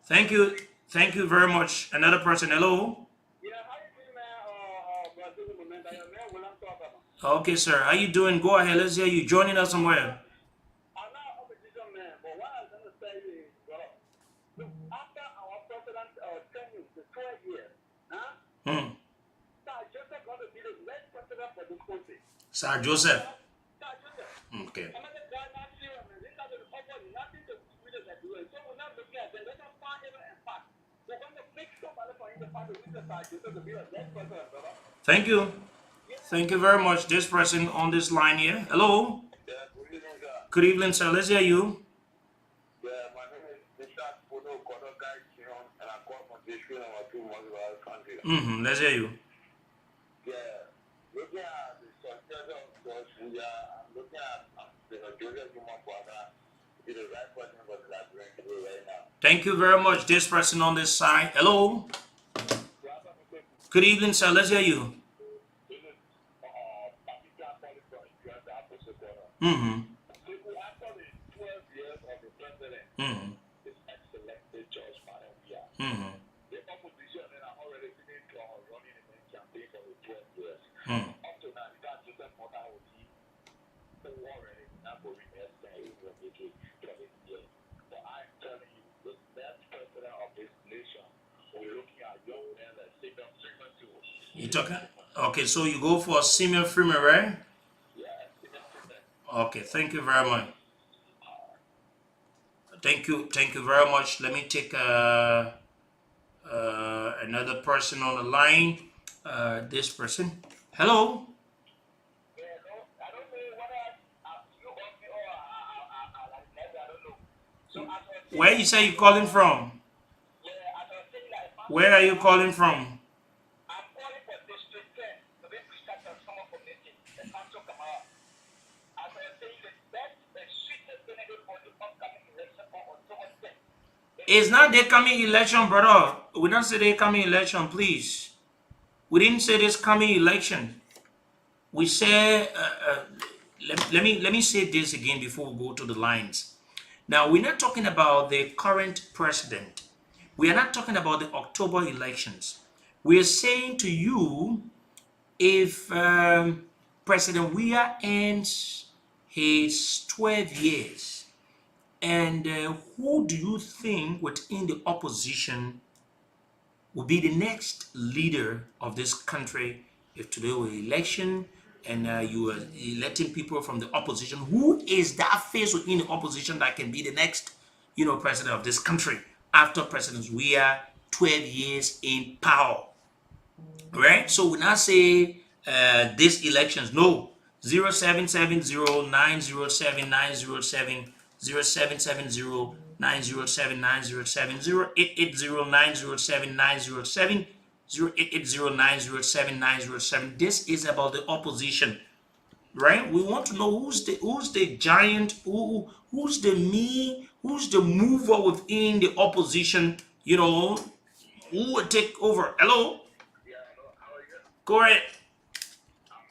Thank you. Thank you very much. Another person. Hello. Okay, sir. How you doing? Go ahead. Let's hear you. Joining us somewhere. I'm not opposition man, but what I was going to say is, look, after our president tenure, the 12 years, Sir Joseph going to be the next president for this country. Sir Joseph. Sir Joseph. Okay. I'm not not serious, man. This is offer nothing to do with that doing. So we're not looking at them. Let us find him and fact. We're going to fix somebody for him to find the reason Sir Joseph to be the next president, brother. Thank you. Thank you very much. This person on this line here. Hello. Yeah, good evening, sir. Good evening, sir. Let's hear you. Yeah, my name is Mr. Photo Kodokai Chion, and I call from district number 2, Moscow country. Let's hear you. Yeah, looking at the success of George India, I'm looking at Joseph Newman Boaka, is the right person for the Liberian to do right now. Thank you very much. This person on this side. Hello. Good evening, sir. Let's hear you. People after the 12 years of the president, His Excellency George Maria. The opposition are already finished running a main campaign for the 12 years. Up to now, that Joseph Mota will be already not going to say for the 12 years. But I'm telling you, the best president of this nation, we're looking at young men like Simeon Freeman too. You talking? Okay, so you go for Simeon Freeman, right? Okay, thank you very much. Thank you very much. Let me take another person on the line. This person. Hello. Yeah, no, I don't know whether you want me or I don't know. So as I was Where you say you calling from? yeah, as I was saying, like, Where are you calling from? I'm calling for District 10, the way we start to come up from this thing, the council come out. As I was saying, the best, the sweetest benefit for the upcoming election for October 10th. It's not the coming election, brother. We don't say the coming election, please. We didn't say this coming election. We say, let me say this again before we go to the lines. Now, we're not talking about the current president. We are not talking about the October elections. We are saying to you, if President Weah ends his 12 years, and who do you think within the opposition will be the next leader of this country if today were election and you are electing people from the opposition? Who is that face within the opposition that can be the next, president of this country after President Weah 12 years in power? Right? So we not say these elections. No. 0770-907-907, 0770-907-907, 0880-907-907, 0880-907-907. This is about the opposition, right? We want to know who's the giant, who's the mover within the opposition, who will take over. Hello? Yeah, hello, how are you? Go ahead. I'm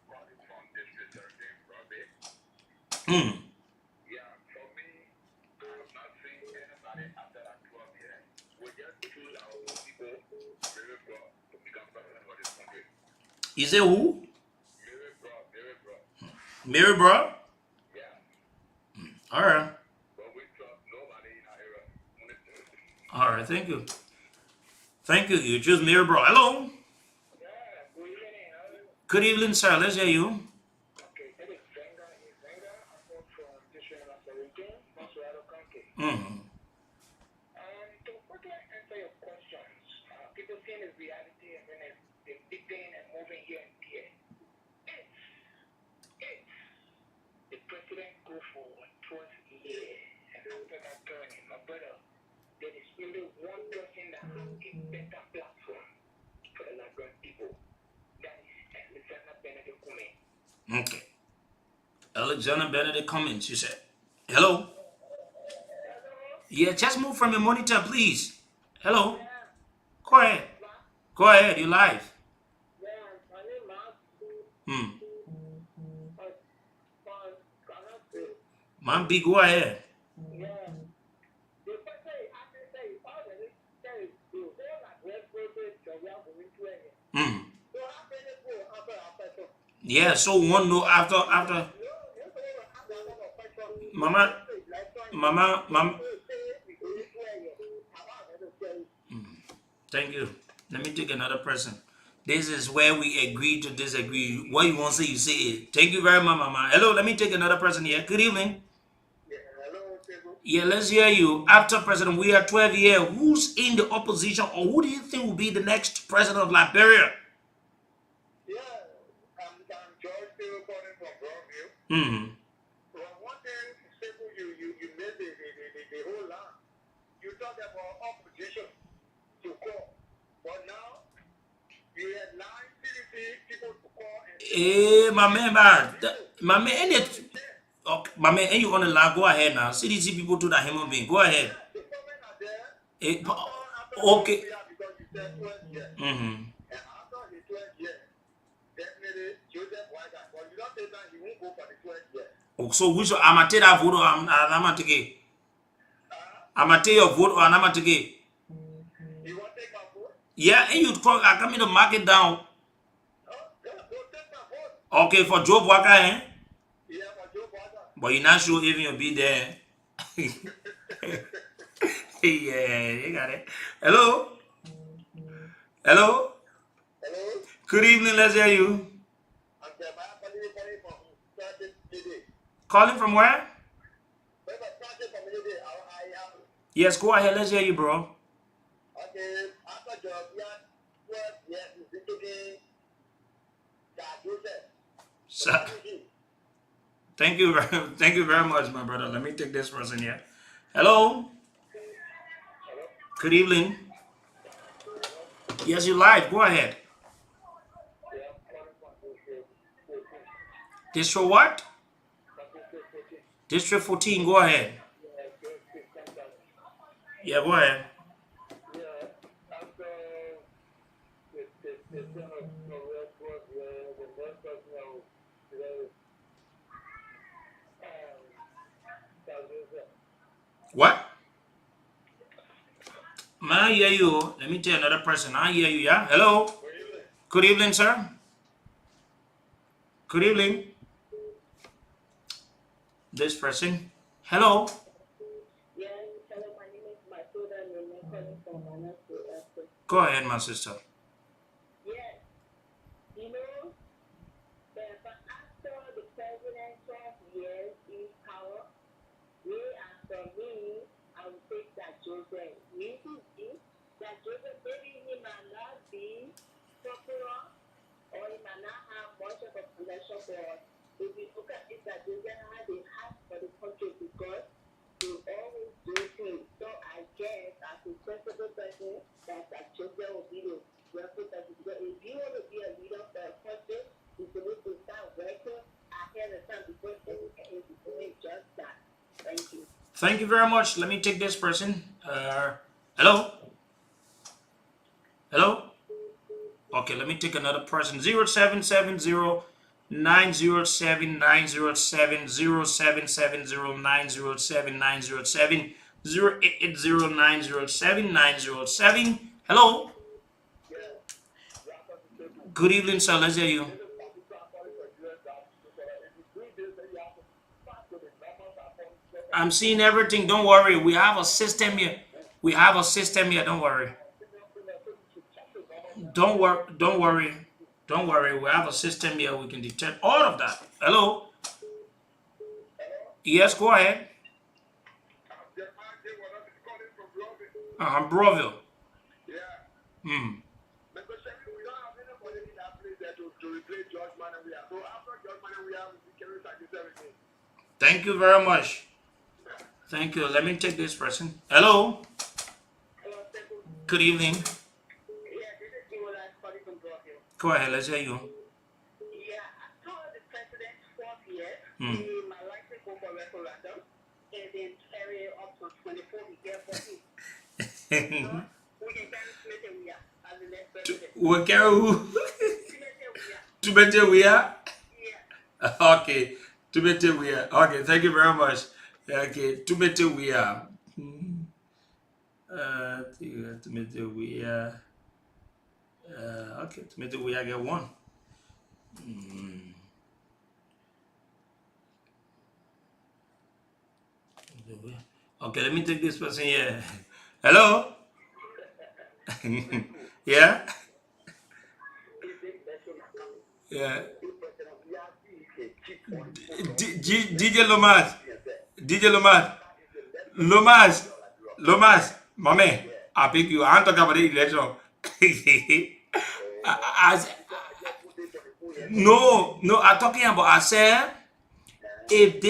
calling from District 13, Robbie. Yeah, for me, I have not seen anybody after that 12 years. We just choose our own people, very broad, to become president for this country. You say who? Very broad, very broad. Mary, bro? Yeah, All right. but we trust nobody in our era. All right. Thank you. Thank you. You choose Mary, bro. Hello. Yeah, good evening. How are you? Good evening, sir. Let's hear you. Okay, that is Venga. I come from District number 17, Moscow County. To quickly answer your questions, people seeing this reality and then they're digging and moving here and there. If the president go for 12 years and after that turning, not better platform for the Liberian people. That is Alexander Benedict Cummings. Okay. Alexander Benedict Cummings, you said. Hello? Yeah, just move from your monitor, please. Hello? Go ahead. Go ahead, you're live. Hmm. Man, B, go ahead. Hmm. Yeah, so one no after Mama, Mama. Thank you. Let me take another person. This is where we agree to disagree. What you want to say, you say it. Thank you very much, Mama. Hello, let me take another person here. Good evening. Yeah, let's hear you. After President, we are 12 years. Who's in the opposition, or who do you think will be the next president of Liberia? Yeah, I'm George still calling from Broadview. Hmm. Well, one thing, simple, you made the whole land. You talk about opposition to call, but now you had 9 CDC people to call and My man, my man, and it. Okay, my man, and you on the line? Go ahead now. CDC people to that human being. Go ahead. the government are there. Okay. Because you said 12 years. Mm-hmm. And after the 12 years, definitely Joseph White, but you don't say that he won't go for the 12 years. So which I'm gonna take that vote or I'm gonna take it? I'm gonna take your vote or I'm gonna take it? You want to take my vote? Yeah, and you talk. I come in to mark it down. Oh, yeah, go take my vote. Okay, for Joe Walker, eh? Yeah, for Joe Biden. But you're not sure if you'll be there. Yeah, you got it. Hello? Hello? Hello? Good evening, let's hear you. I'm calling from Started today. Calling from where? When I started from today, I am. Yes, go ahead, let's hear you, bro. Okay, after job, yeah, 12 years, is taking that Joseph. Sir, thank you very much, my brother. Let me take this person here. Hello? Good evening. Yes, you live. Go ahead. District what? District 14. Go ahead. Yeah, go ahead. What? Man, I hear you. Let me tell another person. I hear you, yeah? Hello? Good evening, sir. Good evening. This person. Hello? Yes, hello, my name is Matilda and I'm calling from Manasco. Go ahead, my sister. Yes, you know, but after the president 12 years in power, we are for me, I would take that Joseph. Reason is that Joseph, maybe he might not be popular or he might not have much of a connection for us. If you look at it, that Joseph had a heart for the country because they always do things. So I guess as a sensible person, that Joseph will be the representative. Because if you want to be a leader for a country, you need to start working ahead of time because everything is doing just that. Thank you. Thank you very much. Let me take this person. Hello? Hello? Okay, let me take another person. 0770 907 907 0770 907 907 0880 907 907. Hello? Good evening, sir. Let's hear you. I'm seeing everything. Don't worry. We have a system here. We have a system here. Don't worry. Don't worry. Don't worry. Don't worry. We have a system here. We can detect all of that. Hello? Yes, go ahead. Broville. Yeah. Hmm. Because we don't have anybody in that place there to replace George Manawia. So after George Manawia, we can recycle everything. Thank you very much. Thank you. Let me take this person. Hello. Hello, Sebu. Good evening. Go ahead, let's hear you. Yeah, after the president's 4th year, Mm. he might likely go for referendum and then carry up to 24 years for him. We can carry Smith and we are as the next president. What carry who? Smith and we are. To better we are? Yeah. Okay. To better we are. Okay, thank you very much. Okay, to better we are. To better we are. Okay, to better we are get one. Okay, let me take this person here. Hello? Yeah? Yeah. DJ Lomas. DJ Lomas. Lomas. Mommy, I pick you. I'm talking about the election. I, no, I'm talking about, I said, if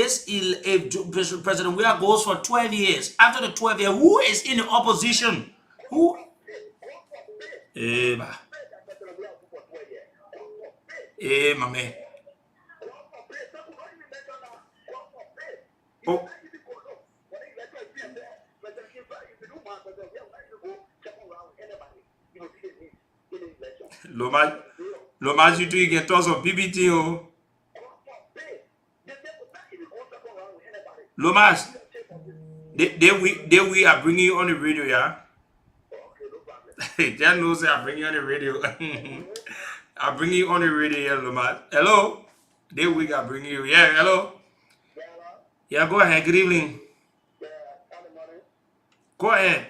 President Weah goes for 12 years, after the 12 years, who is in the opposition? Who? My man. Oh. Lomas, you two get toss of PBT. Oh. Lomas, we are bringing you on the radio, yeah? Jan knows I'm bringing you on the radio. I'll bring you on the radio here, Lomas. Hello? They we are bringing you. Yeah, hello? Yeah, go ahead. Good evening. Go ahead.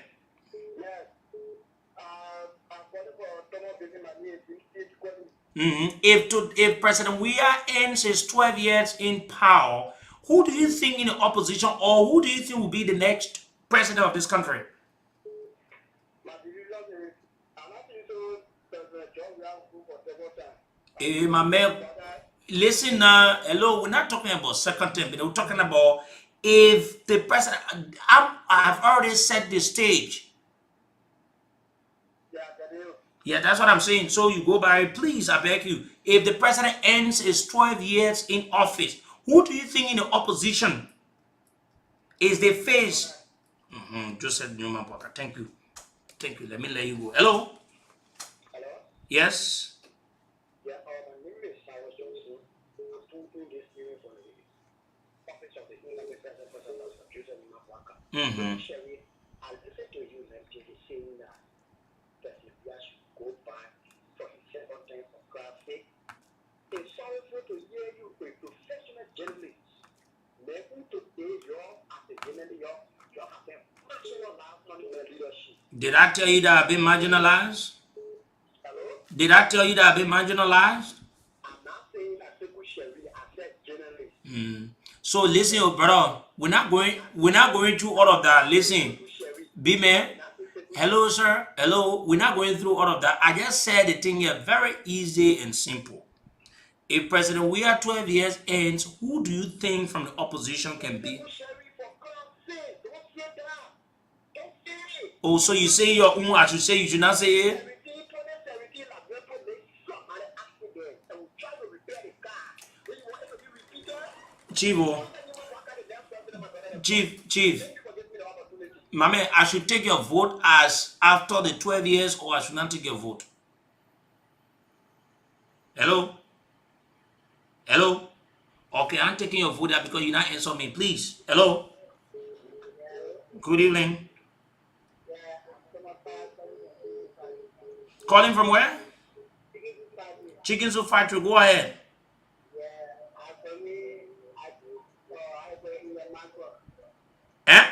If President Weah ends his 12 years in power, who do you think in the opposition, or who do you think will be the next president of this country? My man, listen now. Hello, we're not talking about second term, but we're talking about if the president. I've already set the stage. Yeah, that's what I'm saying. So you go by, please, I beg you. If the president ends his 12 years in office, who do you think in the opposition is the face? Joseph Newman Potter. Thank you. Thank you. Let me let you go. Hello? Hello? Yes? Yeah, my name is Cyrus Johnson. I'm talking this evening from the office of the United President of Joseph Newman Potter. Sherry, I listened to you and saying that President Weah should go back for his second term for God's sake. It's sorrowful to hear you, a professional journalist. Maybe today you're as a journalist, you're as a marginalized on your leadership. Did I tell you that I've been marginalized? Hello? Did I tell you that I've been marginalized? I'm not saying that people Sherry, I said journalist. So listen, brother, we're not going through all of that. Listen, B-man. Hello, sir. Hello. We're not going through all of that. I just said the thing here very easy and simple. If President Weah 12 years ends, who do you think from the opposition can be? Oh, so you say your own, I should say you should not say it? Chief. My man, I should take your vote as after the 12 years, or I should not take your vote? Hello? Okay, I'm taking your vote because you're not answering me, please. Hello? Good evening. Calling from where? Chicken Soup Factory, go ahead. Eh?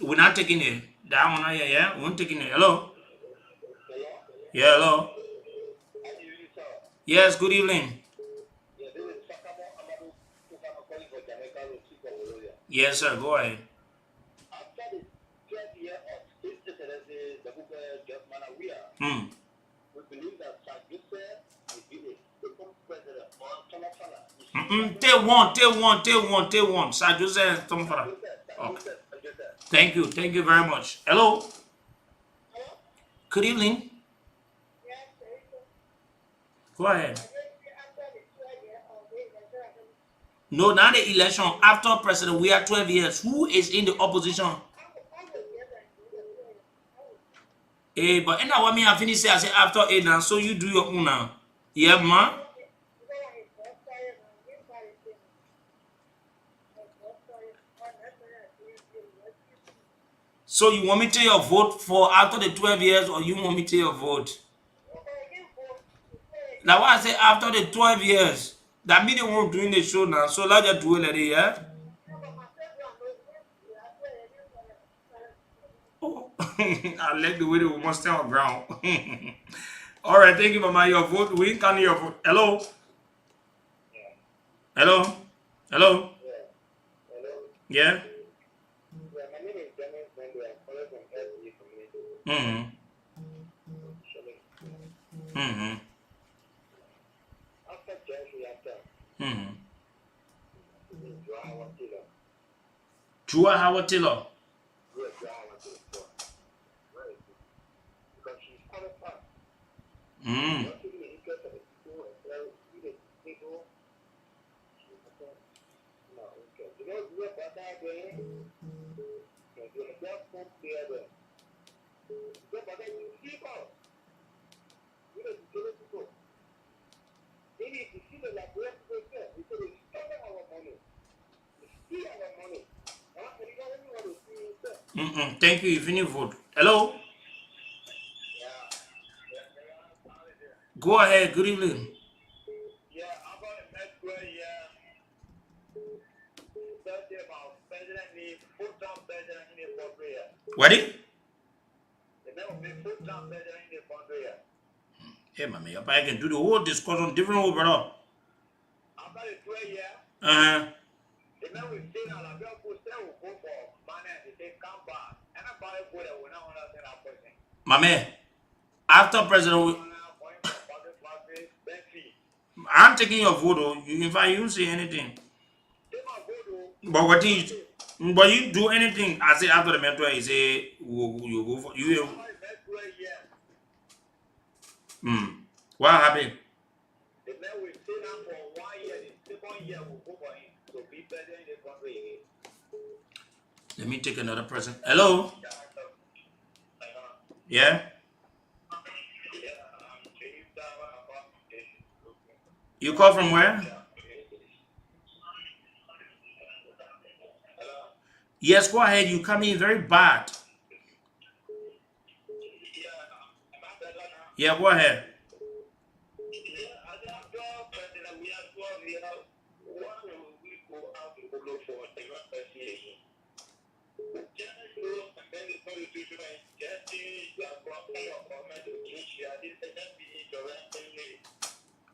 We're not taking it. That one not here, yeah? We're not taking it. Hello? Yeah, hello? Yes, good evening. Yes, sir, go ahead. After the 12th year of His Excellency Weah, we believe that Joseph will be a second president on Take one. Sir Joseph, okay. Thank you very much. Hello? Good evening. Go ahead. No, not the election. After president, we are 12 years. Who is in the opposition? Eh, but and now what me I finish say I say after 8 now, so you do your own now. Yeah, man. So you want me to your vote for after the 12 years, or you want me to your vote? Now what I say after the 12 years, that mean they won't doing the show now. So let's just do it like that, yeah. Oh, I like the way the woman stand on ground. All right, thank you, Mama. Your vote, we can hear your vote. Hello, hello, hello. Yeah. My name is Dennis Bendo. I'm calling from LA community. Mm-hmm. Mm-hmm. After Josh reactor, Mm-hmm. Joao Taylor. Chua Howard Taylor. Yes, Joao Taylor. Right. Because she's qualified. Mm. Not to be the interest of the people as well. The people. No, okay. You know what that day? You just put there. But then you people. You know, you kill people. Maybe if you see the laboratory there, you say they stole our money. They steal our money. And you don't even want to see it there. Mm-mm. Thank you. You finish vote. Hello. Go ahead. Good evening. Yeah, I'm going to next way, Thursday about president need full-time president in the country. Ready? The never be full-time president in the country. Hey, man, if I can do the whole discussion different way, brother. After the 12 years, Uh-huh. the man will say that the people will go for money and they say come back. And I'm going to go there when I want to say that person. My man, after president, I'm taking your vote. Oh. You, if I you say anything, but what is, but you do anything? I say after the mentor, you say you go for you. What happened? The man will stay down for 1 year. The second year will go for him to be president in the country. Let me take another person. Hello. Yeah. You call from where? Yes, go ahead. You come in very bad. Yeah, go ahead.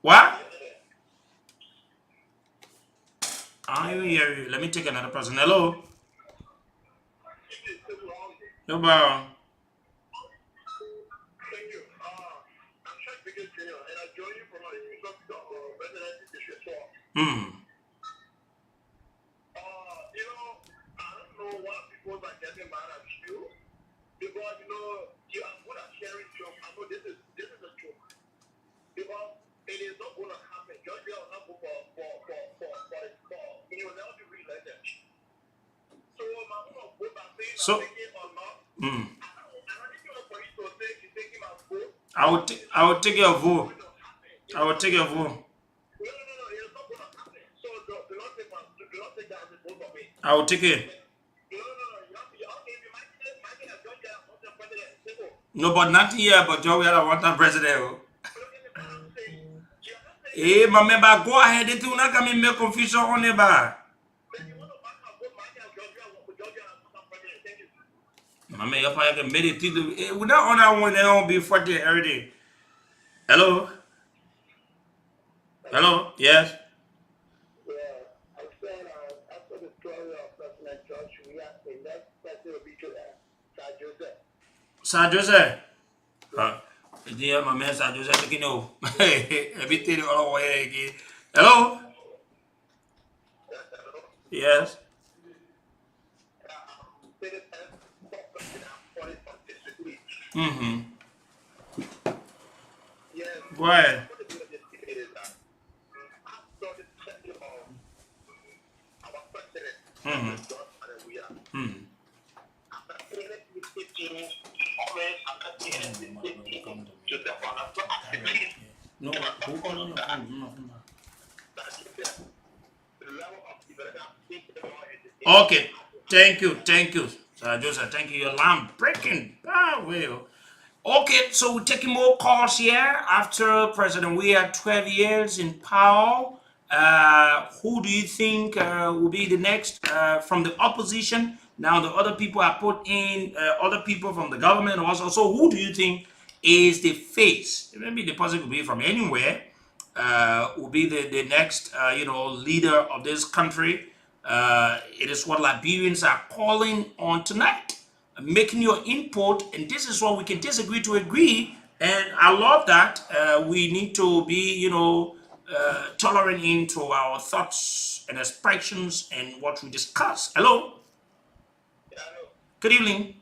What? I don't hear you. Let me take another person. Hello. No problem. Thank you. I'm trying to get you, and I join you from residency district 4. You know, I don't know why people are getting mad at you because you are good at sharing jokes. I know this is a joke because it is not going to happen. Georgia will not go for he will never be re-elected. So my own vote are saying So, taking or not. I don't think you're for you to say you take him as vote. I will take your vote. I will take your vote. No, it's not going to happen. So do not take that as a vote for me. I will take it. No, but not here, but Joe, we are one time president. Hey, my member, go ahead. They do not come in make confusion on the bar. My man, if I can meditate, we don't on one, they won't be 40 every day. Hello? Hello? Yes? Yeah, I'm saying after the story of President George, we have the next person will be Sir Joseph. Sir Joseph? Yeah, my man, Sir Joseph, taking over. Everything all the way again. Hello? Yes? Mm-hmm. Go ahead. No, who called on the phone? No. Okay, thank you, Joseph. Thank you. Your alarm breaking. Well. Okay, so we're taking more calls here after President we had 12 years in power. Who do you think will be the next from the opposition? Now the other people are put in, other people from the government also. So who do you think is the face? Maybe the person could be from anywhere. Will be the next, leader of this country. It is what Liberians are calling on tonight, making your input, and this is what we can disagree to agree. And I love that we need to be, tolerant into our thoughts and expressions and what we discuss. Hello, good evening.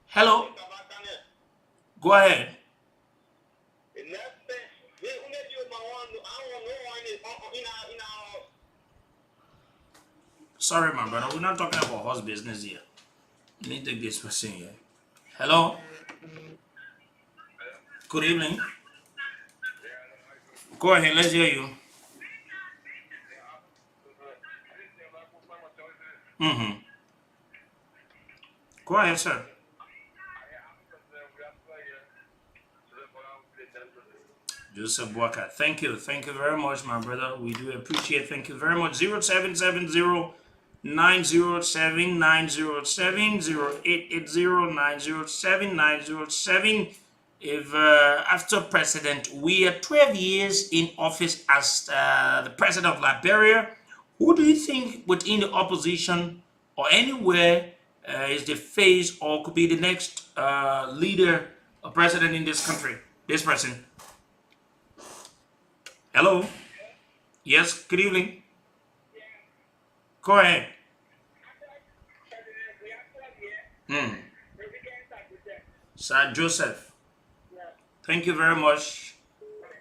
Hello, go ahead. Sorry, my brother, we're not talking about horse business here. Let me take this person here. Hello, good evening. Go ahead, let's hear you. Mm-hmm. Go ahead, sir. Joseph Walker, thank you very much, my brother. We do appreciate. Thank you very much. 0770 907 907 0880 907 907. If after President we are 12 years in office as the president of Liberia, who do you think within the opposition or anywhere is the face or could be the next leader or president in this country? This person. Hello. Yes. Good evening. Go ahead. Sir Joseph. Thank you very much.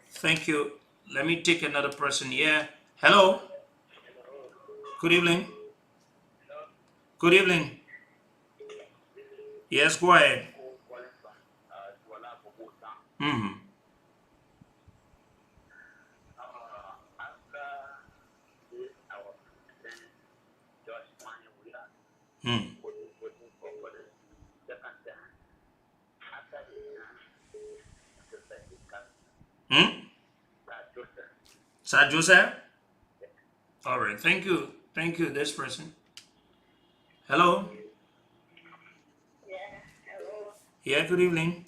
Thank you. Let me take another person here. Hello. Good evening. Good evening. Yes, go ahead. Hmm. Hmm. Hmm? Sir Joseph? All right. Thank you. Thank you, this person. Hello. Yeah, hello. Yeah, good evening.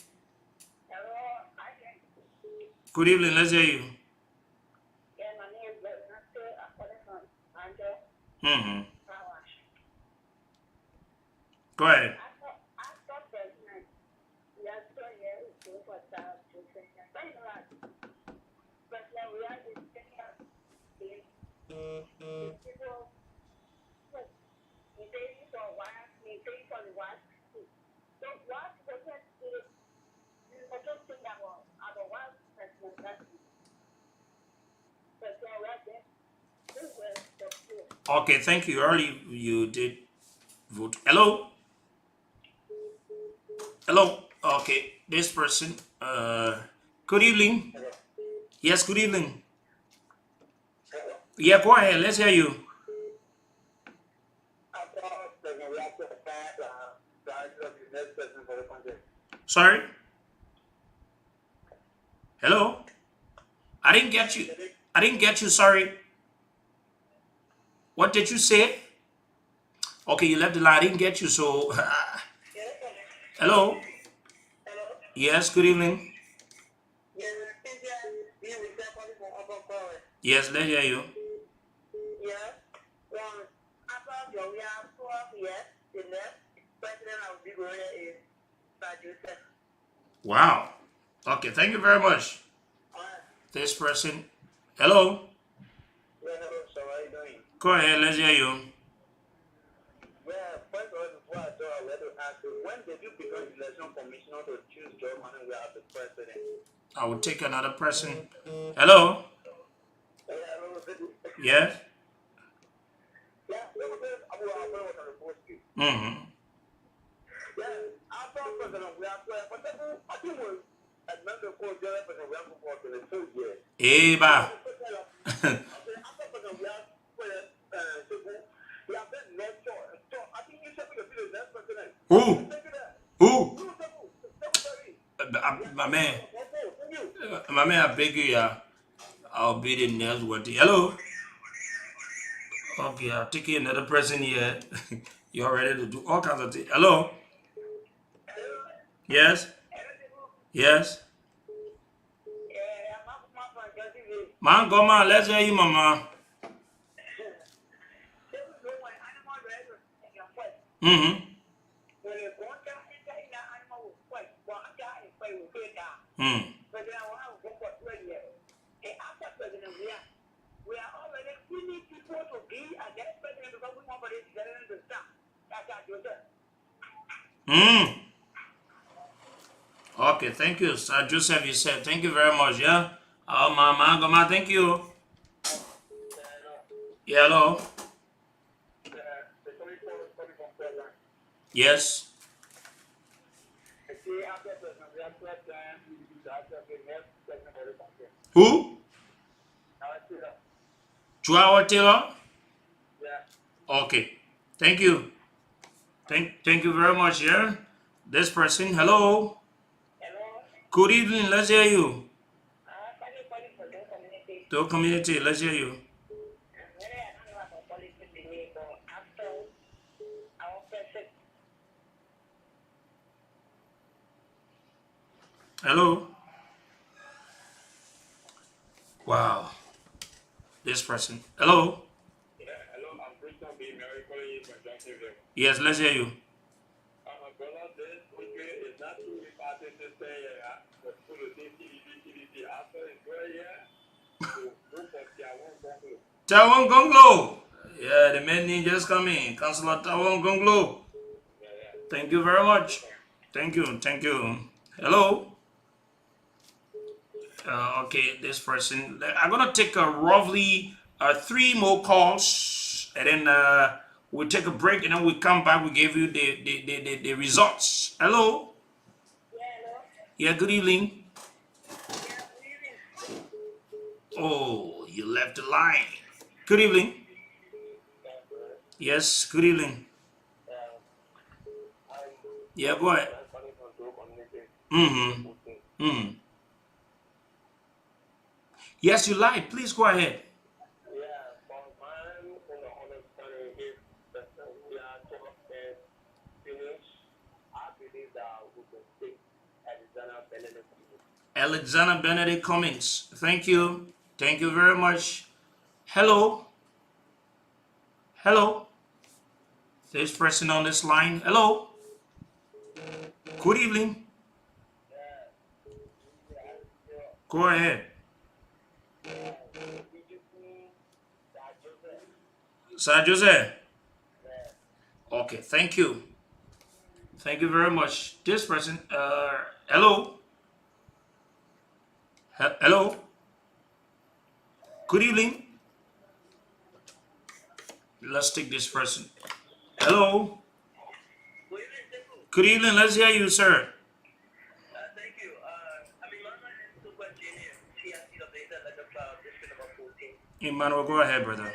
Hello, I can. Good evening. Let's hear you. Yeah, my name is Bernardo. I'm calling from Ando. Hmm. Power. Go ahead. After president, we are still here to for South to say that. But you know what? President, we are in Kenya. People, but he paid for one, he paid for the one. So what president did, I don't think that was otherwise president. President, we are there. This was the fear. Okay, thank you. Early you did vote. Hello? Hello? Okay, this person. Good evening. Yes, good evening. Yeah, go ahead. Let's hear you. Sorry? Hello? I didn't get you. I didn't get you. Sorry. What did you say? Okay, you left the line. I didn't get you. So, hello? Yes, good evening. Yes, let's hear you. Yeah. After we are 12 years, the next president of Liberia is Joseph. Wow. Okay, thank you very much. This person. Hello? Yeah, hello, so how are you doing? Go ahead, let's hear you. Yeah, first of all, before I start, I'd like to ask you, when did you become election commissioner to choose Joe Manuel as the president? I will take another person. Hello? Yeah, hello, Yes? yeah, I was on the post. Mm-hmm. Eba. Who? Who? My man. My man, I beg you, yeah. I'll be the next one. Hello. Okay, I'll take you another person here. You're ready to do all kinds of things. Hello. Yes. Yes. Man, go man. Let's hear you, mama. Mm-hmm. Mm. Mm. Okay, thank you, Sir Joseph. You said thank you very much. Yeah. Oh, mama, go man. Thank you. Yeah, hello. Yes. Who? Joao Taylor. Okay. Thank you. Thank you very much. Yeah. This person. Hello. Good evening. Let's hear you. To community. Let's hear you. Hello. Wow. This person. Hello. Hello, I'm Christian B. Mary calling you from Johnsonville. Yes. Let's hear you. Brother, this weekend is not too important to say the school is CDC after it's very to move for Tiawan Bongo. Tawon Gonglo. Yeah, the main name just come in. Councillor Tawon Gonglo. Thank you very much. Thank you. Thank you. Hello. Okay, this person. I'm gonna take a roughly 3 more calls, and then we'll take a break, and then we come back. We give you the results. Hello. Yeah. Good evening. Oh, you left the line. Good evening. Yes. Good evening. Yeah. Go ahead. Mm-hmm. Mm. Yes, you lied. Please go ahead. Alexander Benedict Cummings. Thank you. Thank you very much. Hello. Hello. This person on this line. Hello. Good evening. Go ahead. Sir Jose. Okay, thank you. Thank you very much. This person, hello. Hello. Good evening. Let's take this person. Hello. Good evening. Let's hear you, sir. Thank you. Mama is super genius. She has seen the data like about this number 14. Emmanuel, go ahead, brother.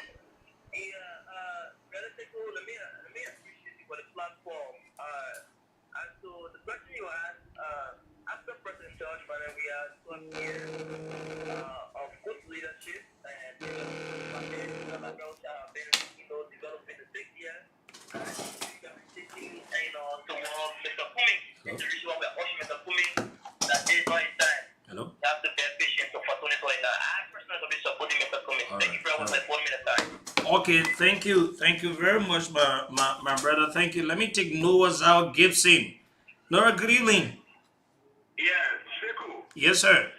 Relatively, let me appreciate you for the platform. And so the question you asked, after President George Biden, we are 12 years of good leadership and developing the 6 years. We are sitting, towards Mr. Cummings. The reason why we are pushing Mr. Cummings that is not his time. Hello. You have to bear patience for 2029. I personally will be supporting Mr. Cummings. Thank you very much. Like 1 minute time. Okay, thank you very much, my brother. Thank you. Let me take Noah Zal Gibson. Noah, good evening. Yes, Sekou. Yes, sir.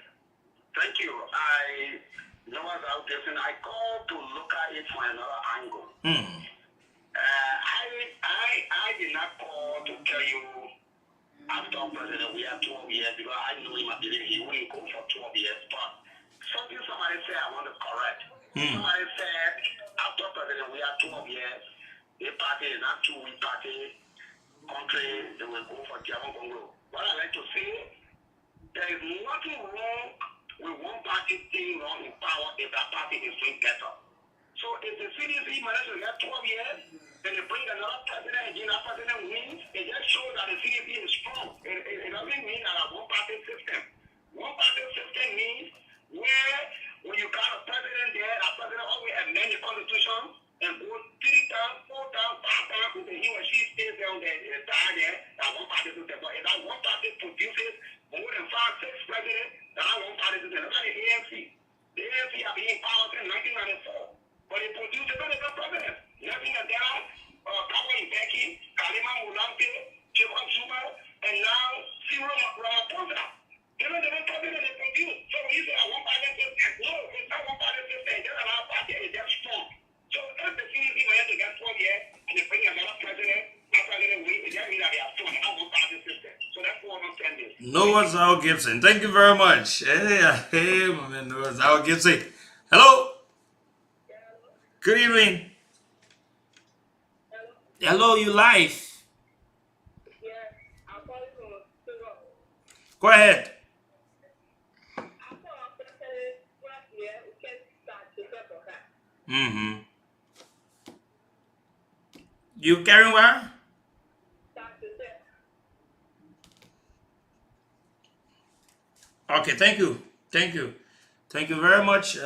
Thank you. Noah Zal Gibson. I called to look at it from another angle. I did not call to tell you after President we have 12 years because I know him. I believe he wouldn't go for 12 years. But something somebody said I want to correct. Somebody said after President we have 12 years. The party is not two-week party. Country they will go for Tiawan Congo. what I like to say, there is nothing wrong with one party staying wrong in power if that party is doing better. So if the CDC managed to get 12 years, then they bring another president again, that president wins, it just shows that the CDC is strong. It doesn't mean that a one-party system. One-party system means where when you got a president there, that president always amend the constitution and go 3 times, 4 times, 5 times until he or she stays there on the side there, that one-party system. But if that one-party produces more than 5, 6 presidents, that one-party system. That's like the ANC. The ANC have been in power since 1994. But it produces a different president. Nothing that there Kawai Mbeki, Kalima Mulante, Chibok Zuma, and now Cyril Ramaphosa. They're not different president they produce. So when you say a one-party system, no, it's not one-party system. It's just another party. It's just strong. So if the CDC managed to get 12 years and they bring another president, that president wins, it just means that they are strong. They have one-party system. So that's what I'm saying this. Noah Zhao Gibson, thank you very much. Hey, my man, Noah Zhao Gibson. Hello. Good evening. Hello, you live. Yes, I'm calling from Toronto. Go ahead. After our president last year, we can start to talk about that. Mm-hmm. You carrying where? Start to talk. Okay, thank you. Thank you. Thank you very much.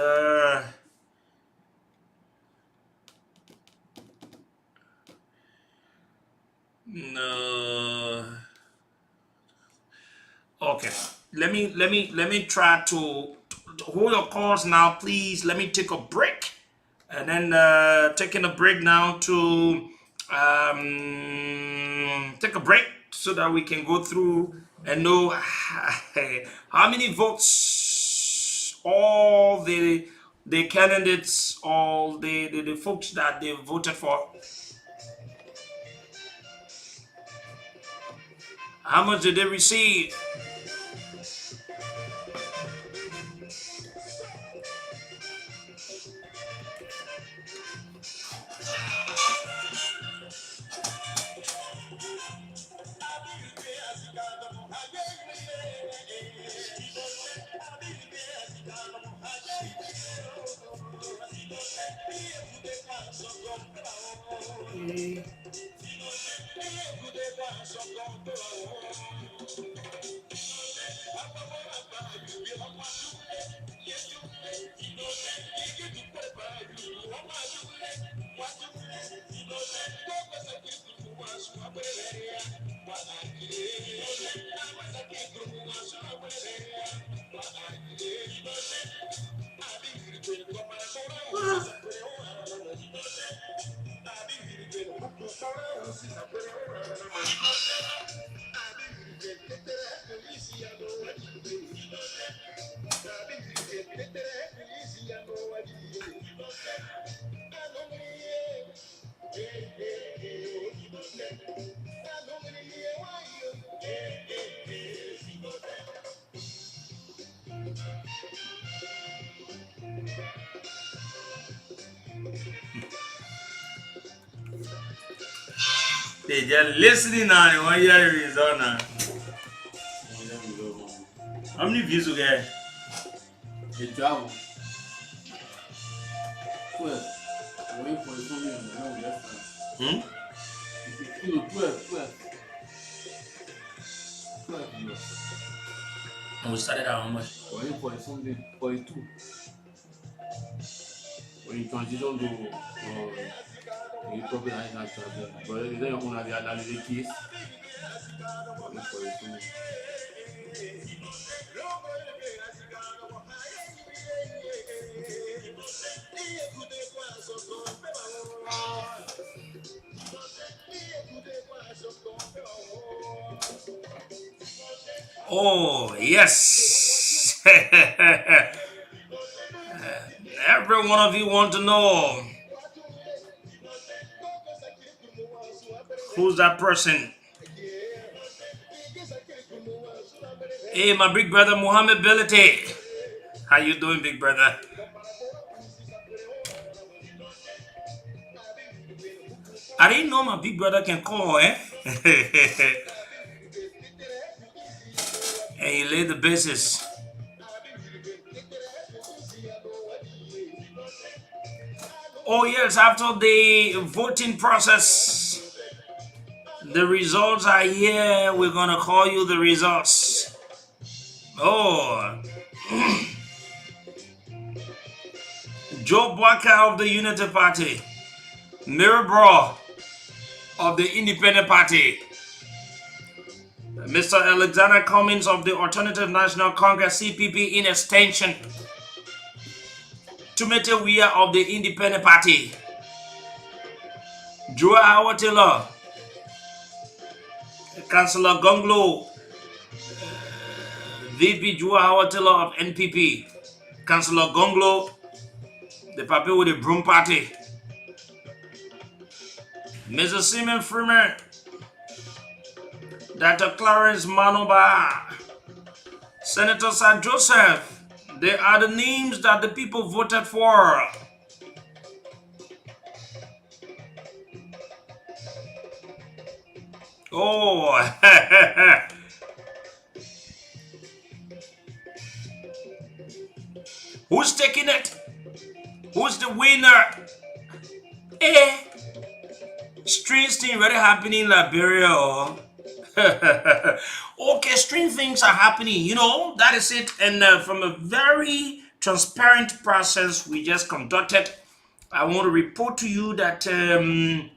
No. Okay. Let me try to hold your calls now, please. Let me take a break. And then taking a break now to take a break so that we can go through and know how many votes all the candidates, all the folks that they voted for, how much did they receive? They just listening now. They want to hear the result now. How many views you get? They travel. 12. Waiting for something on the hell left. Hmm? 12. 12. And we started at how much? Waiting for something. 42. When you transition to you probably like that transition. But they don't want to analyze the case. Waiting for something. Oh, yes. Every one of you want to know who's that person. Hey, my big brother Muhammad Belite. How you doing, big brother? I didn't know my big brother can call, eh? and he laid the basis. Oh yes, after the voting process, the results are here. We're gonna call you the results. Oh, Joe Barker of the Unity Party, Mirabro of the Independent Party, Mr. Alexander Cummings of the Alternative National Congress (CPP) in extension, Tumete Wea of the Independent Party, Joa Howard Taylor, Councillor Gonglo, VP Joa Howard Taylor of NPP, Councillor Gonglo, the Papi with the Broom Party, Mr. Simon Freeman, Dr. Clarence Manoba, Senator Sir Joseph. They are the names that the people voted for. Oh, who's taking it? Who's the winner? Eh? Strange thing really happening in Liberia. Oh. Okay, strange things are happening. You know, that is it. And from a very transparent process we just conducted, I want to report to you that the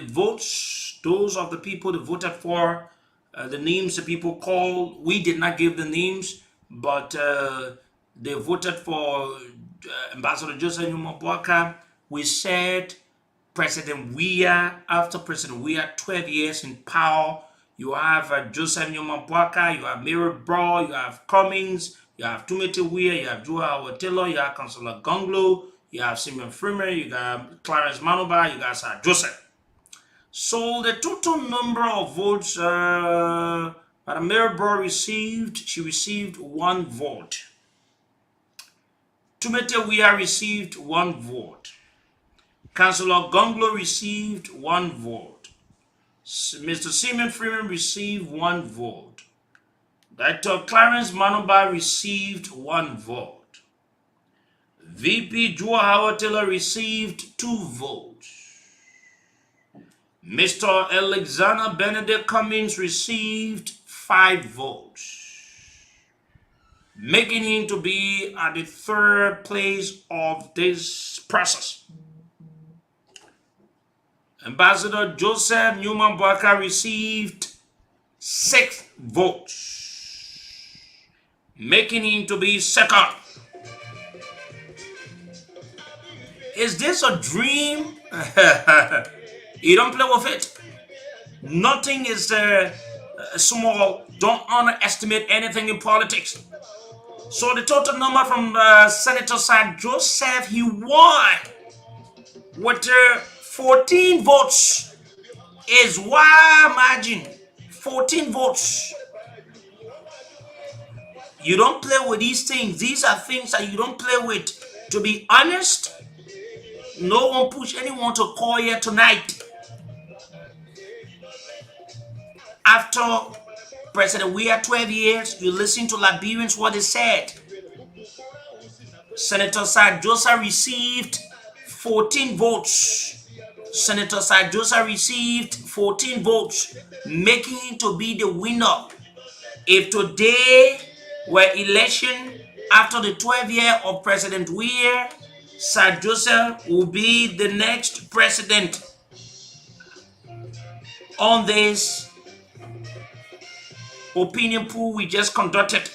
votes, those of the people that voted for, the names the people called, we did not give the names, but they voted for Ambassador Joseph Nyumabwaka. We said President Wea, after President Wea 12 years in power, you have Joseph Nyumabwaka, you have Mary Bro, you have Cummings, you have Tumete Wea, you have Joa Howard Taylor, you have Councillor Gonglo, you have Simon Freeman, you got Clarence Manoba, you got Sir Joseph. So the total number of votes Madam Mary Bro received, she received 1 vote. Tumete Wea received 1 vote. Councillor Gonglo received 1 vote. Mr. Simon Freeman received 1 vote. Dr. Clarence Manoba received 1 vote. VP Joa Howard Taylor received 2 votes. Mr. Alexander Benedict Cummings received 5 votes, making him to be at the 3rd place of this process. Ambassador Joseph Nyumabwaka received 6 votes, making him to be 2nd. Is this a dream? You don't play with it. Nothing is small. Don't underestimate anything in politics. So the total number from Senator Sir Joseph, he won with 14 votes. Is wide margin. 14 votes. You don't play with these things. These are things that you don't play with. To be honest, no one pushed anyone to call here tonight. After President Wea 12 years, you listen to Liberians what they said. Senator Sir Joseph received 14 votes. Senator Sir Joseph received 14 votes, making him to be the winner. If today were election after the 12 year of President Wea, Sir Joseph will be the next president on this opinion poll we just conducted.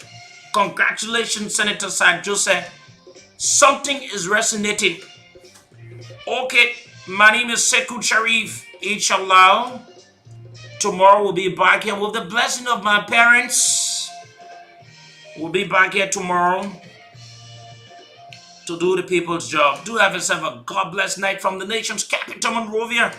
Congratulations, Senator Sir Joseph. Something is resonating. Okay, my name is Sekou Sharif. Inshallah, tomorrow we'll be back here with the blessing of my parents. We'll be back here tomorrow to do the people's job. Do have yourself a God bless night from the nation's capital, Monrovia.